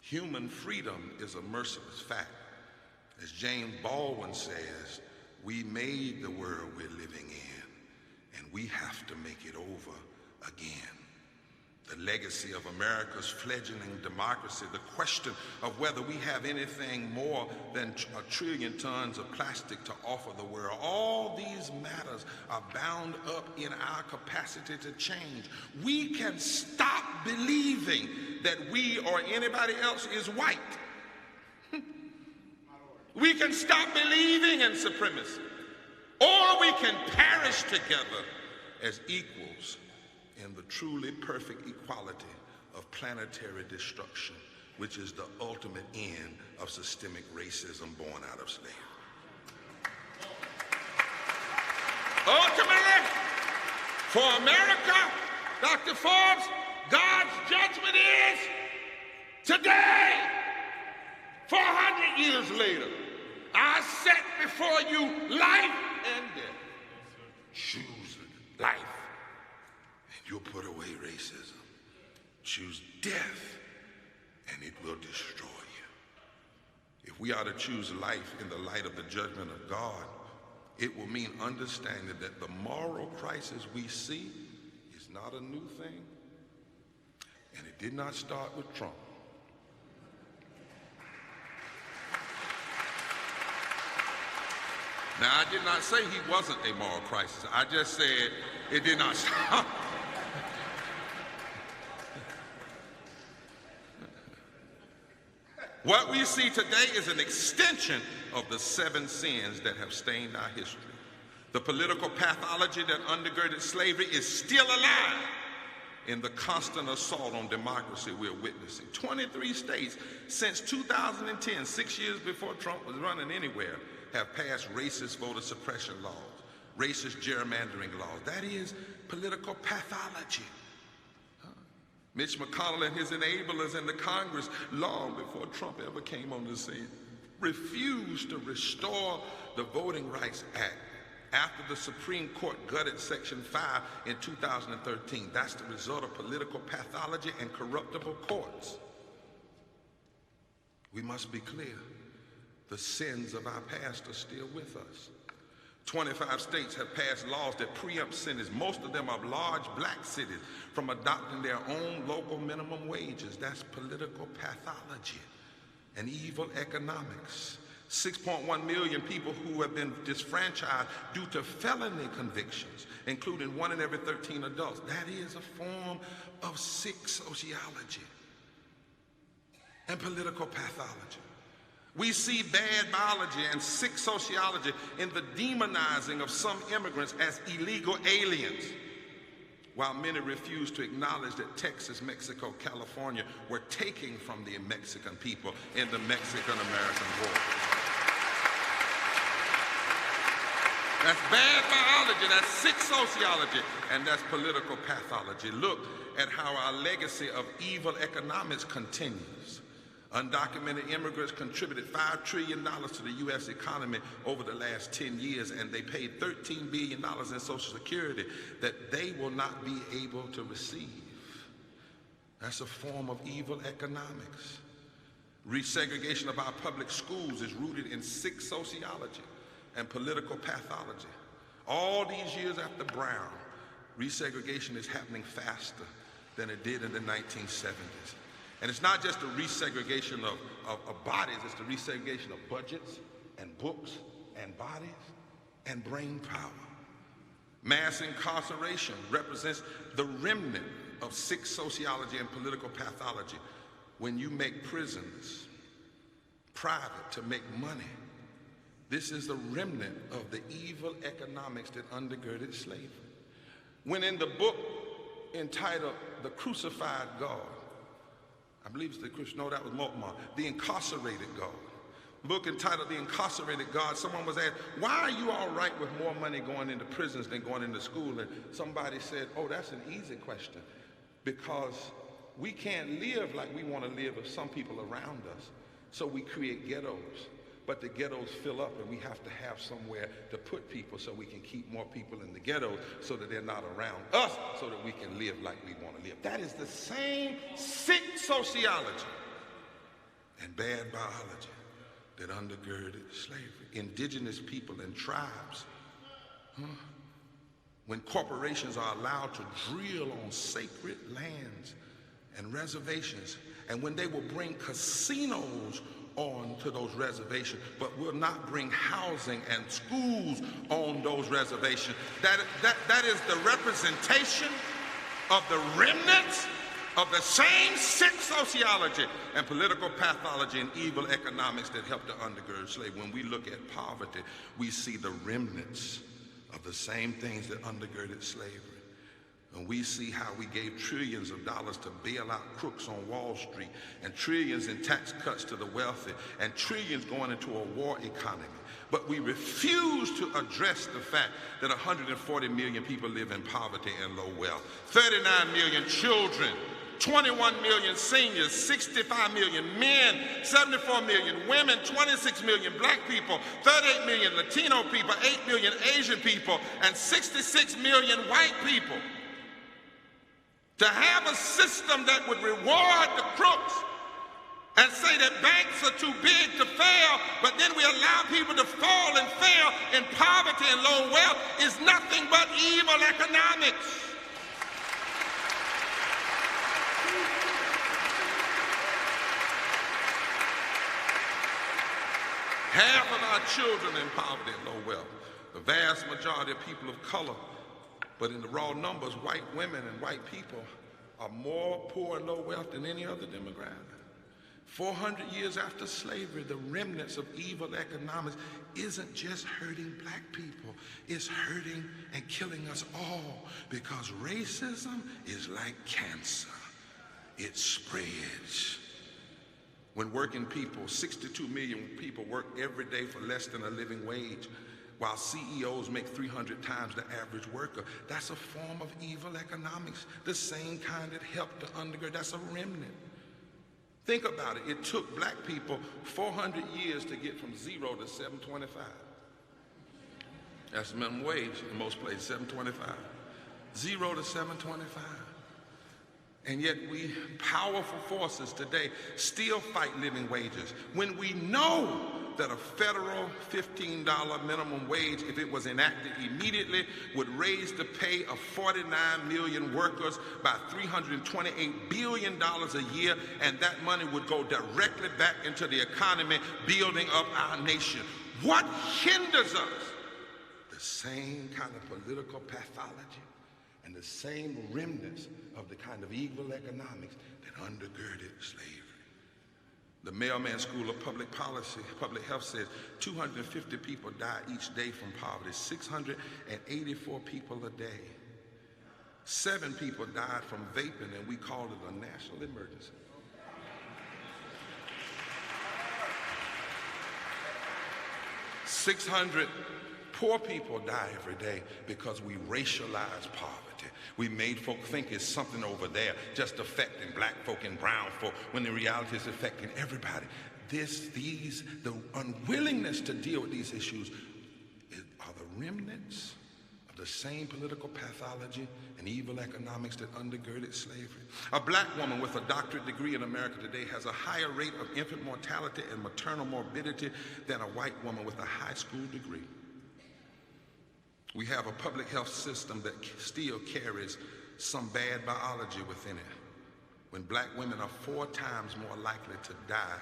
Human freedom is a merciless fact. As James Baldwin says, we made the world we're living in, and we have to make it over again. The legacy of America's fledgling democracy, the question of whether we have anything more than 1 trillion tons of plastic to offer the world, all these matters are bound up in our capacity to change. We can stop believing that we or anybody else is white. We can stop believing in supremacy, or we can perish together as equals in the truly perfect equality of planetary destruction, which is the ultimate end of systemic racism born out of slavery. Ultimately, for America, Dr. Forbes, God's judgment is today. 400 years later, I set before you life and death. Choose life, and you'll put away racism. Choose death, and it will destroy you. If we are to choose life in the light of the judgment of God, it will mean understanding that the moral crisis we see is not a new thing, and it did not start with Trump. Now, I did not say he wasn't a moral crisis. I just said it did not start. What we see today is an extension of the 7 sins that have stained our history. The political pathology that undergirded slavery is still alive in the constant assault on democracy we're witnessing. 23 states since 2010, 6 years before Trump was running anywhere, have passed racist voter suppression laws, racist gerrymandering laws. That is political pathology. Mitch McConnell and his enablers in the Congress, long before Trump ever came on the scene, refused to restore the Voting Rights Act after the Supreme Court gutted Section 5 in 2013. That's the result of political pathology and corruptible courts. We must be clear. The sins of our past are still with us. 25 states have passed laws that preempt cities, most of them are large black cities, from adopting their own local minimum wages. That's political pathology and evil economics. 6.1 million people who have been disfranchised due to felony convictions, including 1 in every 13 adults. That is a form of sick sociology and political pathology. We see bad biology and sick sociology in the demonizing of some immigrants as illegal aliens, while many refuse to acknowledge that Texas, Mexico, California were taking from the Mexican people in the Mexican-American War. That's bad biology, that's sick sociology, and that's political pathology. Look at how our legacy of evil economics continues. Undocumented immigrants contributed $5 trillion to the U.S. economy over the last 10 years, and they paid $13 billion in Social Security that they will not be able to receive. That's a form of evil economics. Resegregation of our public schools is rooted in sick sociology and political pathology. All these years after Brown, resegregation is happening faster than it did in the 1970s. And it's not just the resegregation of bodies, it's the resegregation of budgets and books and bodies and brain power. Mass incarceration represents the remnant of sick sociology and political pathology. When you make prisons private to make money, this is the remnant of the evil economics that undergirded slavery. When in the book entitled The Crucified God, I believe it's that was Moltmann, The Incarcerated God. Book entitled The Incarcerated God, someone was asked, why are you all right with more money going into prisons than going into school? And somebody said, oh, that's an easy question, because we can't live like we want to live with some people around us, so we create ghettos. But the ghettos fill up and we have to have somewhere to put people so we can keep more people in the ghettos so that they're not around us, so that we can live like we want to live. That is the same sick sociology and bad biology that undergirded slavery. Indigenous people and tribes, when corporations are allowed to drill on sacred lands and reservations, and when they will bring casinos on to those reservations, but will not bring housing and schools on those reservations. That is the representation of the remnants of the same sick sociology and political pathology and evil economics that helped to undergird slavery. When we look at poverty, we see the remnants of the same things that undergirded slavery. And we see how we gave trillions of dollars to bail out crooks on Wall Street, and trillions in tax cuts to the wealthy, and trillions going into a war economy. But we refuse to address the fact that 140 million people live in poverty and low wealth, 39 million children, 21 million seniors, 65 million men, 74 million women, 26 million black people, 38 million Latino people, 8 million Asian people, and 66 million white people. To have a system that would reward the crooks and say that banks are too big to fail, but then we allow people to fall and fail in poverty and low wealth is nothing but evil economics. Half of our children in poverty and low wealth. The vast majority of people of color. But in the raw numbers, white women and white people are more poor and low wealth than any other demographic. 400 years after slavery, the remnants of evil economics isn't just hurting black people, it's hurting and killing us all, because racism is like cancer. It spreads. When working people, 62 million people work every day for less than a living wage, while CEOs make 300 times the average worker. That's a form of evil economics, the same kind that helped to undergird. That's a remnant. Think about it. It took black people 400 years to get from 0 to 725. That's minimum wage in most places, 725. 0 to 725. And yet we, powerful forces today, still fight living wages when we know that a federal $15 minimum wage, if it was enacted immediately, would raise the pay of 49 million workers by $328 billion a year, and that money would go directly back into the economy, building up our nation. What hinders us? The same kind of political pathology and the same remnants of the kind of evil economics that undergirded slavery. The Mailman School of Public Policy, Public Health says 250 people die each day from poverty, 684 people a day. 7 people died from vaping, and we called it a national emergency. $600 poor people die every day because we racialize poverty. We made folk think it's something over there just affecting black folk and brown folk, when in reality it's affecting everybody. The unwillingness to deal with these issues are the remnants of the same political pathology and evil economics that undergirded slavery. A black woman with a doctorate degree in America today has a higher rate of infant mortality and maternal morbidity than a white woman with a high school degree. We have a public health system that still carries some bad biology within it, when black women are 4 times more likely to die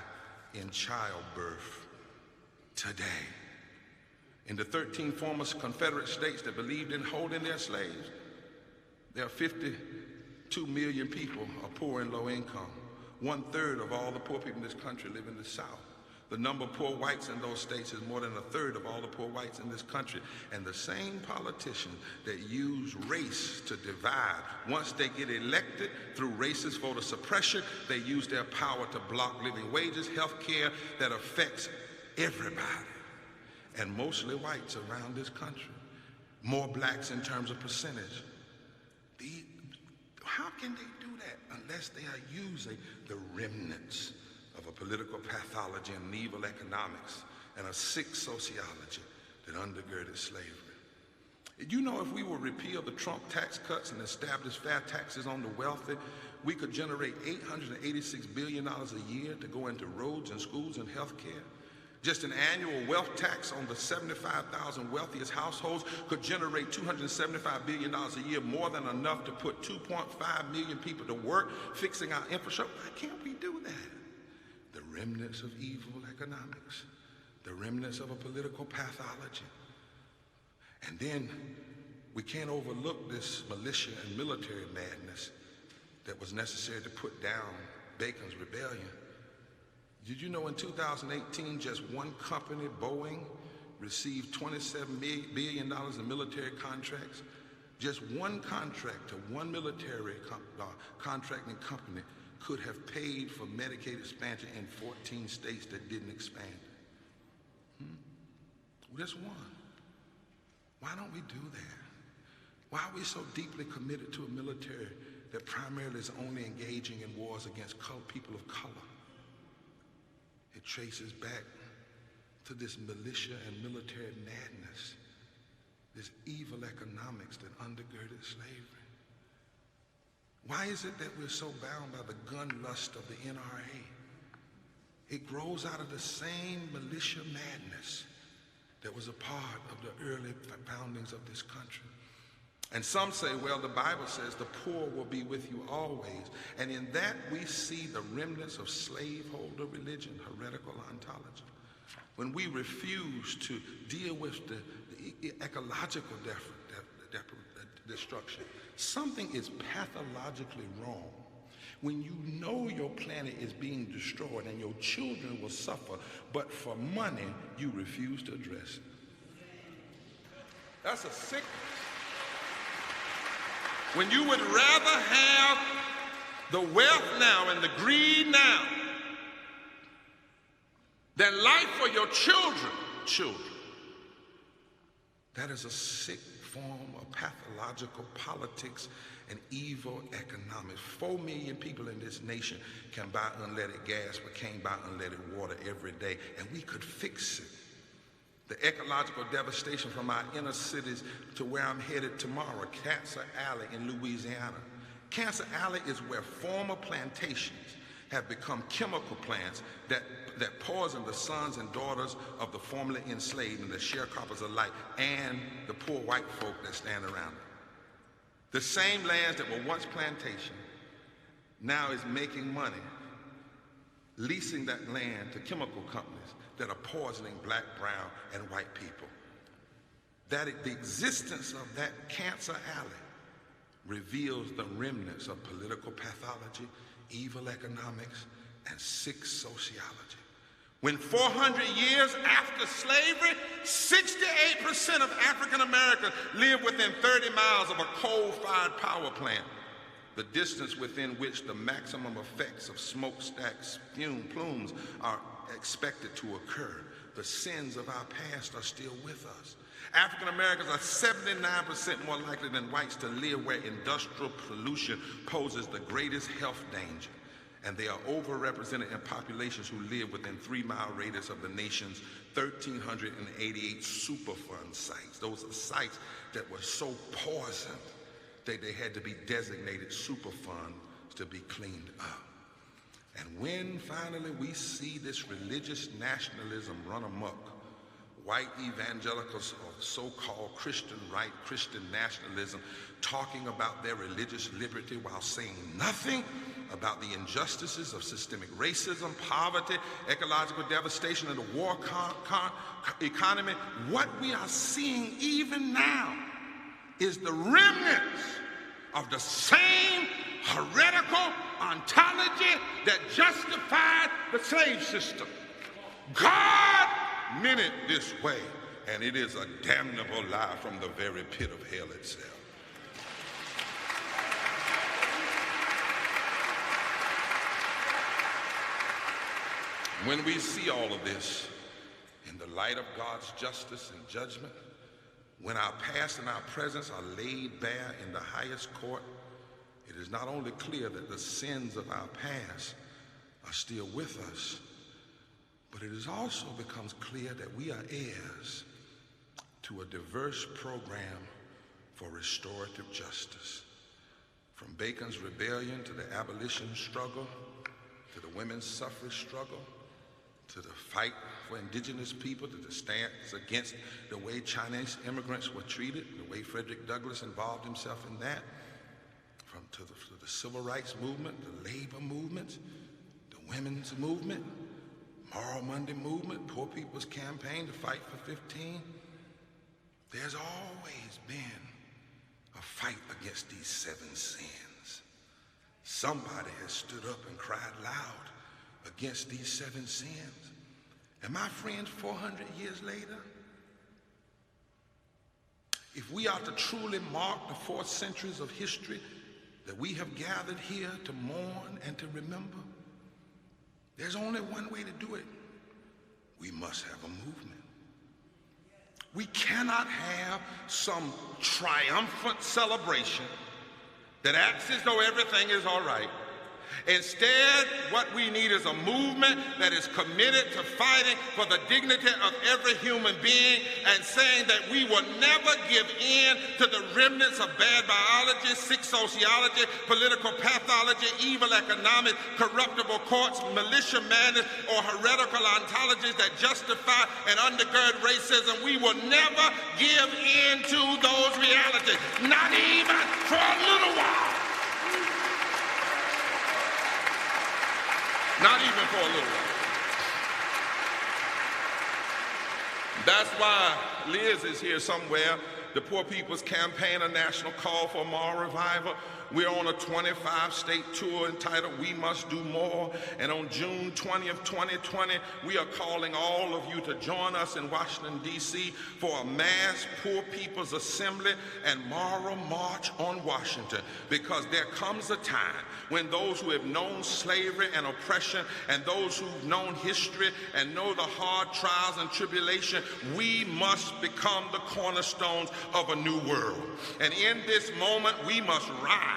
in childbirth today. In the 13 former Confederate states that believed in holding their slaves, there are 52 million people are poor and low income. 1/3 of all the poor people in this country live in the South. The number of poor whites in those states is more than 1/3 of all the poor whites in this country. And the same politicians that use race to divide, once they get elected through racist voter suppression, they use their power to block living wages, health care that affects everybody, and mostly whites around this country. More blacks in terms of percentage. How can they do that unless they are using the remnants of a political pathology and evil economics and a sick sociology that undergirded slavery? You know, if we would repeal the Trump tax cuts and establish fair taxes on the wealthy, we could generate $886 billion a year to go into roads and schools and health care. Just an annual wealth tax on the 75,000 wealthiest households could generate $275 billion a year, more than enough to put 2.5 million people to work fixing our infrastructure. Why can't we do that? The remnants of evil economics, the remnants of a political pathology. And then we can't overlook this militia and military madness that was necessary to put down Bacon's rebellion. Did you know in 2018, just one company, Boeing, received $27 billion in military contracts? Just one contract to one military contracting company could have paid for Medicaid expansion in 14 states that didn't expand. Just one. Why don't we do that? Why are we so deeply committed to a military that primarily is only engaging in wars against people of color? It traces back to this militia and military madness, this evil economics that undergirded slavery. Why is it that we're so bound by the gun lust of the NRA? It grows out of the same militia madness that was a part of the early foundings of this country. And some say, well, the Bible says the poor will be with you always. And in that we see the remnants of slaveholder religion, heretical ontology. When we refuse to deal with the ecological destruction, something is pathologically wrong. When you know your planet is being destroyed and your children will suffer, but for money, you refuse to address it. That's a sickness. When you would rather have the wealth now and the greed now than life for your children. That is a sick form of pathological politics and evil economics. 4 million people in this nation can buy unleaded gas but can't buy unleaded water every day, and we could fix it. The ecological devastation from our inner cities to where I'm headed tomorrow, Cancer Alley in Louisiana. Cancer Alley is where former plantations have become chemical plants that poison the sons and daughters of the formerly enslaved and the sharecroppers alike and the poor white folk that stand around them. The same lands that were once plantation now is making money leasing that land to chemical companies that are poisoning black, brown, and white people. That the existence of that Cancer Alley reveals the remnants of political pathology, evil economics, and sick sociology. When 400 years after slavery, 68% of African Americans live within 30 miles of a coal-fired power plant, the distance within which the maximum effects of smokestacks, plumes are expected to occur. The sins of our past are still with us. African Americans are 79% more likely than whites to live where industrial pollution poses the greatest health danger. and they are overrepresented in populations who live within 3-mile radius of the nation's 1,388 Superfund sites. Those are sites that were so poisoned that they had to be designated Superfunds to be cleaned up. And when finally we see this religious nationalism run amok, white evangelicals or so-called Christian right, Christian nationalism, talking about their religious liberty while saying nothing about the injustices of systemic racism, poverty, ecological devastation, and the war economy, what we are seeing even now is the remnants of the same heretical ontology that justified the slave system. God meant it this way, and it is a damnable lie from the very pit of hell itself. When we see all of this in the light of God's justice and judgment, when our past and our presence are laid bare in the highest court, it is not only clear that the sins of our past are still with us, but it is also becomes clear that we are heirs to a diverse program for restorative justice. From Bacon's rebellion to the abolition struggle, to the women's suffrage struggle, to the fight for indigenous people, to the stance against the way Chinese immigrants were treated, the way Frederick Douglass involved himself in that, to the civil rights movement, the labor movement, the women's movement, Moral Monday movement, Poor People's Campaign to Fight for 15. There's always been a fight against these 7 sins. Somebody has stood up and cried loud against these 7 sins. And my friends, 400 years later, if we are to truly mark the 4 centuries of history that we have gathered here to mourn and to remember, there's only one way to do it. We must have a movement. We cannot have some triumphant celebration that acts as though everything is all right. Instead, what we need is a movement that is committed to fighting for the dignity of every human being and saying that we will never give in to the remnants of bad biology, sick sociology, political pathology, evil economics, corruptible courts, militia madness, or heretical ontologies that justify and undergird racism. We will never give in to those realities, not even for a little while. Not even for a little while. That's why Liz is here somewhere. The Poor People's Campaign, a national call for moral revival. We're on a 25-state tour entitled We Must Do More. And on June 20th, 2020, we are calling all of you to join us in Washington, D.C. for a mass Poor People's Assembly and moral march on Washington. Because there comes a time when those who have known slavery and oppression and those who've known history and know the hard trials and tribulation, we must become the cornerstones of a new world. And in this moment, we must rise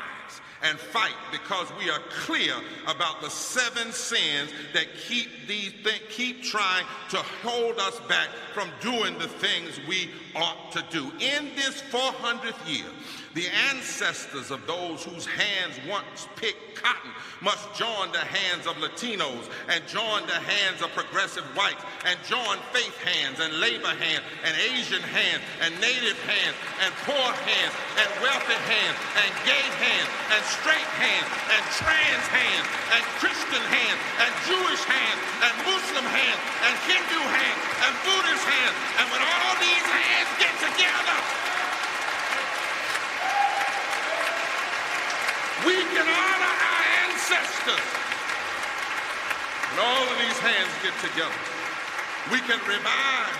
and fight because we are clear about the 7 sins that keep trying to hold us back from doing the things we ought to do. In this 400th year, the ancestors of those whose hands once picked cotton must join the hands of Latinos and join the hands of progressive whites and join faith hands and labor hands and Asian hands and native hands and poor hands and wealthy hands and gay hands and straight hands and trans hands and Christian hands and Jewish hands and Muslim hands and Hindu hands and Buddhist hands. And when all these hands get together, we can honor our ancestors. When all of these hands get together, we can revive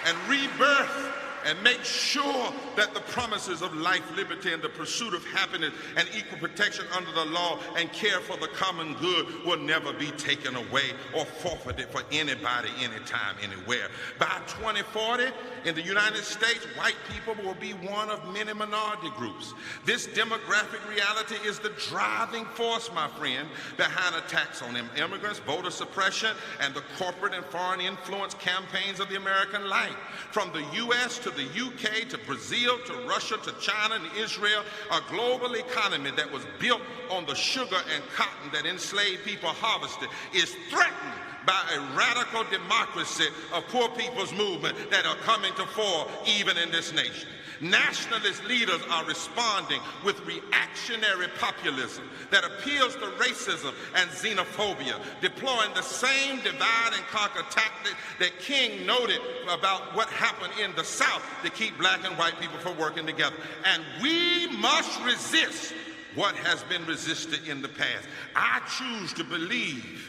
and rebirth and make sure that the promises of life, liberty, and the pursuit of happiness and equal protection under the law and care for the common good will never be taken away or forfeited for anybody, anytime, anywhere. By 2040, in the United States, white people will be one of many minority groups. This demographic reality is the driving force, my friend, behind attacks on immigrants, voter suppression, and the corporate and foreign influence campaigns of the American life. From the U.S. to the U.K. to Brazil to Russia to China and Israel, a global economy that was built on the sugar and cotton that enslaved people harvested is threatened by a radical democracy of poor people's movement that are coming to fore even in this nation. Nationalist leaders are responding with reactionary populism that appeals to racism and xenophobia, deploying the same divide and conquer tactic that King noted about what happened in the South to keep black and white people from working together. And we must resist what has been resisted in the past. I choose to believe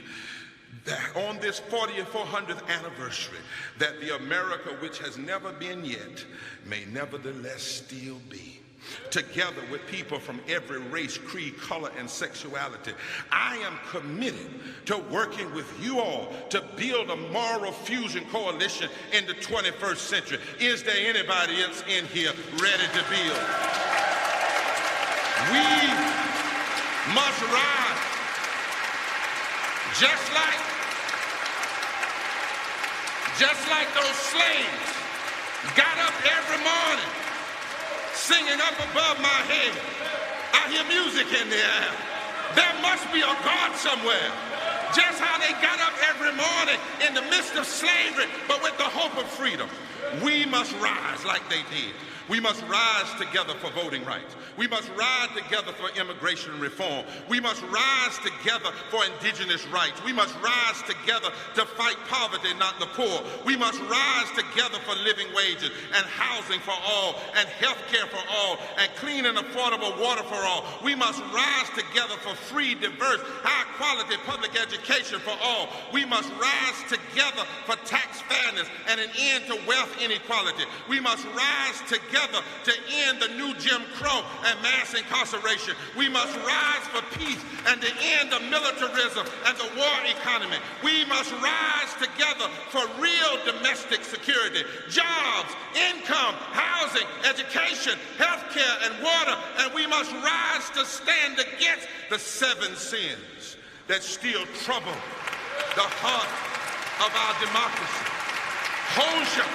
that on this 400th anniversary, that the America which has never been yet may nevertheless still be. Together with people from every race, creed, color, and sexuality, I am committed to working with you all to build a moral fusion coalition in the 21st century. Is there anybody else in here ready to build? We must rise. Just like those slaves got up every morning singing up above my head. I hear music in the air. There must be a God somewhere. Just how they got up every morning in the midst of slavery, but with the hope of freedom. We must rise like they did. We must rise together for voting rights. We must rise together for immigration reform. We must rise together for indigenous rights. We must rise together to fight poverty, not the poor. We must rise together for living wages and housing for all and health care for all and clean and affordable water for all. We must rise together for free, diverse, high-quality public education for all. We must rise together for tax fairness and an end to wealth inequality. We must rise together to end the new Jim Crow and mass incarceration. We must rise for peace and to end the militarism and the war economy. We must rise together for real domestic security, jobs, income, housing, education, health care, and water. And we must rise to stand against the 7 sins that still trouble the heart of our democracy. Hosier,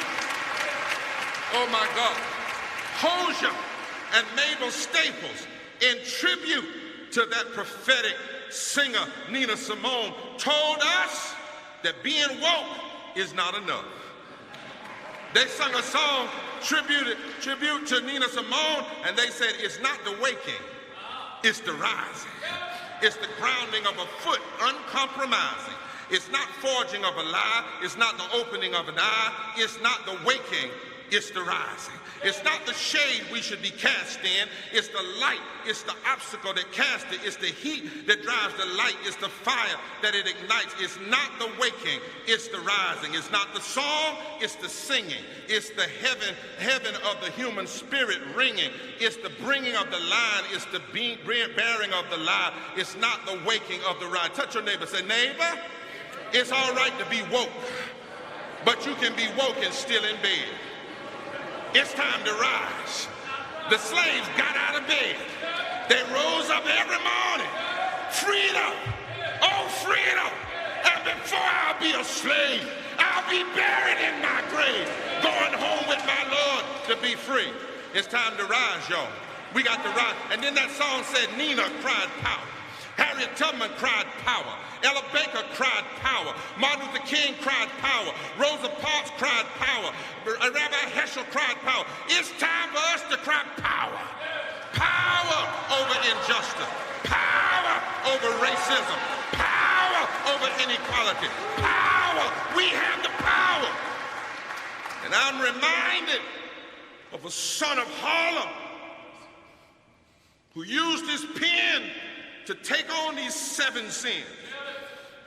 oh my God, Hosier and Mabel Staples, in tribute to that prophetic singer Nina Simone, told us that being woke is not enough. They sung a song tribute to Nina Simone, and they said it's not the waking, it's the rising. It's the grounding of a foot, uncompromising. It's not forging of a lie, it's not the opening of an eye, it's not the waking, it's the rising. It's not the shade we should be cast in, it's the light, it's the obstacle that casts it, it's the heat that drives the light, it's the fire that it ignites. It's not the waking, it's the rising. It's not the song, it's the singing. It's the heaven of the human spirit ringing. It's the bringing of the line, it's the bearing of the lie. It's not the waking of the ride. Touch your neighbor, say, neighbor, it's all right to be woke, but you can be woke and still in bed. It's time to rise. The slaves got out of bed. They rose up every morning. Freedom, oh freedom. And before I'll be a slave, I'll be buried in my grave, going home with my Lord to be free. It's time to rise, y'all. We got to rise. And then that song said, Nina cried power. Harriet Tubman cried power. Ella Baker cried power. Martin Luther King cried power. Rosa Parks cried power. Rabbi Heschel cried power. It's time for us to cry power. Power over injustice. Power over racism. Power over inequality. Power. We have the power. And I'm reminded of a son of Harlem who used his pen to take on these 7 sins.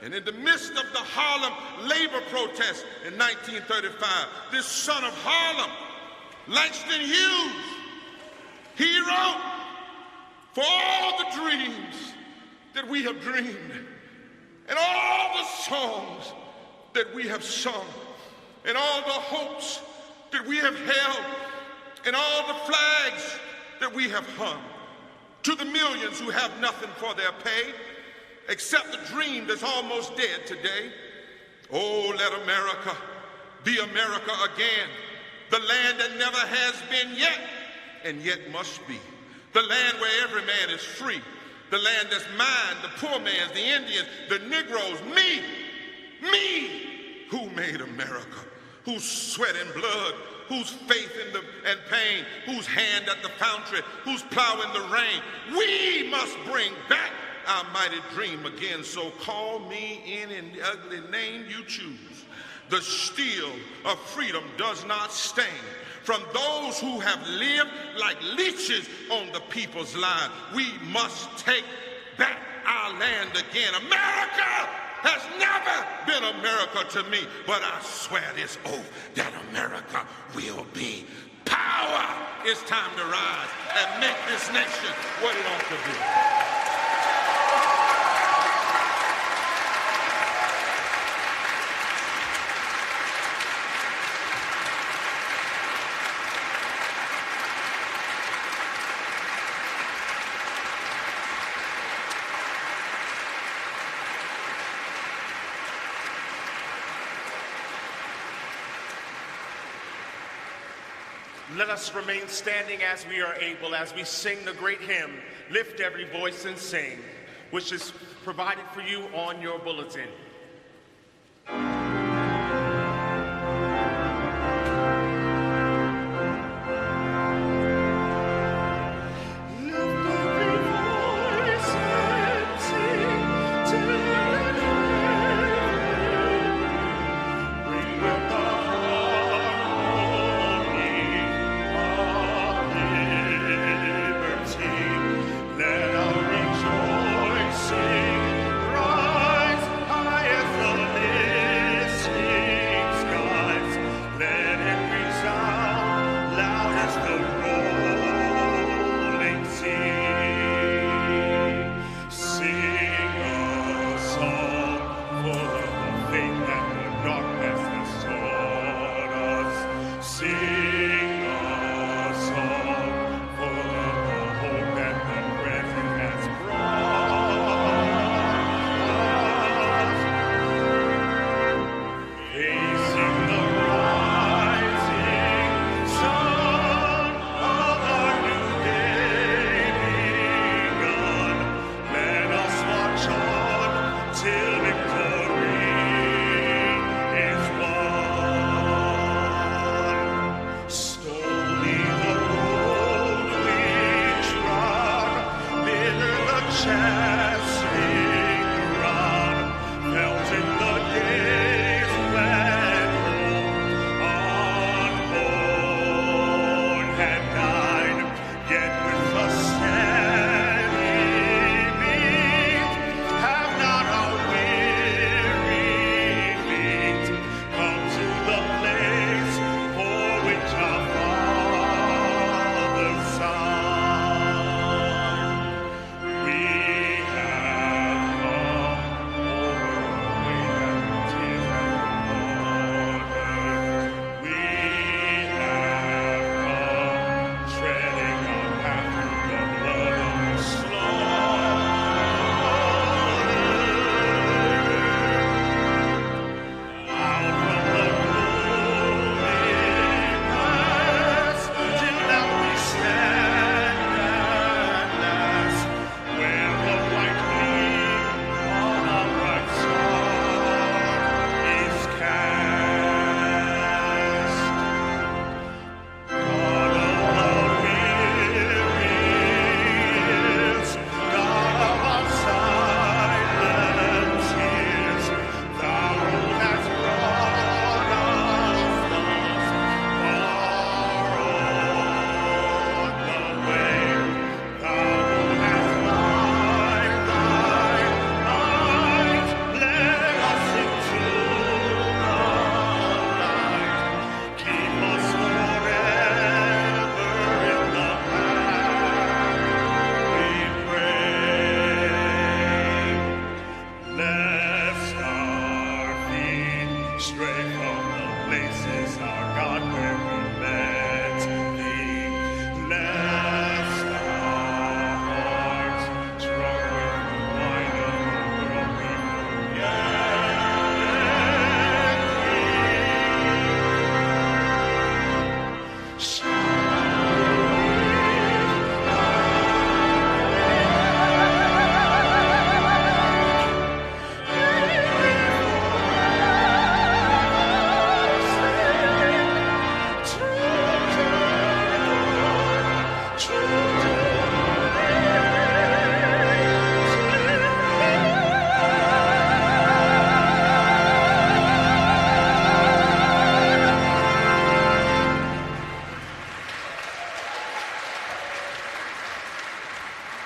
And in the midst of the Harlem labor protest in 1935, this son of Harlem Langston Hughes, he wrote, for all the dreams that we have dreamed, and all the songs that we have sung, and all the hopes that we have held, and all the flags that we have hung, to the millions who have nothing for their pay, except the dream that's almost dead today. Oh, let America be America again, the land that never has been yet, and yet must be. The land where every man is free. The land that's mine, the poor man's, the Indians, the Negroes, me, who made America, whose sweat and blood, whose faith and pain, whose hand at the foundry, whose plow in the rain. We must bring back our mighty dream again, so call me in the ugly name you choose. The steel of freedom does not stain from those who have lived like leeches on the people's lives. We must take back our land again. America has never been America to me, but I swear this oath that America will be. Power! It's time to rise and make this nation what it ought to be. Let us remain standing as we are able, as we sing the great hymn, Lift Every Voice and Sing, which is provided for you on your bulletin. Let our rejoicing rise high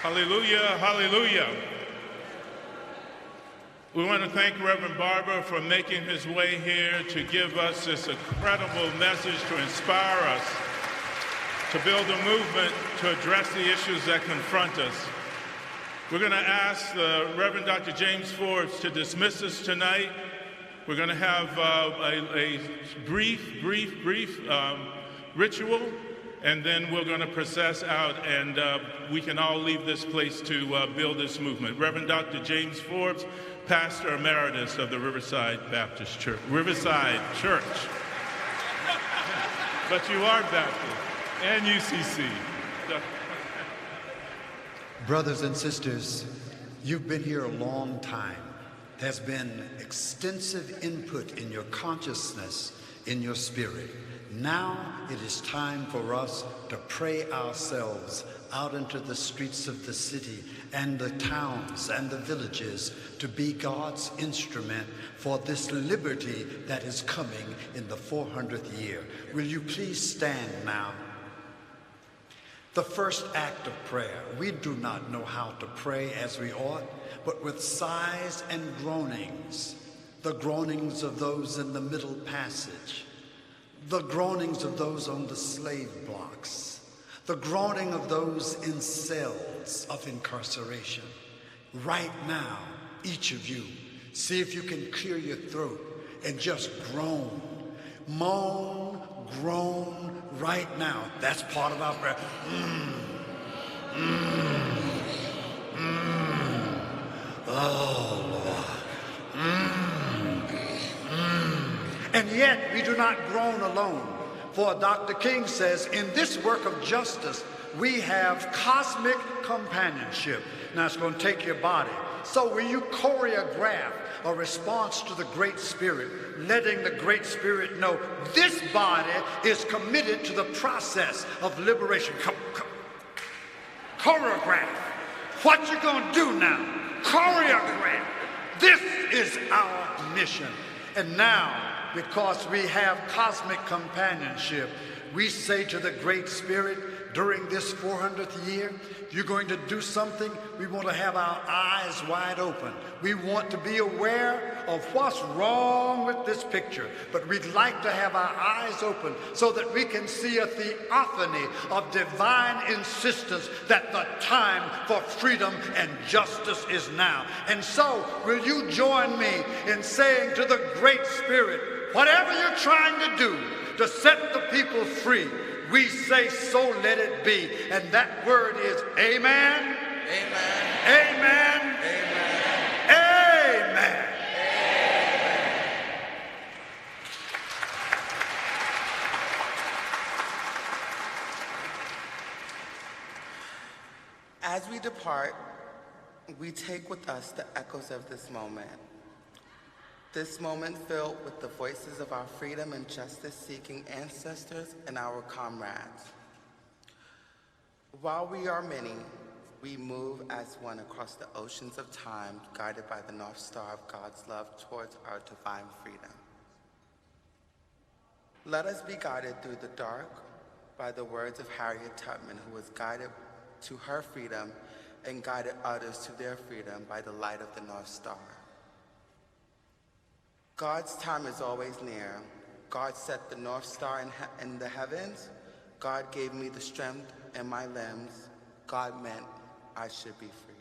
Hallelujah, hallelujah. We want to thank Reverend Barber for making his way here to give us this incredible message to inspire us to build a movement to address the issues that confront us. We're going to ask the Reverend Dr. James Forbes to dismiss us tonight. We're going to have a brief ritual, and then we're going to process out, and we can all leave this place to build this movement. Reverend Dr. James Forbes, Pastor Emeritus of the Riverside Baptist Church, Riverside Church. But you are Baptist and UCC. Brothers and sisters, you've been here a long time. There's been extensive input in your consciousness, in your spirit. Now it is time for us to pray ourselves out into the streets of the city and the towns and the villages to be God's instrument for this liberty that is coming in the 400th year. Will you please stand now? The first act of prayer. We do not know how to pray as we ought, but with sighs and groanings, the groanings of those in the middle passage, the groanings of those on the slave blocks, the groaning of those in cells of incarceration. Right now, each of you, see if you can clear your throat and just groan. Moan, groan right now. That's part of our prayer. Oh, Lord. And yet, we do not groan alone. For Dr. King says, in this work of justice, we have cosmic companionship. Now, it's going to take your body. So will you choreograph a response to the Great Spirit, letting the Great Spirit know this body is committed to the process of liberation. Choreograph. What you going to do now? Choreograph. This is our mission. And now, because we have cosmic companionship, we say to the Great Spirit during this 400th year, if you're going to do something, we want to have our eyes wide open. We want to be aware of what's wrong with this picture, but we'd like to have our eyes open so that we can see a theophany of divine insistence that the time for freedom and justice is now. And so, will you join me in saying to the Great Spirit, whatever you're trying to do to set the people free, we say, so let it be. And that word is amen. Amen. Amen. Amen. Amen. As we depart, we take with us the echoes of this moment. This moment filled with the voices of our freedom and justice-seeking ancestors and our comrades. While we are many, we move as one across the oceans of time, guided by the North Star of God's love towards our divine freedom. Let us be guided through the dark by the words of Harriet Tubman, who was guided to her freedom and guided others to their freedom by the light of the North Star. God's time is always near. God set the North Star in the heavens. God gave me the strength in my limbs. God meant I should be free.